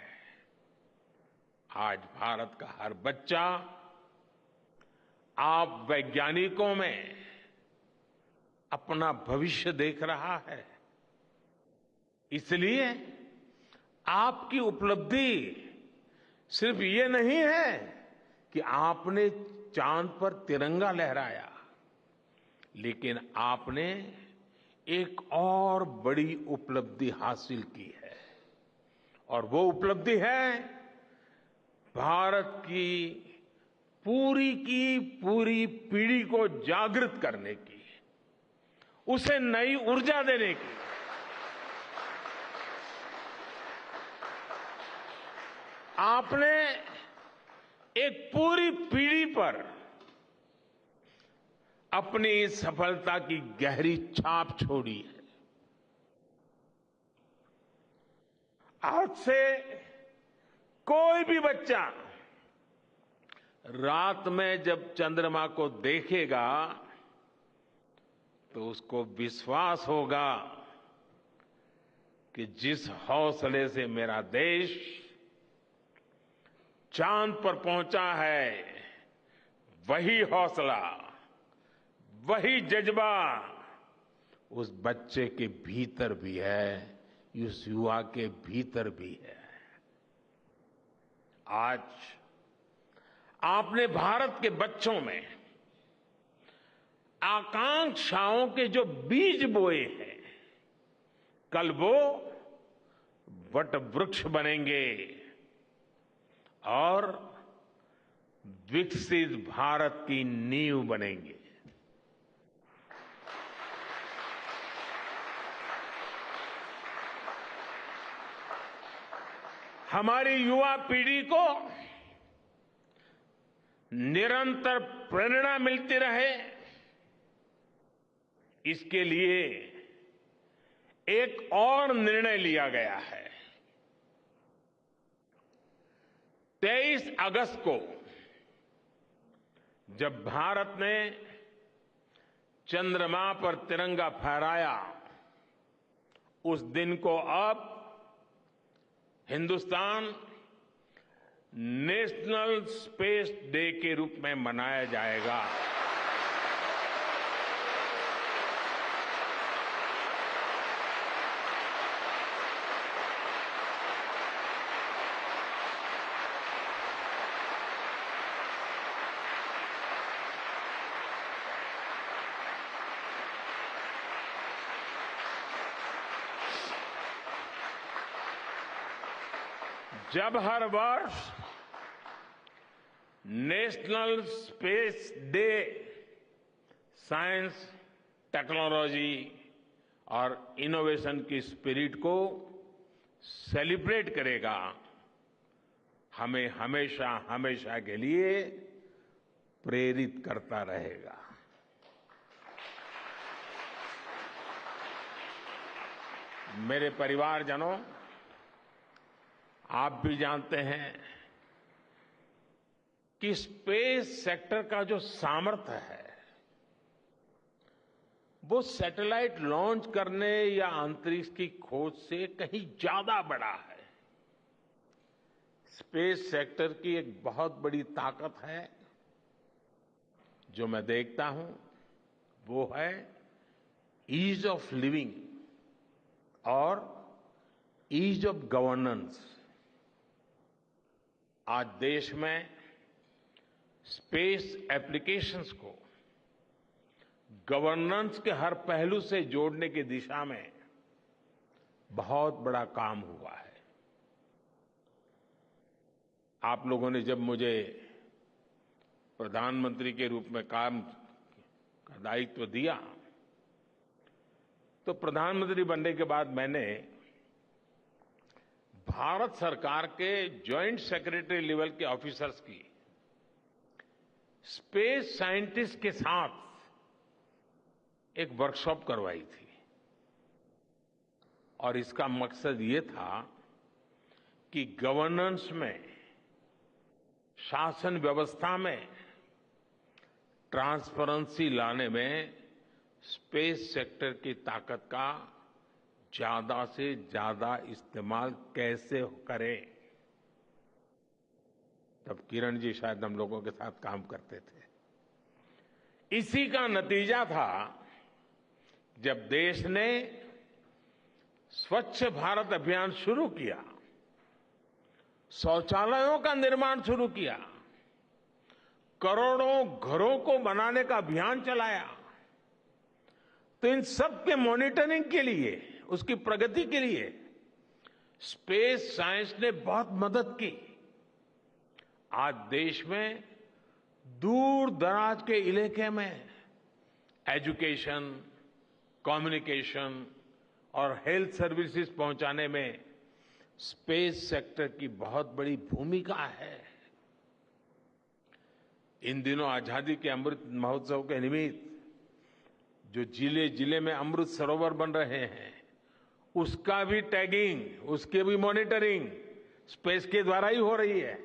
आज भारत का हर बच्चा आप वैज्ञानिकों में अपना भविष्य देख रहा है। इसलिए आपकी उपलब्धि सिर्फ ये नहीं है कि आपने चांद पर तिरंगा लहराया, लेकिन आपने एक और बड़ी उपलब्धि हासिल की है, और वो उपलब्धि है भारत की पूरी पीढ़ी को जागृत करने की, उसे नई ऊर्जा देने की। आपने एक पूरी पीढ़ी पर अपनी इस सफलता की गहरी छाप छोड़ी है। आज से कोई भी बच्चा रात में जब चंद्रमा को देखेगा तो उसको विश्वास होगा कि जिस हौसले से मेरा देश चांद पर पहुंचा है, वही हौसला, वही जज्बा उस बच्चे के भीतर भी है, उस युवा के भीतर भी है। आज आपने भारत के बच्चों में आकांक्षाओं के जो बीज बोए हैं, कल वो वट वृक्ष बनेंगे और विकसित भारत की नींव बनेंगे। हमारी युवा पीढ़ी को निरंतर प्रेरणा मिलती रहे, इसके लिए एक और निर्णय लिया गया है। 23 अगस्त को जब भारत ने चंद्रमा पर तिरंगा फहराया, उस दिन को अब हिंदुस्तान नेशनल स्पेस डे के रूप में मनाया जाएगा। जब हर वर्ष national space day science, technology और इनोवेशन की स्पिरिट को सेलिब्रेट करेगा, हमें हमेशा हमेशा के लिए प्रेरित करता रहेगा। मेरे परिवारजनों, आप भी जानते हैं कि स्पेस सेक्टर का जो सामर्थ्य है वो सैटेलाइट लॉन्च करने या अंतरिक्ष की खोज से कहीं ज्यादा बड़ा है। स्पेस सेक्टर की एक बहुत बड़ी ताकत है जो मैं देखता हूं, वो है ईज ऑफ लिविंग और ईज ऑफ गवर्नेंस। आज देश में स्पेस एप्लीकेशंस को गवर्नेंस के हर पहलू से जोड़ने की दिशा में बहुत बड़ा काम हुआ है। आप लोगों ने जब मुझे प्रधानमंत्री के रूप में काम का दायित्व दिया, तो प्रधानमंत्री बनने के बाद मैंने भारत सरकार के जॉइंट सेक्रेटरी लेवल के ऑफिसर्स की स्पेस साइंटिस्ट के साथ एक वर्कशॉप करवाई थी और इसका मकसद ये था कि गवर्नेंस में, शासन व्यवस्था में ट्रांसपेरेंसी लाने में स्पेस सेक्टर की ताकत का ज्यादा से ज्यादा इस्तेमाल कैसे करें। तब किरण जी शायद हम लोगों के साथ काम करते थे। इसी का नतीजा था जब देश ने स्वच्छ भारत अभियान शुरू किया, शौचालयों का निर्माण शुरू किया, करोड़ों घरों को बनाने का अभियान चलाया। तो इन सब के मॉनिटरिंग के लिए, उसकी प्रगति के लिए स्पेस साइंस ने बहुत मदद की। आज देश में दूर दराज के इलाके में एजुकेशन, कम्युनिकेशन और हेल्थ सर्विसेज पहुंचाने में स्पेस सेक्टर की बहुत बड़ी भूमिका है। इन दिनों आजादी के अमृत महोत्सव के निमित्त जो जिले जिले में अमृत सरोवर बन रहे हैं, उसका भी टैगिंग, उसके भी मॉनिटरिंग स्पेस के द्वारा ही हो रही है।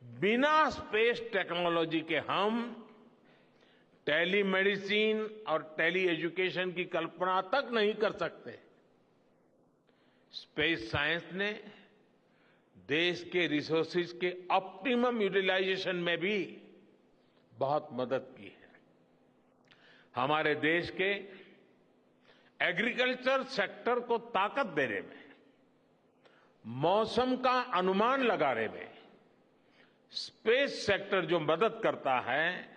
बिना स्पेस टेक्नोलॉजी के हम टेलीमेडिसिन और टेली एजुकेशन की कल्पना तक नहीं कर सकते। स्पेस साइंस ने देश के रिसोर्सेज के ऑप्टिमम यूटिलाइजेशन में भी बहुत मदद की है। हमारे देश के एग्रीकल्चर सेक्टर को ताकत देने में, मौसम का अनुमान लगाने में स्पेस सेक्टर जो मदद करता है,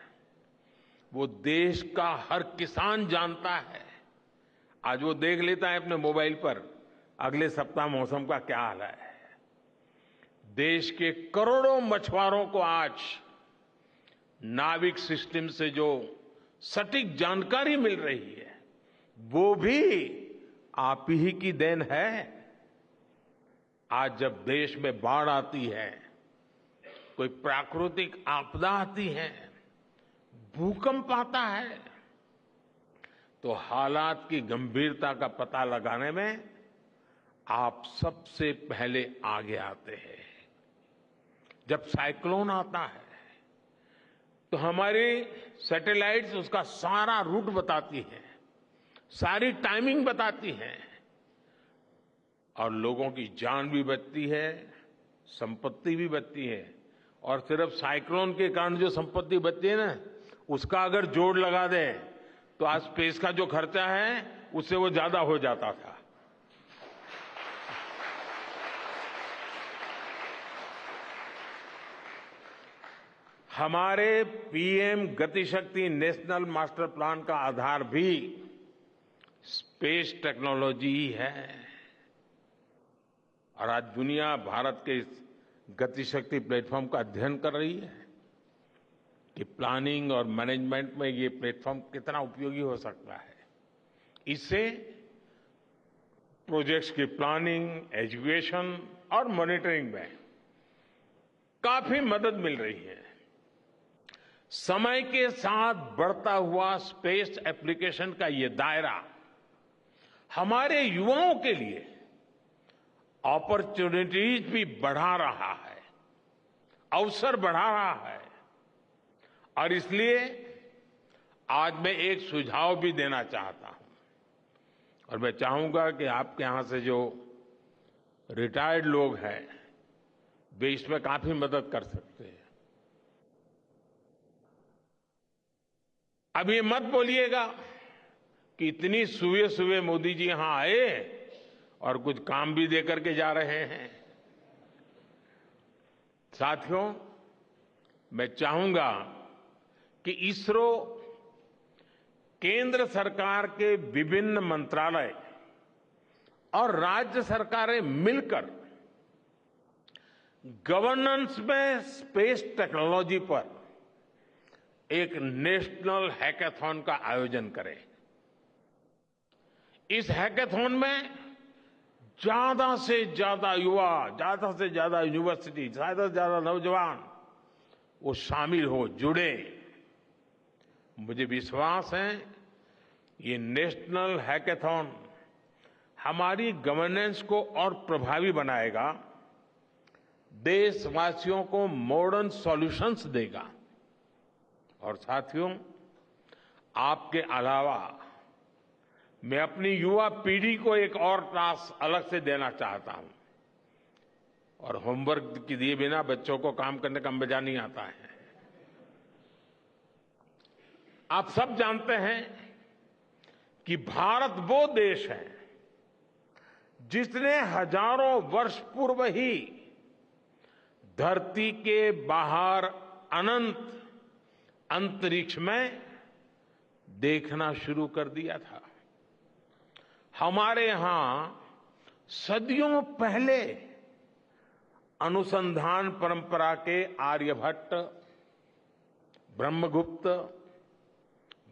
वो देश का हर किसान जानता है। आज वो देख लेता है अपने मोबाइल पर अगले सप्ताह मौसम का क्या हाल है। देश के करोड़ों मछुआरों को आज नाविक सिस्टम से जो सटीक जानकारी मिल रही है, वो भी आप ही की देन है। आज जब देश में बाढ़ आती है, कोई प्राकृतिक आपदा आती है, भूकंप आता है, तो हालात की गंभीरता का पता लगाने में आप सबसे पहले आगे आते हैं। जब साइक्लोन आता है तो हमारी सैटेलाइट्स उसका सारा रूट बताती हैं, सारी टाइमिंग बताती हैं और लोगों की जान भी बचती है, संपत्ति भी बचती है। और सिर्फ साइक्लोन के कारण जो संपत्ति बचती है ना, उसका अगर जोड़ लगा दें तो आज स्पेस का जो खर्चा है उससे वो ज्यादा हो जाता था। हमारे PM Gati Shakti national master plan का आधार भी स्पेस टेक्नोलॉजी ही है। और आज दुनिया भारत के इस गतिशक्ति प्लेटफॉर्म का अध्ययन कर रही है कि प्लानिंग और मैनेजमेंट में ये प्लेटफॉर्म कितना उपयोगी हो सकता है। इससे प्रोजेक्ट्स की प्लानिंग, एजुकेशन और मॉनिटरिंग में काफी मदद मिल रही है। समय के साथ बढ़ता हुआ स्पेस एप्लीकेशन का ये दायरा हमारे युवाओं के लिए अपॉर्चुनिटीज भी बढ़ा रहा है, अवसर बढ़ा रहा है। और इसलिए आज मैं एक सुझाव भी देना चाहता हूं और मैं चाहूंगा कि आपके यहां से जो रिटायर्ड लोग हैं वे इसमें काफी मदद कर सकते हैं। अब ये मत बोलिएगा कि इतनी सुबह सुबह मोदी जी यहां आए और कुछ काम भी दे करके जा रहे हैं। साथियों, मैं चाहूंगा कि इसरो केंद्र सरकार के विभिन्न मंत्रालय और राज्य सरकारें मिलकर गवर्नेंस में स्पेस टेक्नोलॉजी पर एक नेशनल हैकाथॉन का आयोजन करें। इस हैकाथॉन में ज्यादा से ज्यादा युवा, ज्यादा से ज्यादा यूनिवर्सिटी, ज्यादा से ज्यादा नौजवान वो शामिल हो, जुड़े। मुझे विश्वास है ये नेशनल हैकाथॉन हमारी गवर्नेंस को और प्रभावी बनाएगा, देशवासियों को मॉडर्न सॉल्यूशंस देगा। और साथियों, आपके अलावा मैं अपनी युवा पीढ़ी को एक और टास्क अलग से देना चाहता हूं। और होमवर्क के दिए बिना बच्चों को काम करने का मजा नहीं आता है। आप सब जानते हैं कि भारत वो देश है जिसने हजारों वर्ष पूर्व ही धरती के बाहर अनंत अंतरिक्ष में देखना शुरू कर दिया था। हमारे यहां सदियों पहले अनुसंधान परंपरा के आर्यभट्ट, ब्रह्मगुप्त,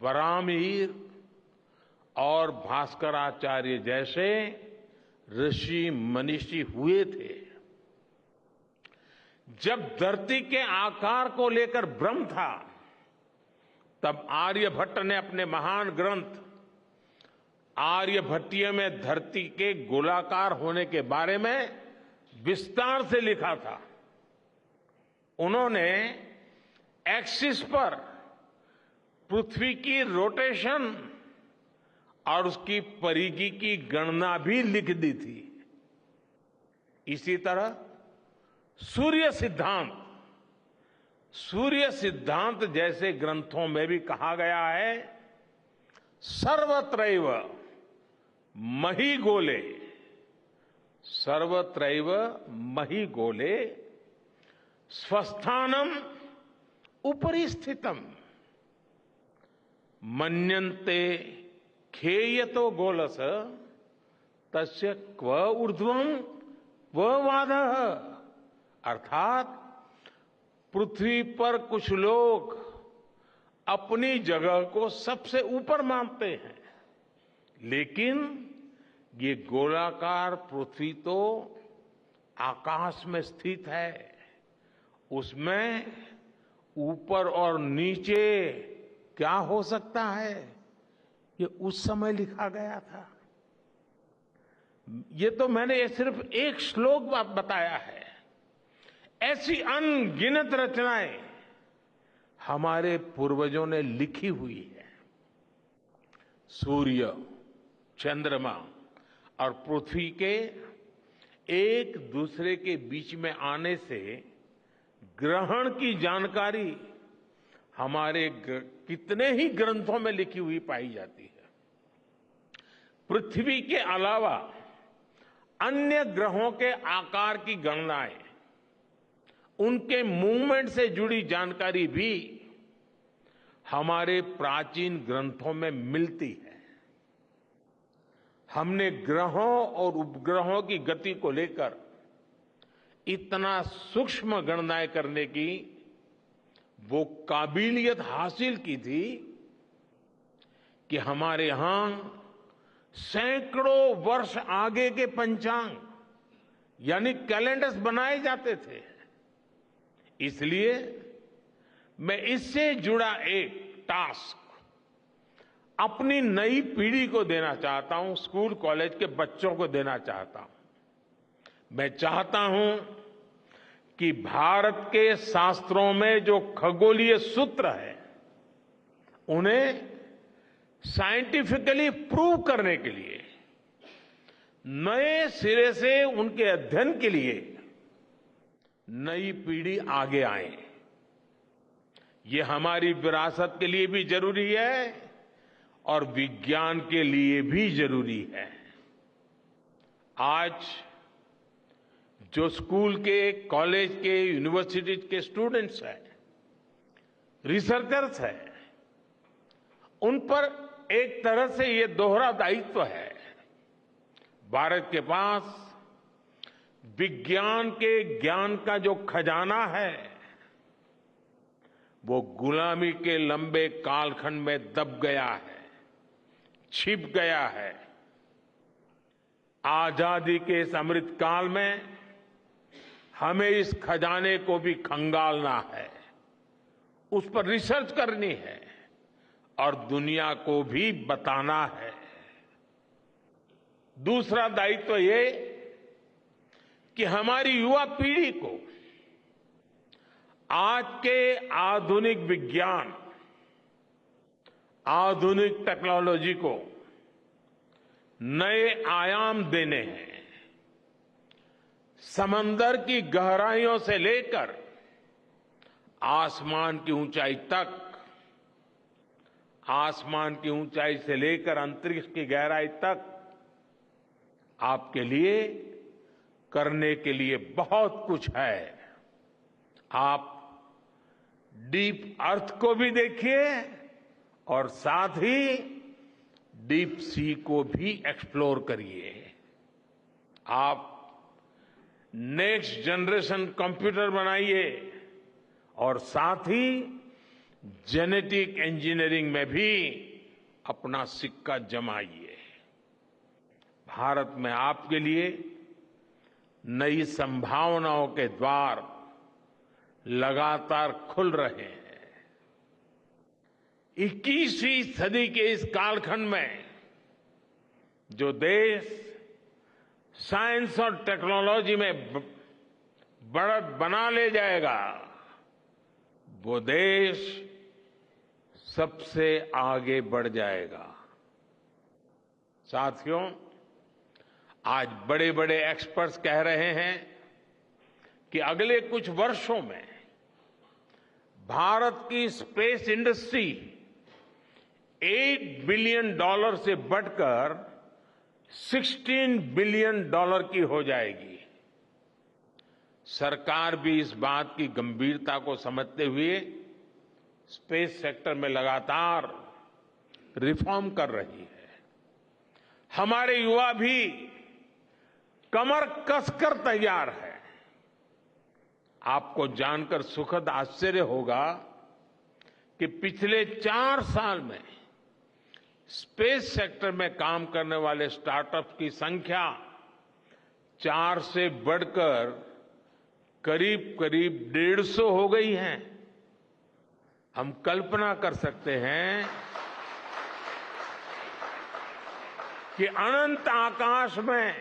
वराहमिहिर और भास्कराचार्य जैसे ऋषि मनीषी हुए थे। जब धरती के आकार को लेकर भ्रम था, तब आर्यभट्ट ने अपने महान ग्रंथ आर्यभट्टीय में धरती के गोलाकार होने के बारे में विस्तार से लिखा था। उन्होंने एक्सिस पर पृथ्वी की रोटेशन और उसकी परिधि की गणना भी लिख दी थी। इसी तरह सूर्य सिद्धांत जैसे ग्रंथों में भी कहा गया है, सर्वत्रैव महिगोले, सर्वत्रैव महिगोले स्वस्थानम उपरि स्थितम मन्यन्ते खेयतो गोलस तस्य क्व ऊर्ध्वं क्व वादः। अर्थात पृथ्वी पर कुछ लोग अपनी जगह को सबसे ऊपर मानते हैं, लेकिन ये गोलाकार पृथ्वी तो आकाश में स्थित है, उसमें ऊपर और नीचे क्या हो सकता है, ये उस समय लिखा गया था। ये तो मैंने सिर्फ एक श्लोक बताया है। ऐसी अनगिनत रचनाएं हमारे पूर्वजों ने लिखी हुई है। सूर्य, चंद्रमा और पृथ्वी के एक दूसरे के बीच में आने से ग्रहण की जानकारी हमारे कितने ही ग्रंथों में लिखी हुई पाई जाती है। पृथ्वी के अलावा अन्य ग्रहों के आकार की गणनाएं, उनके मूवमेंट से जुड़ी जानकारी भी हमारे प्राचीन ग्रंथों में मिलती है। हमने ग्रहों और उपग्रहों की गति को लेकर इतना सूक्ष्म गणनाएं करने की वो काबिलियत हासिल की थी कि हमारे यहां सैकड़ों वर्ष आगे के पंचांग यानी कैलेंडर्स बनाए जाते थे। इसलिए मैं इससे जुड़ा एक टास्क अपनी नई पीढ़ी को देना चाहता हूं, स्कूल कॉलेज के बच्चों को देना चाहता हूं। मैं चाहता हूं कि भारत के शास्त्रों में जो खगोलीय सूत्र है उन्हें साइंटिफिकली प्रूव करने के लिए, नए सिरे से उनके अध्ययन के लिए नई पीढ़ी आगे आए। ये हमारी विरासत के लिए भी जरूरी है और विज्ञान के लिए भी जरूरी है। आज जो स्कूल के, कॉलेज के, यूनिवर्सिटी के स्टूडेंट्स हैं, रिसर्चर्स हैं, उन पर एक तरह से ये दोहरा दायित्व है। भारत के पास विज्ञान के ज्ञान का जो खजाना है वो गुलामी के लंबे कालखंड में दब गया है, छिप गया है। आजादी के इस अमृत काल में हमें इस खजाने को भी खंगालना है, उस पर रिसर्च करनी है और दुनिया को भी बताना है। दूसरा दायित्व ये कि हमारी युवा पीढ़ी को आज के आधुनिक विज्ञान, आधुनिक टेक्नोलॉजी को नए आयाम देने हैं। समंदर की गहराइयों से लेकर आसमान की ऊंचाई तक, आसमान की ऊंचाई से लेकर अंतरिक्ष की गहराई तक आपके लिए करने के लिए बहुत कुछ है। आप डीप अर्थ को भी देखिए और साथ ही डीप सी को भी एक्सप्लोर करिए। आप नेक्स्ट जनरेशन कंप्यूटर बनाइए और साथ ही जेनेटिक इंजीनियरिंग में भी अपना सिक्का जमाइए। भारत में आपके लिए नई संभावनाओं के द्वार लगातार खुल रहे हैं। 21वीं सदी के इस कालखंड में जो देश साइंस और टेक्नोलॉजी में बढ़त बना ले जाएगा, वो देश सबसे आगे बढ़ जाएगा। साथियों, आज बड़े बड़े एक्सपर्ट्स कह रहे हैं कि अगले कुछ वर्षों में भारत की स्पेस इंडस्ट्री $8 बिलियन से बढ़कर $16 बिलियन की हो जाएगी। सरकार भी इस बात की गंभीरता को समझते हुए स्पेस सेक्टर में लगातार रिफॉर्म कर रही है। हमारे युवा भी कमर कसकर तैयार है। आपको जानकर सुखद आश्चर्य होगा कि पिछले 4 साल में स्पेस सेक्टर में काम करने वाले स्टार्टअप्स की संख्या 4 से बढ़कर करीब करीब 150 हो गई है। हम कल्पना कर सकते हैं कि अनंत आकाश में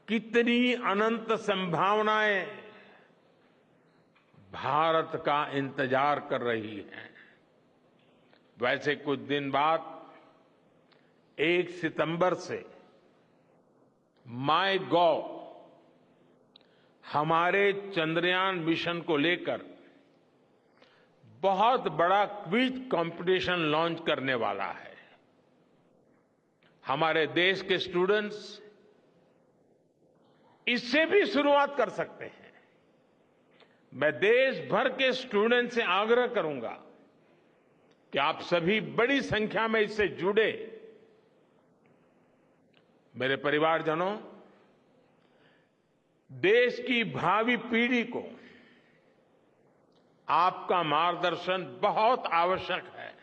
कितनी अनंत संभावनाएं भारत का इंतजार कर रही हैं। वैसे कुछ दिन बाद 1 सितंबर से MyGov हमारे चंद्रयान मिशन को लेकर बहुत बड़ा क्विज कंपटीशन लॉन्च करने वाला है। हमारे देश के स्टूडेंट्स इससे भी शुरुआत कर सकते हैं। मैं देश भर के स्टूडेंट से आग्रह करूंगा कि आप सभी बड़ी संख्या में इससे जुड़े। मेरे परिवारजनों, देश की भावी पीढ़ी को आपका मार्गदर्शन बहुत आवश्यक है।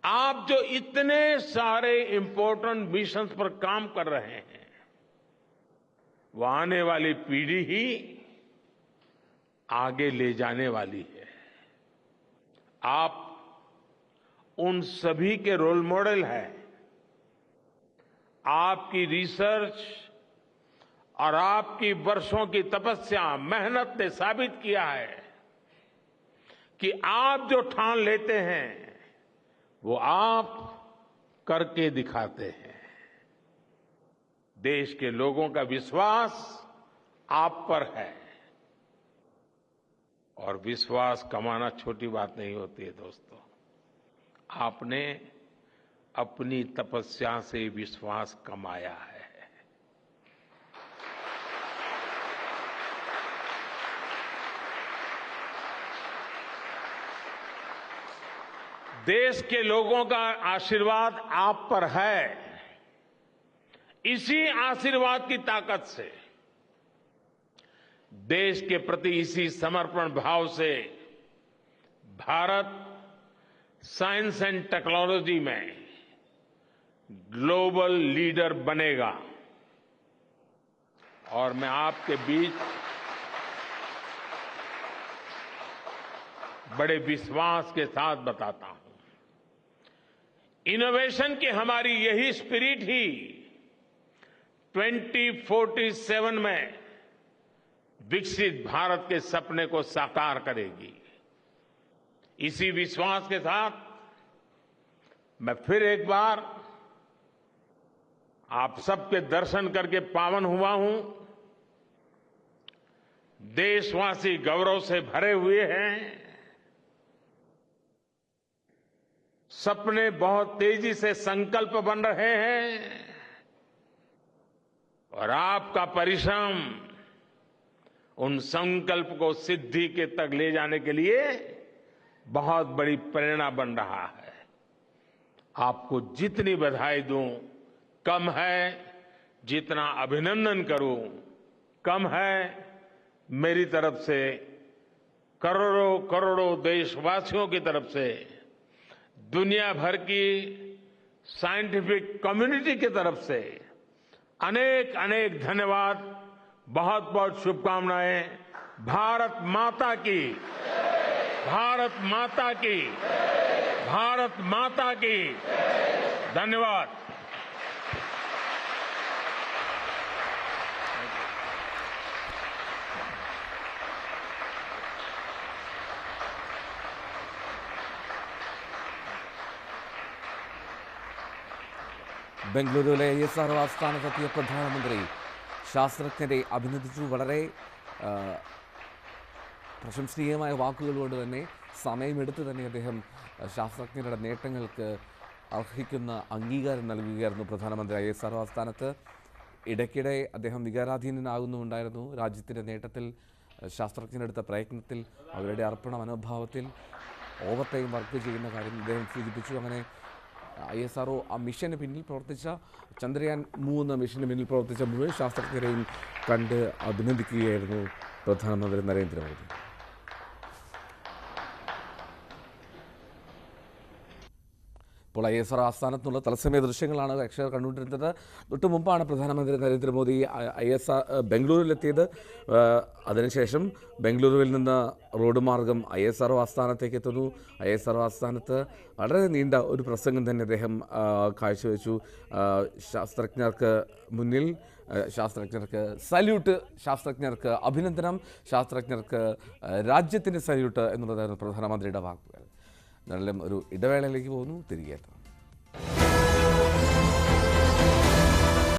आप जो इतने सारे इंपॉर्टेंट मिशंस पर काम कर रहे हैं, वो आने वाली पीढ़ी ही आगे ले जाने वाली है। आप उन सभी के रोल मॉडल हैं। आपकी रिसर्च और आपकी वर्षों की तपस्या, मेहनत ने साबित किया है कि आप जो ठान लेते हैं वो आप करके दिखाते हैं। देश के लोगों का विश्वास आप पर है और विश्वास कमाना छोटी बात नहीं होती है दोस्तों। आपने अपनी तपस्या से विश्वास कमाया है। देश के लोगों का आशीर्वाद आप पर है। इसी आशीर्वाद की ताकत से, देश के प्रति इसी समर्पण भाव से भारत साइंस एंड टेक्नोलॉजी में ग्लोबल लीडर बनेगा। और मैं आपके बीच बड़े विश्वास के साथ बताता हूं, इनोवेशन की हमारी यही स्पिरिट ही 2047 में विकसित भारत के सपने को साकार करेगी। इसी विश्वास के साथ मैं फिर एक बार आप सबके दर्शन करके पावन हुआ हूं। देशवासी गौरव से भरे हुए हैं। सपने बहुत तेजी से संकल्प बन रहे हैं और आपका परिश्रम उन संकल्प को सिद्धि के तक ले जाने के लिए बहुत बड़ी प्रेरणा बन रहा है। आपको जितनी बधाई दूं कम है, जितना अभिनंदन करूं कम है। मेरी तरफ से करोड़ों करोड़ों देशवासियों की तरफ से, दुनिया भर की साइंटिफिक कम्युनिटी की तरफ से अनेक अनेक धन्यवाद, बहुत बहुत शुभकामनाएं। भारत माता की, भारत माता की, भारत माता की। धन्यवाद। ബംഗളൂരുവിലെ ISRO ആസ്ഥാനത്തെത്തിയ പ്രധാനമന്ത്രി ശാസ്ത്രജ്ഞരെ അഭിനന്ദിച്ചു. വളരെ പ്രശംസനീയമായ വാക്കുകൾ കൊണ്ട് തന്നെ സമയമെടുത്ത് തന്നെ അദ്ദേഹം ശാസ്ത്രജ്ഞരുടെ നേട്ടങ്ങൾക്ക് അർഹിക്കുന്ന അംഗീകാരം നൽകുകയായിരുന്നു പ്രധാനമന്ത്രി ISRO ആസ്ഥാനത്ത്. ഇടയ്ക്കിടെ അദ്ദേഹം വികാരാധീനനാകുന്നുണ്ടായിരുന്നു. രാജ്യത്തിൻ്റെ നേട്ടത്തിൽ, ശാസ്ത്രജ്ഞരെടുത്ത പ്രയത്നത്തിൽ, അവരുടെ അർപ്പണ മനോഭാവത്തിൽ ഓവർ ടൈം വർക്ക് ചെയ്യുന്ന കാര്യം അദ്ദേഹം സൂചിപ്പിച്ചു. അങ്ങനെ ISRO ആ മിഷന് പിന്നിൽ പ്രവർത്തിച്ച, ചന്ദ്രയാൻ 3 മിഷന് പിന്നിൽ പ്രവർത്തിച്ച മുഴുവൻ ശാസ്ത്രജ്ഞരെയും കണ്ട് അഭിനന്ദിക്കുകയായിരുന്നു പ്രധാനമന്ത്രി നരേന്ദ്രമോദി. ഇപ്പോൾ ISRO ആസ്ഥാനത്തുള്ള തത്സമയ ദൃശ്യങ്ങളാണ് പ്രേക്ഷകർ കണ്ടുകൊണ്ടിരുന്നത്. തൊട്ട് മുമ്പാണ് പ്രധാനമന്ത്രി നരേന്ദ്രമോദി ബംഗളൂരുവിലെത്തിയത്. അതിനുശേഷം ബംഗളൂരുവിൽ നിന്ന് റോഡ് മാർഗം ISRO ആസ്ഥാനത്തേക്ക് എത്തുന്നു. ISRO ആസ്ഥാനത്ത് വളരെ നീണ്ട ഒരു പ്രസംഗം തന്നെ അദ്ദേഹം കാഴ്ചവെച്ചു. ശാസ്ത്രജ്ഞർക്ക് മുന്നിൽ, ശാസ്ത്രജ്ഞർക്ക് സല്യൂട്ട്, ശാസ്ത്രജ്ഞർക്ക് അഭിനന്ദനം, ശാസ്ത്രജ്ഞർക്ക് രാജ്യത്തിൻ്റെ സല്യൂട്ട് എന്നുള്ളതായിരുന്നു പ്രധാനമന്ത്രിയുടെ വാക്കുകൾ. എന്നാലും ഒരു ഇടവേളയിലേക്ക് പോകുന്നു, തിരികെ എത്തും.